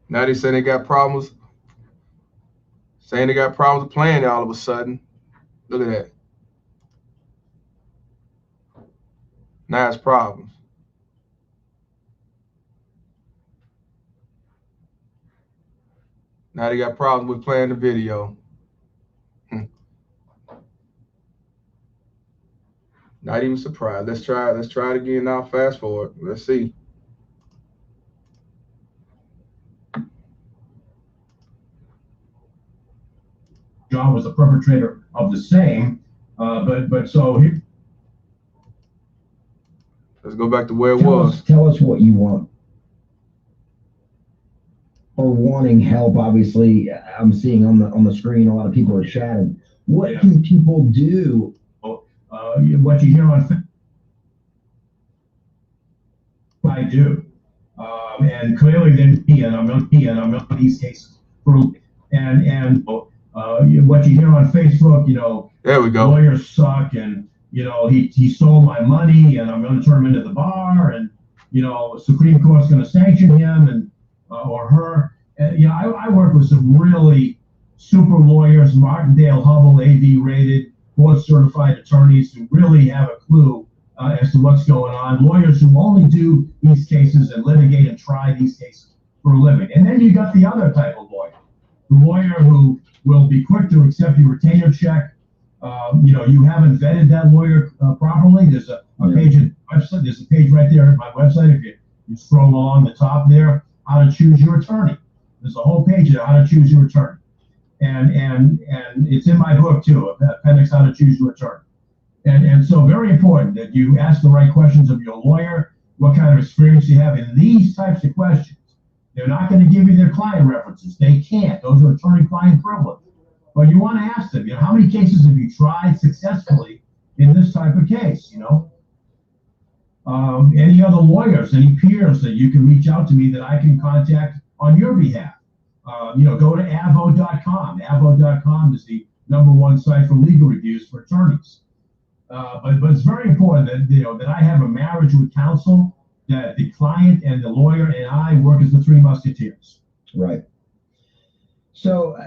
Now they say they got problems. Saying they got problems with playing all of a sudden. Look at that. Now it's problems. Now they got problems with playing the video. Not even surprised. Let's try it again now. Fast forward. Let's see.
John was a perpetrator of the same, but so here.
Let's go back to where it was.
Tell us what you want. Or wanting help, obviously, I'm seeing on the screen a lot of people are chatting. What can people do?
What you hear on I do, and clearly then I'm on these cases and what you hear on Facebook,
there we go.
Lawyers suck, and he stole my money, and I'm going to turn him into the bar, and Supreme Court's going to sanction him and or her. And, I work with some really super lawyers, Martindale Hubble, AV rated, board certified attorneys who really have a clue as to what's going on. Lawyers who only do these cases and litigate and try these cases for a living. And then you got the other type of lawyer, the lawyer who will be quick to accept your retainer check. You haven't vetted that lawyer properly. There's a page on the website. There's a page right there at my website. If you scroll along the top there, how to choose your attorney. There's a whole page there, how to choose your attorney. And it's in my book too, appendix, how to choose your attorney. And so very important that you ask the right questions of your lawyer, what kind of experience you have in these types of questions. They're not going to give you their client references. They can't. Those are attorney-client privilege. But you want to ask them, how many cases have you tried successfully in this type of case, any other lawyers, any peers that you can reach out to me that I can contact on your behalf. Go to avo.com. Avo.com is the #1 site for legal reviews for attorneys. But it's very important that I have a marriage with counsel, that the client and the lawyer and I work as the three musketeers.
Right. So,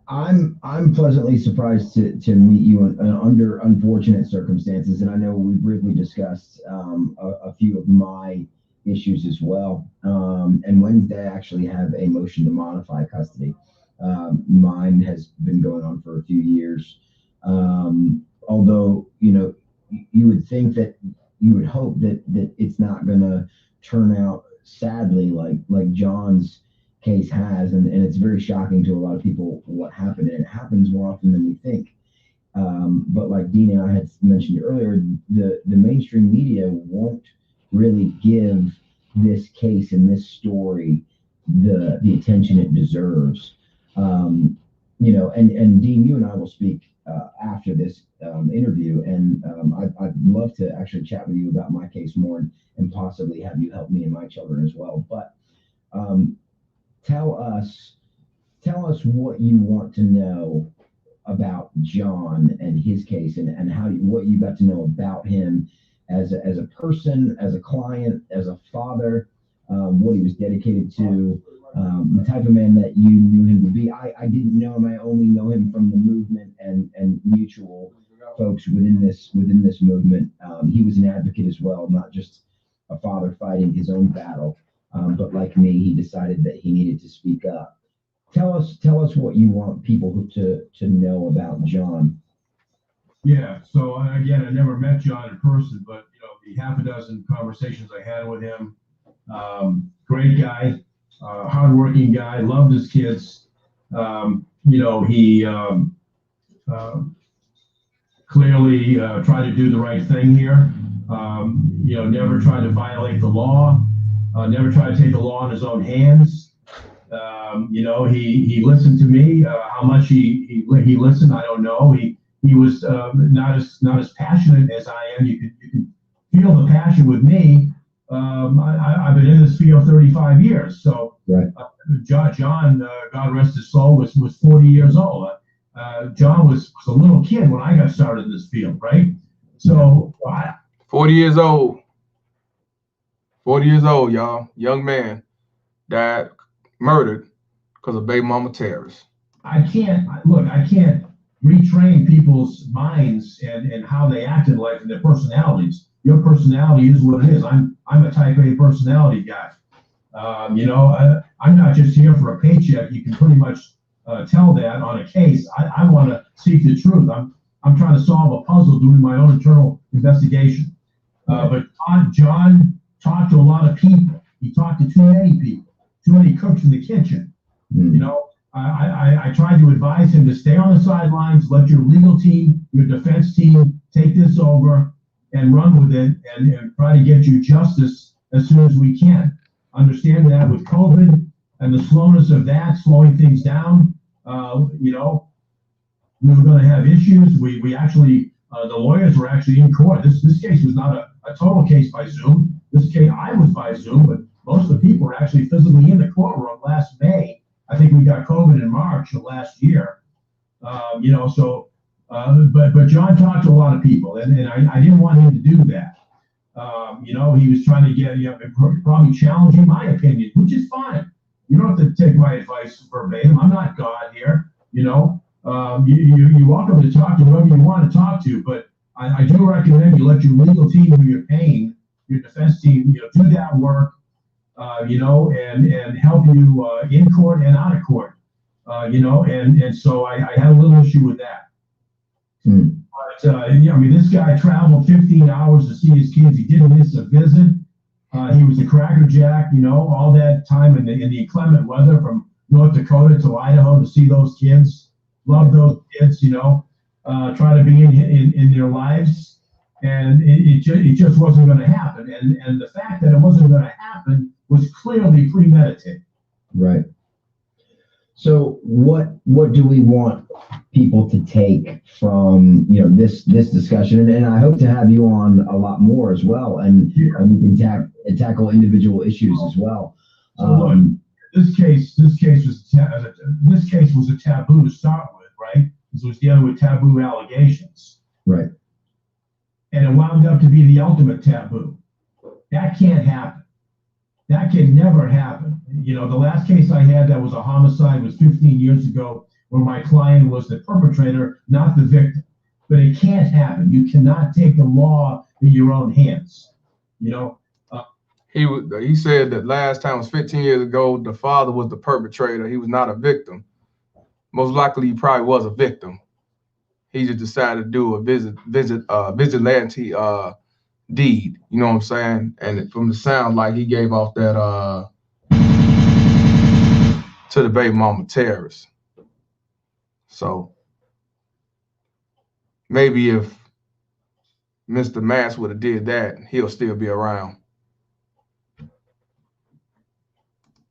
I'm pleasantly surprised to meet you under unfortunate circumstances, and I know we briefly discussed a few of my issues as well. And Wednesday, I actually have a motion to modify custody. Mine has been going on for a few years. Although, you would think that you would hope that it's not going to turn out sadly like John's case has, and it's very shocking to a lot of people what happened, and it happens more often than we think. But like Dean and I had mentioned earlier, the mainstream media won't really give this case and this story the attention it deserves. And Dean, you and I will speak after this interview, and I'd love to actually chat with you about my case more and possibly have you help me and my children as well. But tell us what you want to know about John and his case, and what you got to know about him as a person, as a client, as a father, what he was dedicated to, the type of man that you knew him to be. I didn't know him. I only know him from the movement and mutual folks within this movement. He was an advocate as well, not just a father fighting his own battle, but like me, he decided that he needed to speak up. Tell us what you want people to know about John.
Yeah. So again, I never met John in person, but the half a dozen conversations I had with him, great guy, hardworking guy, loved his kids. He clearly tried to do the right thing here. Never tried to violate the law. Never tried to take the law in his own hands. He listened to me. How much he listened, I don't know. He was not as passionate as I am. You can feel the passion with me. I've been in this field 35 years. So
right.
John, God rest his soul, was 40 years old. John was a little kid when I got started in this field, right? So
40 years old. 40 years old, y'all. Young man died, murdered because of baby mama terrorists.
I can't retrain people's minds and how they act in life and their personalities. Your personality is what it is. I'm a type A personality guy. I'm not just here for a paycheck. You can pretty much tell that on a case. I want to seek the truth. I'm trying to solve a puzzle, doing my own internal investigation. But John talked to a lot of people. He talked to too many people, too many cooks in the kitchen. I tried to advise him to stay on the sidelines, let your legal team, your defense team take this over and run with it and try to get you justice as soon as we can. Understand that with COVID and the slowness of that, slowing things down, we were going to have issues. We actually, the lawyers were actually in court. This case was not a total case by Zoom. This case, I was by Zoom, but most of the people were actually physically in the courtroom last May. I think we got COVID in March of last year. But John talked to a lot of people, and I didn't want him to do that. He was trying to get, probably challenging my opinion, which is fine. You don't have to take my advice verbatim. I'm not God here. You're welcome to talk to whoever you want to talk to, but I do recommend you let your legal team who you're paying, your defense team, do that work, and help you in court and out of court, and so I had a little issue with that. But, this guy traveled 15 hours to see his kids. He didn't miss a visit. He was a crackerjack, all that time in the inclement weather from North Dakota to Idaho to see those kids. Love those kids, try to be in their lives. And it just wasn't going to happen. And the fact that it wasn't going to happen was clearly premeditated.
Right. So what do we want people to take from this discussion? And I hope to have you on a lot more as well, and we can tackle individual issues as well.
So look, this case was a taboo to start with, right? This was dealing with taboo allegations,
right?
And it wound up to be the ultimate taboo. That can't happen. That can never happen. The last case I had that was a homicide was 15 years ago, where my client was the perpetrator, not the victim. But it can't happen. You cannot take the law in your own hands.
He said that last time was 15 years ago. The father was the perpetrator. He was not a victim. Most likely, he probably was a victim. He just decided to do a vigilante deed. You know what I'm saying? And from the sound, like he gave off that to the baby mama terrorist. So maybe if Mr. Mast would have did that, he'll still be around.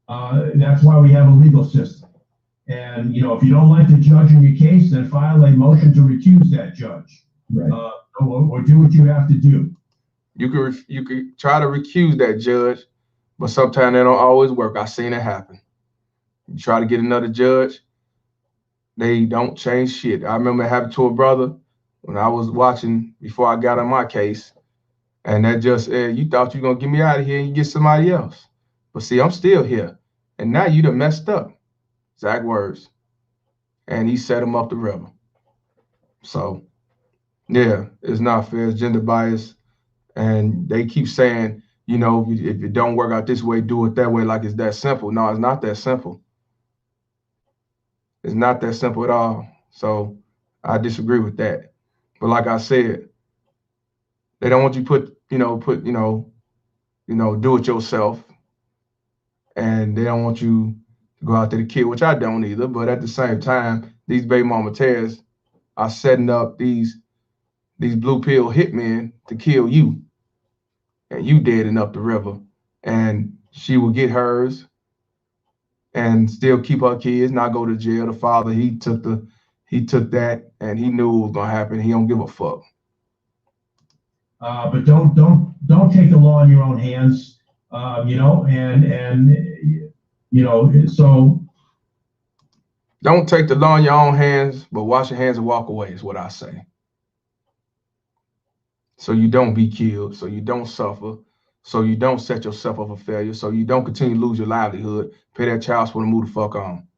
That's why we have a legal system. And if you don't like the judge in your case, then file a motion to recuse that judge,
right?
Or do what you have to do.
You could try to recuse that judge, but sometimes they don't always work. I've seen it happen. You try to get another judge, they don't change shit. I remember it happened to a brother when I was watching before I got on my case, and that just said, you thought you were gonna get me out of here and you get somebody else. But see, I'm still here. And now you done messed up. Exact words. And he set him up the river. So yeah, it's not fair. It's gender bias. And they keep saying, if it don't work out this way, do it that way, like it's that simple. No, it's not that simple. It's not that simple at all. So I disagree with that. But like I said, they don't want you do it yourself. And they don't want you to go out there to kill, which I don't either. But at the same time, these baby mama terrorists are setting up these blue pill hitmen to kill you. And you dead and up the river. And she will get hers and still keep her kids, not go to jail. The father, he took that and he knew it was gonna happen. He don't give a fuck.
But don't take the law in your own hands. So
don't take the law in your own hands, but wash your hands and walk away is what I say. So you don't be killed, so you don't suffer, so you don't set yourself up for failure, so you don't continue to lose your livelihood, pay that child support and move the fuck on.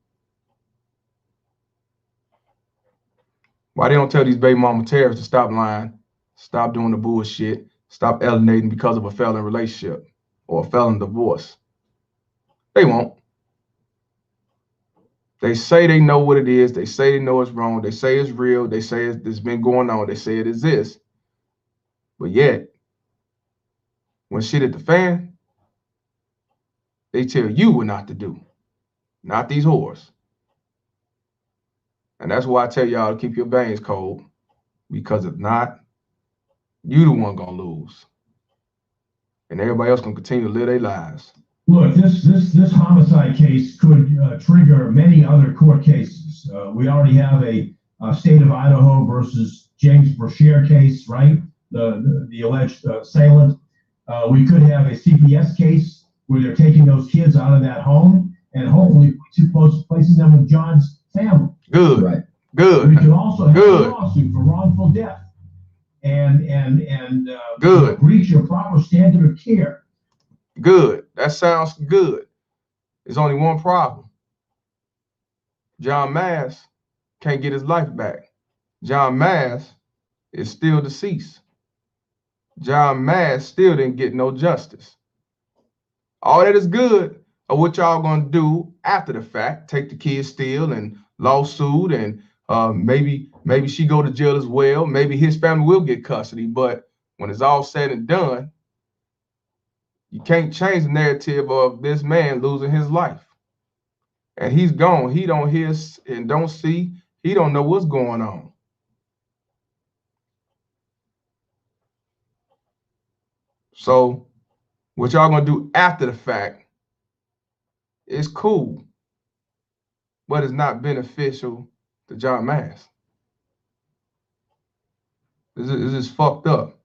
Why they don't tell these baby mama terrorists to stop lying, stop doing the bullshit, stop alienating because of a failing relationship or a failing divorce? They won't. They say they know what it is. They say they know it's wrong. They say it's real. They say it's been going on. They say it exists. But yet, when shit hit the fan, they tell you what not to do, not these whores. And that's why I tell y'all to keep your veins cold, because if not, you the one gonna lose. And everybody else gonna continue to live their lives.
Look, this homicide case could trigger many other court cases. We already have a state of Idaho versus James Brashear case, right? The alleged assailant. We could have a CPS case where they're taking those kids out of that home and hopefully placing them with John's family.
Good.
Right.
Good.
We could also have a lawsuit for wrongful death and
good.
Breach your proper standard of care.
Good. That sounds good. There's only one problem. John Mast can't get his life back. John Mast is still deceased. John Mast still didn't get no justice. All that is good of what y'all gonna do after the fact. Take the kids still and lawsuit, and maybe she go to jail as well. Maybe his family will get custody. But when it's all said and done, you can't change the narrative of this man losing his life. And he's gone. He don't hear and don't see. He don't know what's going on. So what y'all gonna do after the fact is cool. but it's not beneficial to John Mast. This is fucked up.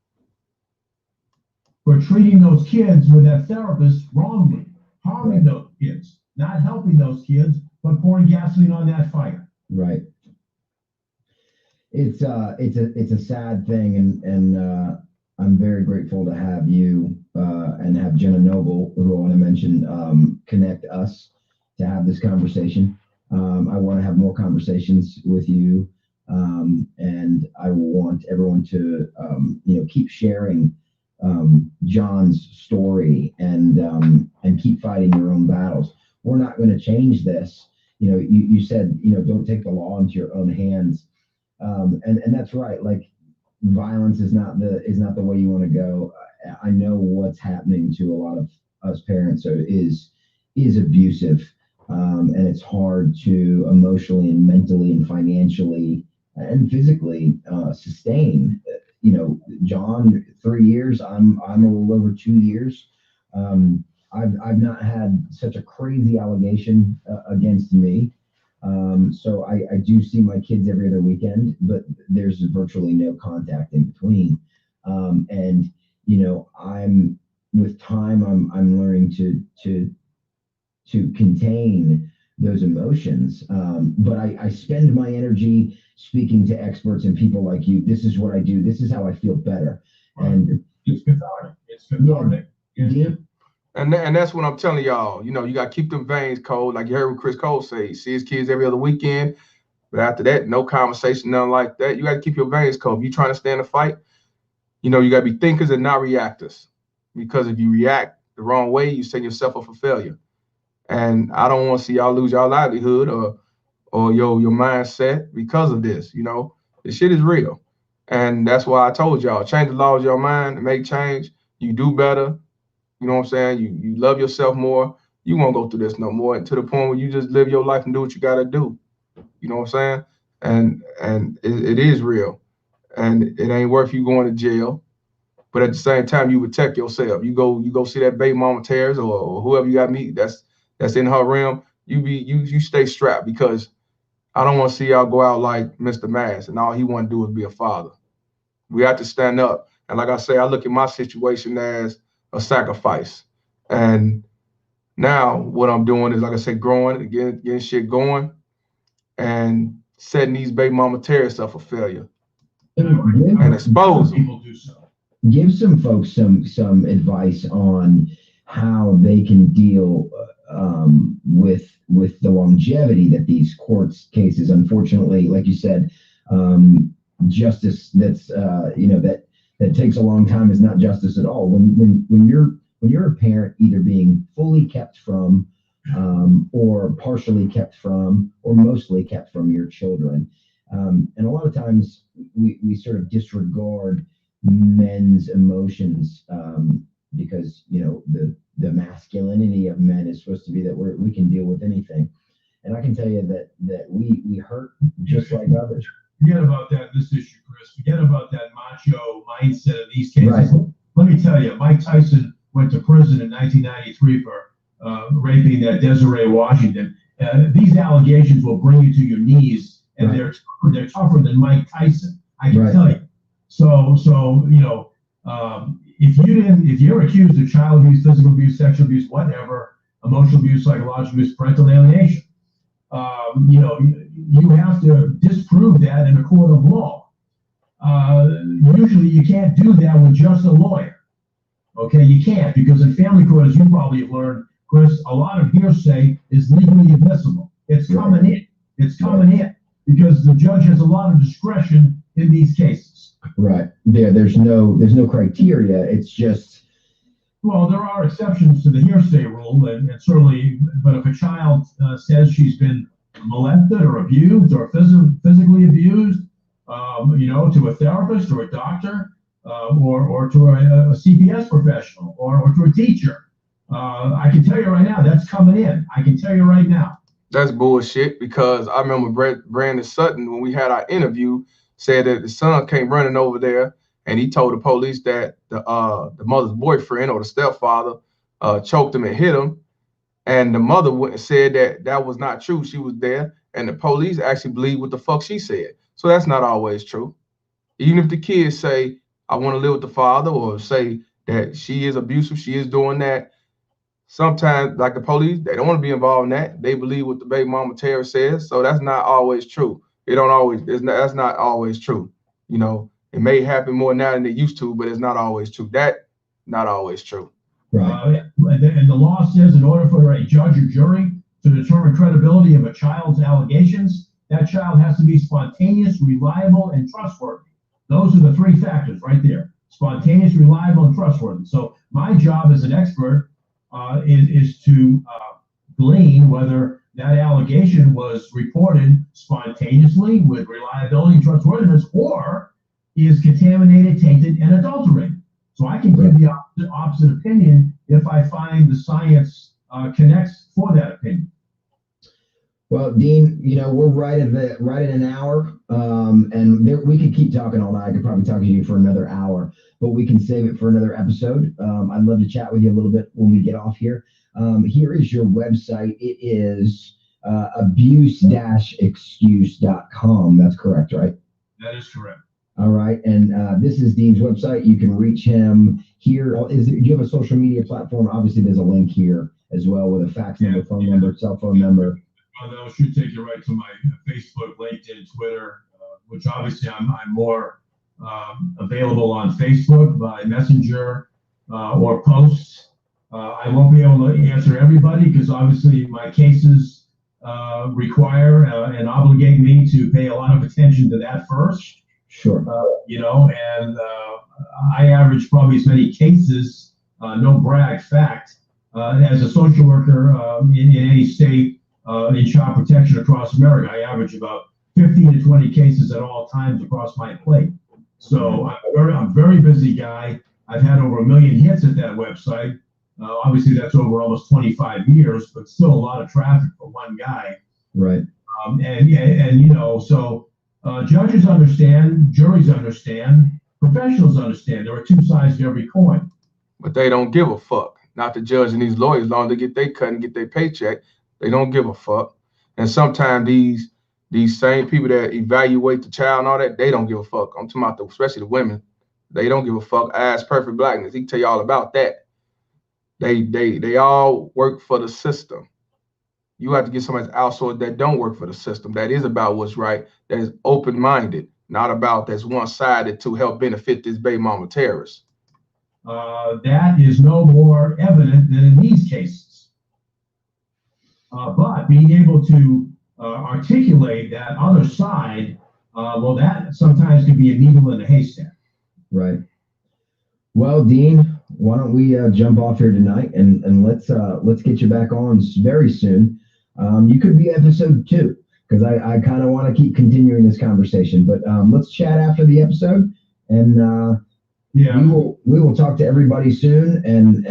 For treating those kids with that therapist wrongly, harming those kids, not helping those kids, but pouring gasoline on that fire.
Right. It's a sad thing, and I'm very grateful to have you and have Jenna Noble, who I want to mention, connect us to have this conversation. I want to have more conversations with you, and I want everyone to keep sharing John's story and keep fighting your own battles. We're not going to change this. You said don't take the law into your own hands, and that's right. Like, violence is not the way you want to go. I know what's happening to a lot of us parents is abusive, and it's hard to emotionally and mentally and financially and physically sustain. John, 3 years. I'm a little over 2 years. I've not had such a crazy allegation against me. So I do see my kids every other weekend, but there's virtually no contact in between. And I'm with time, I'm learning to contain those emotions. But I spend my energy speaking to experts and people like you. This is what I do. This is how I feel better. And
it's cathartic. It's cathartic.
Yeah.
And that's what I'm telling y'all. You got to keep them veins cold. Like you heard what Chris Cole say. He see his kids every other weekend. But after that, no conversation, nothing like that. You got to keep your veins cold. If you're trying to stand a fight, you got to be thinkers and not reactors. Because if you react the wrong way, you set yourself up for failure. And I don't want to see y'all lose your livelihood or your mindset because of this. This shit is real. And that's why I told y'all, change the laws of your mind and make change. You do better. You know what I'm saying? You love yourself more. You won't go through this no more, and to the point where you just live your life and do what you got to do. You know what I'm saying? And it is real. And it ain't worth you going to jail. But at the same time, you protect yourself. You go see that baby mama Tears or whoever you got to meet that's in her realm. You stay strapped, because I don't want to see y'all go out like Mr. Mast and all he want to do is be a father. We have to stand up. And like I say, I look at my situation as a sacrifice. And now what I'm doing is, like I said, growing and getting shit going and setting these baby mama Terrorists up for failure and expose them.
People do so.
Give some folks some advice on how they can deal with the longevity that these court cases, unfortunately, like you said, justice that's that takes a long time is not justice at all. When you're a parent, either being fully kept from or partially kept from or mostly kept from your children, and a lot of times we sort of disregard men's emotions because the masculinity of men is supposed to be that we can deal with anything. And I can tell you that we hurt just like others.
Forget about that in this issue, Chris. Forget about that macho mindset in these cases.
Right.
Let me tell you, Mike Tyson went to prison in 1993 for raping Desiree Washington. These allegations will bring you to your knees, and
Right.
they're tougher than Mike Tyson. I can
Right.
tell you. So if you're accused of child abuse, physical abuse, sexual abuse, whatever, emotional abuse, psychological abuse, parental alienation, you have to disprove that in a court of law. Usually you can't do that with just a lawyer. Okay, you can't, because in family court, as you probably have learned, Chris, a lot of hearsay is legally admissible. It's coming in. It's coming in because the judge has a lot of discretion in these cases.
Right. There's no criteria. It's just.
Well, there are exceptions to the hearsay rule, and certainly, but if a child says she's been molested or abused or physically abused, to a therapist or a doctor, or to a CPS professional or to a teacher, I can tell you right now, that's coming in. I can tell you right now.
That's bullshit, because I remember Brandon Sutton, when we had our interview, said that the son came running over there and he told the police that the mother's boyfriend or the stepfather choked him and hit him. And the mother said that that was not true. She was there, and the police actually believed what the fuck she said. So that's not always true. Even if the kids say, I want to live with the father, or say that she is abusive, she is doing that, sometimes, like the police, they don't want to be involved in that. They believe what the baby mama Tara says. So that's not always true. It don't always, that's not always true. You know, it may happen more now than it used to, but it's not always true. That, not always true.
Right. And the law says in order for a judge or jury to determine credibility of a child's allegations, that child has to be spontaneous, reliable, and trustworthy. Those are the three factors right there: spontaneous, reliable, and trustworthy. So my job as an expert is to glean whether that allegation was reported spontaneously with reliability and trustworthiness, or is contaminated, tainted, and adulterated. So I can give the opposite opinion if I find the science connects for that opinion.
Well, Dean, you know, we're right at an hour, and we could keep talking all night. I could probably talk to you for another hour, but we can save it for another episode. I'd love to chat with you a little bit when we get off here. Here is your website. It is abuse-excuse.com. That's correct, right?
That is correct.
All right, and this is Dean's website. You can reach him here. Do you have a social media platform? Obviously, there's a link here as well with a fax number, phone number, cell phone number.
That should take you right to my Facebook, LinkedIn, Twitter, which obviously I'm more available on Facebook by Messenger or posts. I won't be able to answer everybody because obviously my cases require and obligate me to pay a lot of attention to that first.
Sure.
You know, and I average probably as many cases, no brag, fact, as a social worker in any state in child protection across America. I average about 15 to 20 cases at all times across my plate. So I'm a very busy guy. I've had over 1 million hits at that website. Obviously, that's over almost 25 years, but still a lot of traffic for one guy.
Right.
And you know, so judges understand, juries understand, professionals understand. There are two sides to every coin.
But they don't give a fuck. Not the judge and these lawyers, as long as they get their cut and get their paycheck, they don't give a fuck. And sometimes these same people that evaluate the child and all that, they don't give a fuck. I'm talking about especially the women. They don't give a fuck. Ask Perfect Blackness. He can tell you all about that. They all work for the system. You have to get somebody outsourced that don't work for the system, that is about what's right, that is open-minded, not about that's one-sided to help benefit this baby mama terrorist.
That is no more evident than in these cases. But being able to articulate that other side, well, that sometimes can be a needle in a haystack.
Right. Well, Dean, why don't we jump off here tonight and let's get you back on very soon. You could be episode 2 because I kind of want to keep continuing this conversation. But let's chat after the episode, and
yeah,
we will talk to everybody soon. And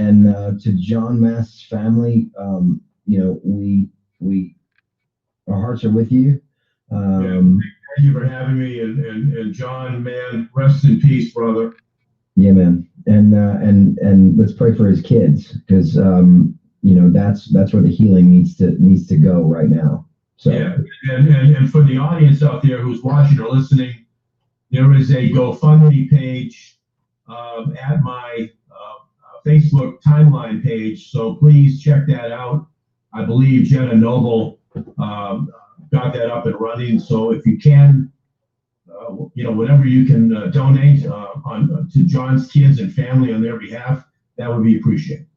to John Mast's family, you know, we our hearts are with you.
Thank you for having me, and John, man, rest in peace, brother.
Yeah, man, and let's pray for his kids because you know that's where the healing needs to go right now. So
yeah, and for the audience out there who's watching or listening, there is a GoFundMe page at my Facebook timeline page, so please check that out. I believe Jenna Noble got that up and running, so if you can, you know, whatever you can donate to John's kids and family on their behalf, that would be appreciated.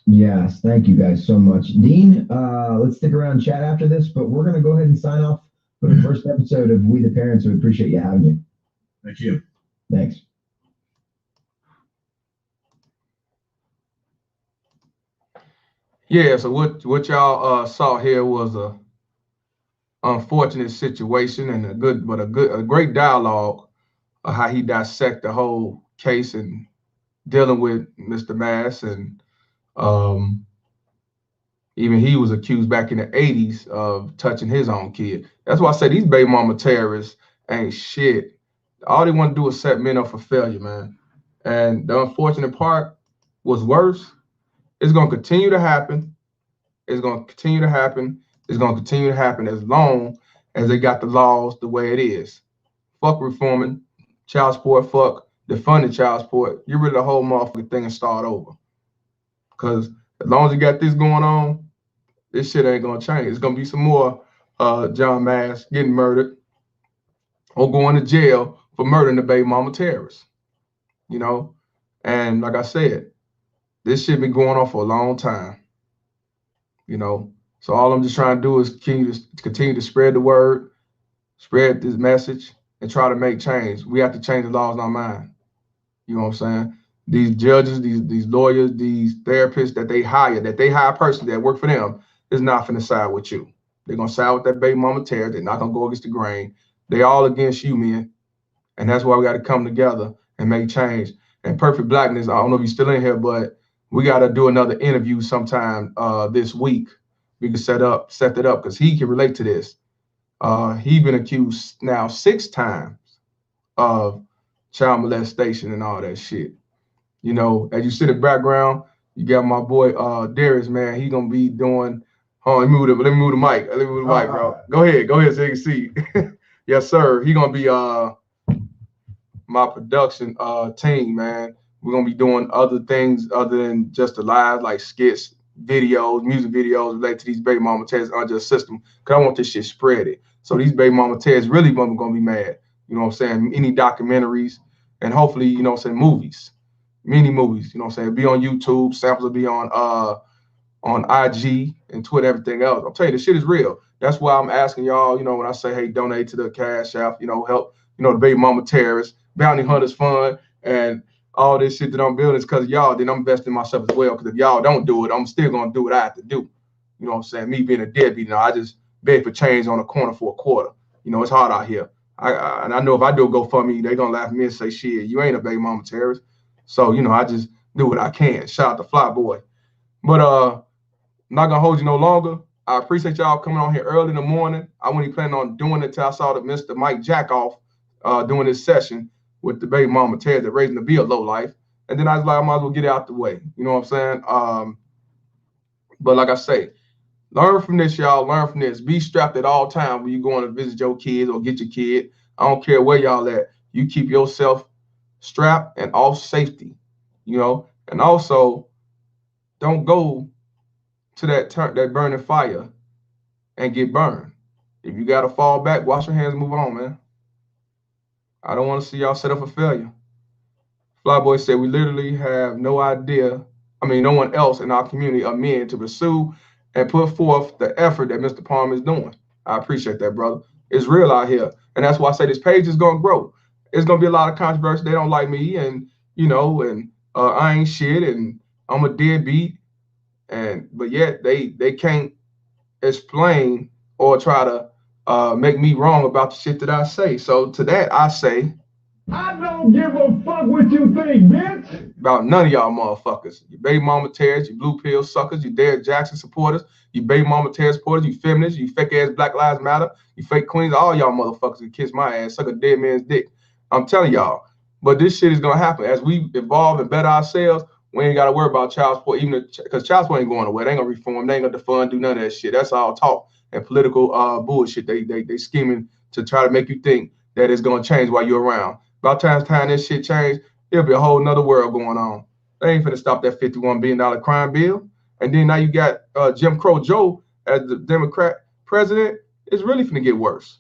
yes, thank you guys so much. Dean, let's stick around and chat after this, but we're going to go ahead and sign off for the first episode of We the Parents. We appreciate you having me.
Thank you.
Thanks.
Yeah, so what y'all saw here was a unfortunate situation and a great dialogue of how he dissect the whole case and dealing with Mr. Mast, and even he was accused back in the 80s of touching his own kid. That's why I say these baby mama terrorists ain't shit. All they want to do is set men up for failure, man. And the unfortunate part was worse. It's going to continue to happen. It's going to continue to happen. It's going to continue to happen as long as they got the laws the way it is. Fuck reforming child support. Fuck defunding child support. Get rid of the whole motherfucking thing and start over. Because as long as you got this going on, this shit ain't going to change. It's going to be some more John Mast getting murdered or going to jail for murdering the baby mama terrorists. You know? And like I said, this shit been going on for a long time. You know? So all I'm just trying to do is continue to spread the word, spread this message, and try to make change. We have to change the laws in our mind. You know what I'm saying? These judges, these lawyers, these therapists that they hire persons that work for them is not finna side with you. They're gonna side with that baby mama terror. They're not gonna go against the grain. They all against you, man. And that's why we got to come together and make change. And Perfect Blackness, I don't know if you're still in here, but we got to do another interview sometime this week. We can set that up because he can relate to this. He's been accused now 6 times of child molestation and all that shit. You know, as you see the background, you got my boy Darius, man. He gonna be doing. Oh, let me move the mic. Let me move the mic, bro. Go ahead so you can see. Yes, sir. He gonna be my production team, man. We're gonna be doing other things other than just the live, like skits, videos, music videos related to these baby mama terrorists unjust system. Cause I want this shit spreaded. So these baby mama terrorists really gonna be mad. You know what I'm saying? Any documentaries and hopefully, you know what I'm saying, movies. Many movies, you know what I'm saying? Be on YouTube, samples will be on IG and Twitter, everything else. I'm telling you, this shit is real. That's why I'm asking y'all, you know, when I say, hey, donate to the Cash App, you know, help, you know, the baby mama terrorists, Bounty Hunters Fund, and all this shit that I'm building is because of y'all. Then I'm investing in myself as well. Because if y'all don't do it, I'm still gonna do what I have to do. You know what I'm saying? Me being a deadbeat, you know, I just beg for change on the corner for a quarter. You know, it's hard out here. And I know if I do a GoFundMe, they're gonna laugh at me and say, shit, you ain't a baby mama terrorist. So, you know, I just do what I can. Shout out to Flyboy. But I'm not gonna hold you no longer. I appreciate y'all coming on here early in the morning. I wasn't even planning on doing it until I saw that Mr. Mike Jackoff doing this session with the baby mama terrorists that raising to be a low life. And then I was like, I might as well get it out the way. You know what I'm saying? But like I say, learn from this, y'all. Learn from this. Be strapped at all times when you're going to visit your kids or get your kid. I don't care where y'all at. You keep yourself strapped and off safety, you know. And also, don't go to that burning fire and get burned. If you got to fall back, wash your hands and move on, man. I don't want to see y'all set up for failure. Flyboy said, we literally have no one else in our community of men to pursue and put forth the effort that Mr. Palmer is doing. I appreciate that, brother. It's real out here. And that's why I say this page is going to grow. It's going to be a lot of controversy. They don't like me and, you know, and I ain't shit and I'm a deadbeat. But yet they can't explain or try to make me wrong about the shit that I say. So to that, I say,
I don't give a fuck what you think, bitch.
About none of y'all motherfuckers. You baby mama terrorists, you blue pill suckers, you Derek Jackson supporters, you baby mama terrorist supporters, you feminists, you fake ass Black Lives Matter, you fake queens, all y'all motherfuckers can kiss my ass, suck a dead man's dick. I'm telling y'all. But this shit is gonna happen. As we evolve and better ourselves, we ain't gotta worry about child support, even because child support ain't going away. They ain't gonna reform, they ain't gonna defund, do none of that shit. That's all talk and political bullshit. They scheming to try to make you think that it's gonna change while you're around. About time this shit changed, it'll be a whole nother world going on. They ain't finna stop that $51 billion crime bill. And then now you got Jim Crow Joe as the Democrat president. It's really finna get worse.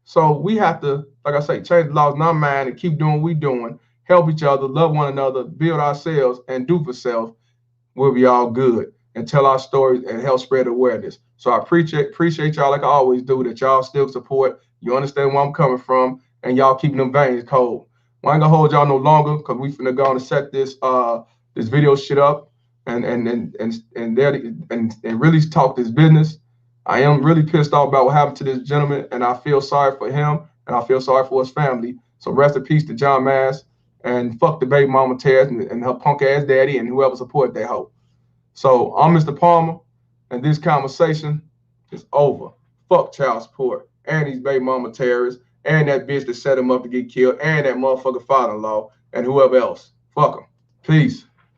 So we have to, like I say, change the laws in our mind and keep doing what we doing, help each other, love one another, build ourselves, and do for self. We'll be all good and tell our stories and help spread awareness. So I appreciate y'all like I always do, that y'all still support. You understand where I'm coming from, and y'all keeping them veins cold. Well, I ain't gonna hold y'all no longer because we finna go on and set this this video shit up and really talk this business. I am really pissed off about what happened to this gentleman, and I feel sorry for him and I feel sorry for his family. So rest in peace to John Mast, and fuck the baby mama terrorist and her punk ass daddy and whoever supported that hoe. So I'm Mr. Palmer, and this conversation is over. Fuck child support and these baby mama terrorists and that bitch that set him up to get killed and that motherfucker father-in-law and whoever else. Fuck them. Peace.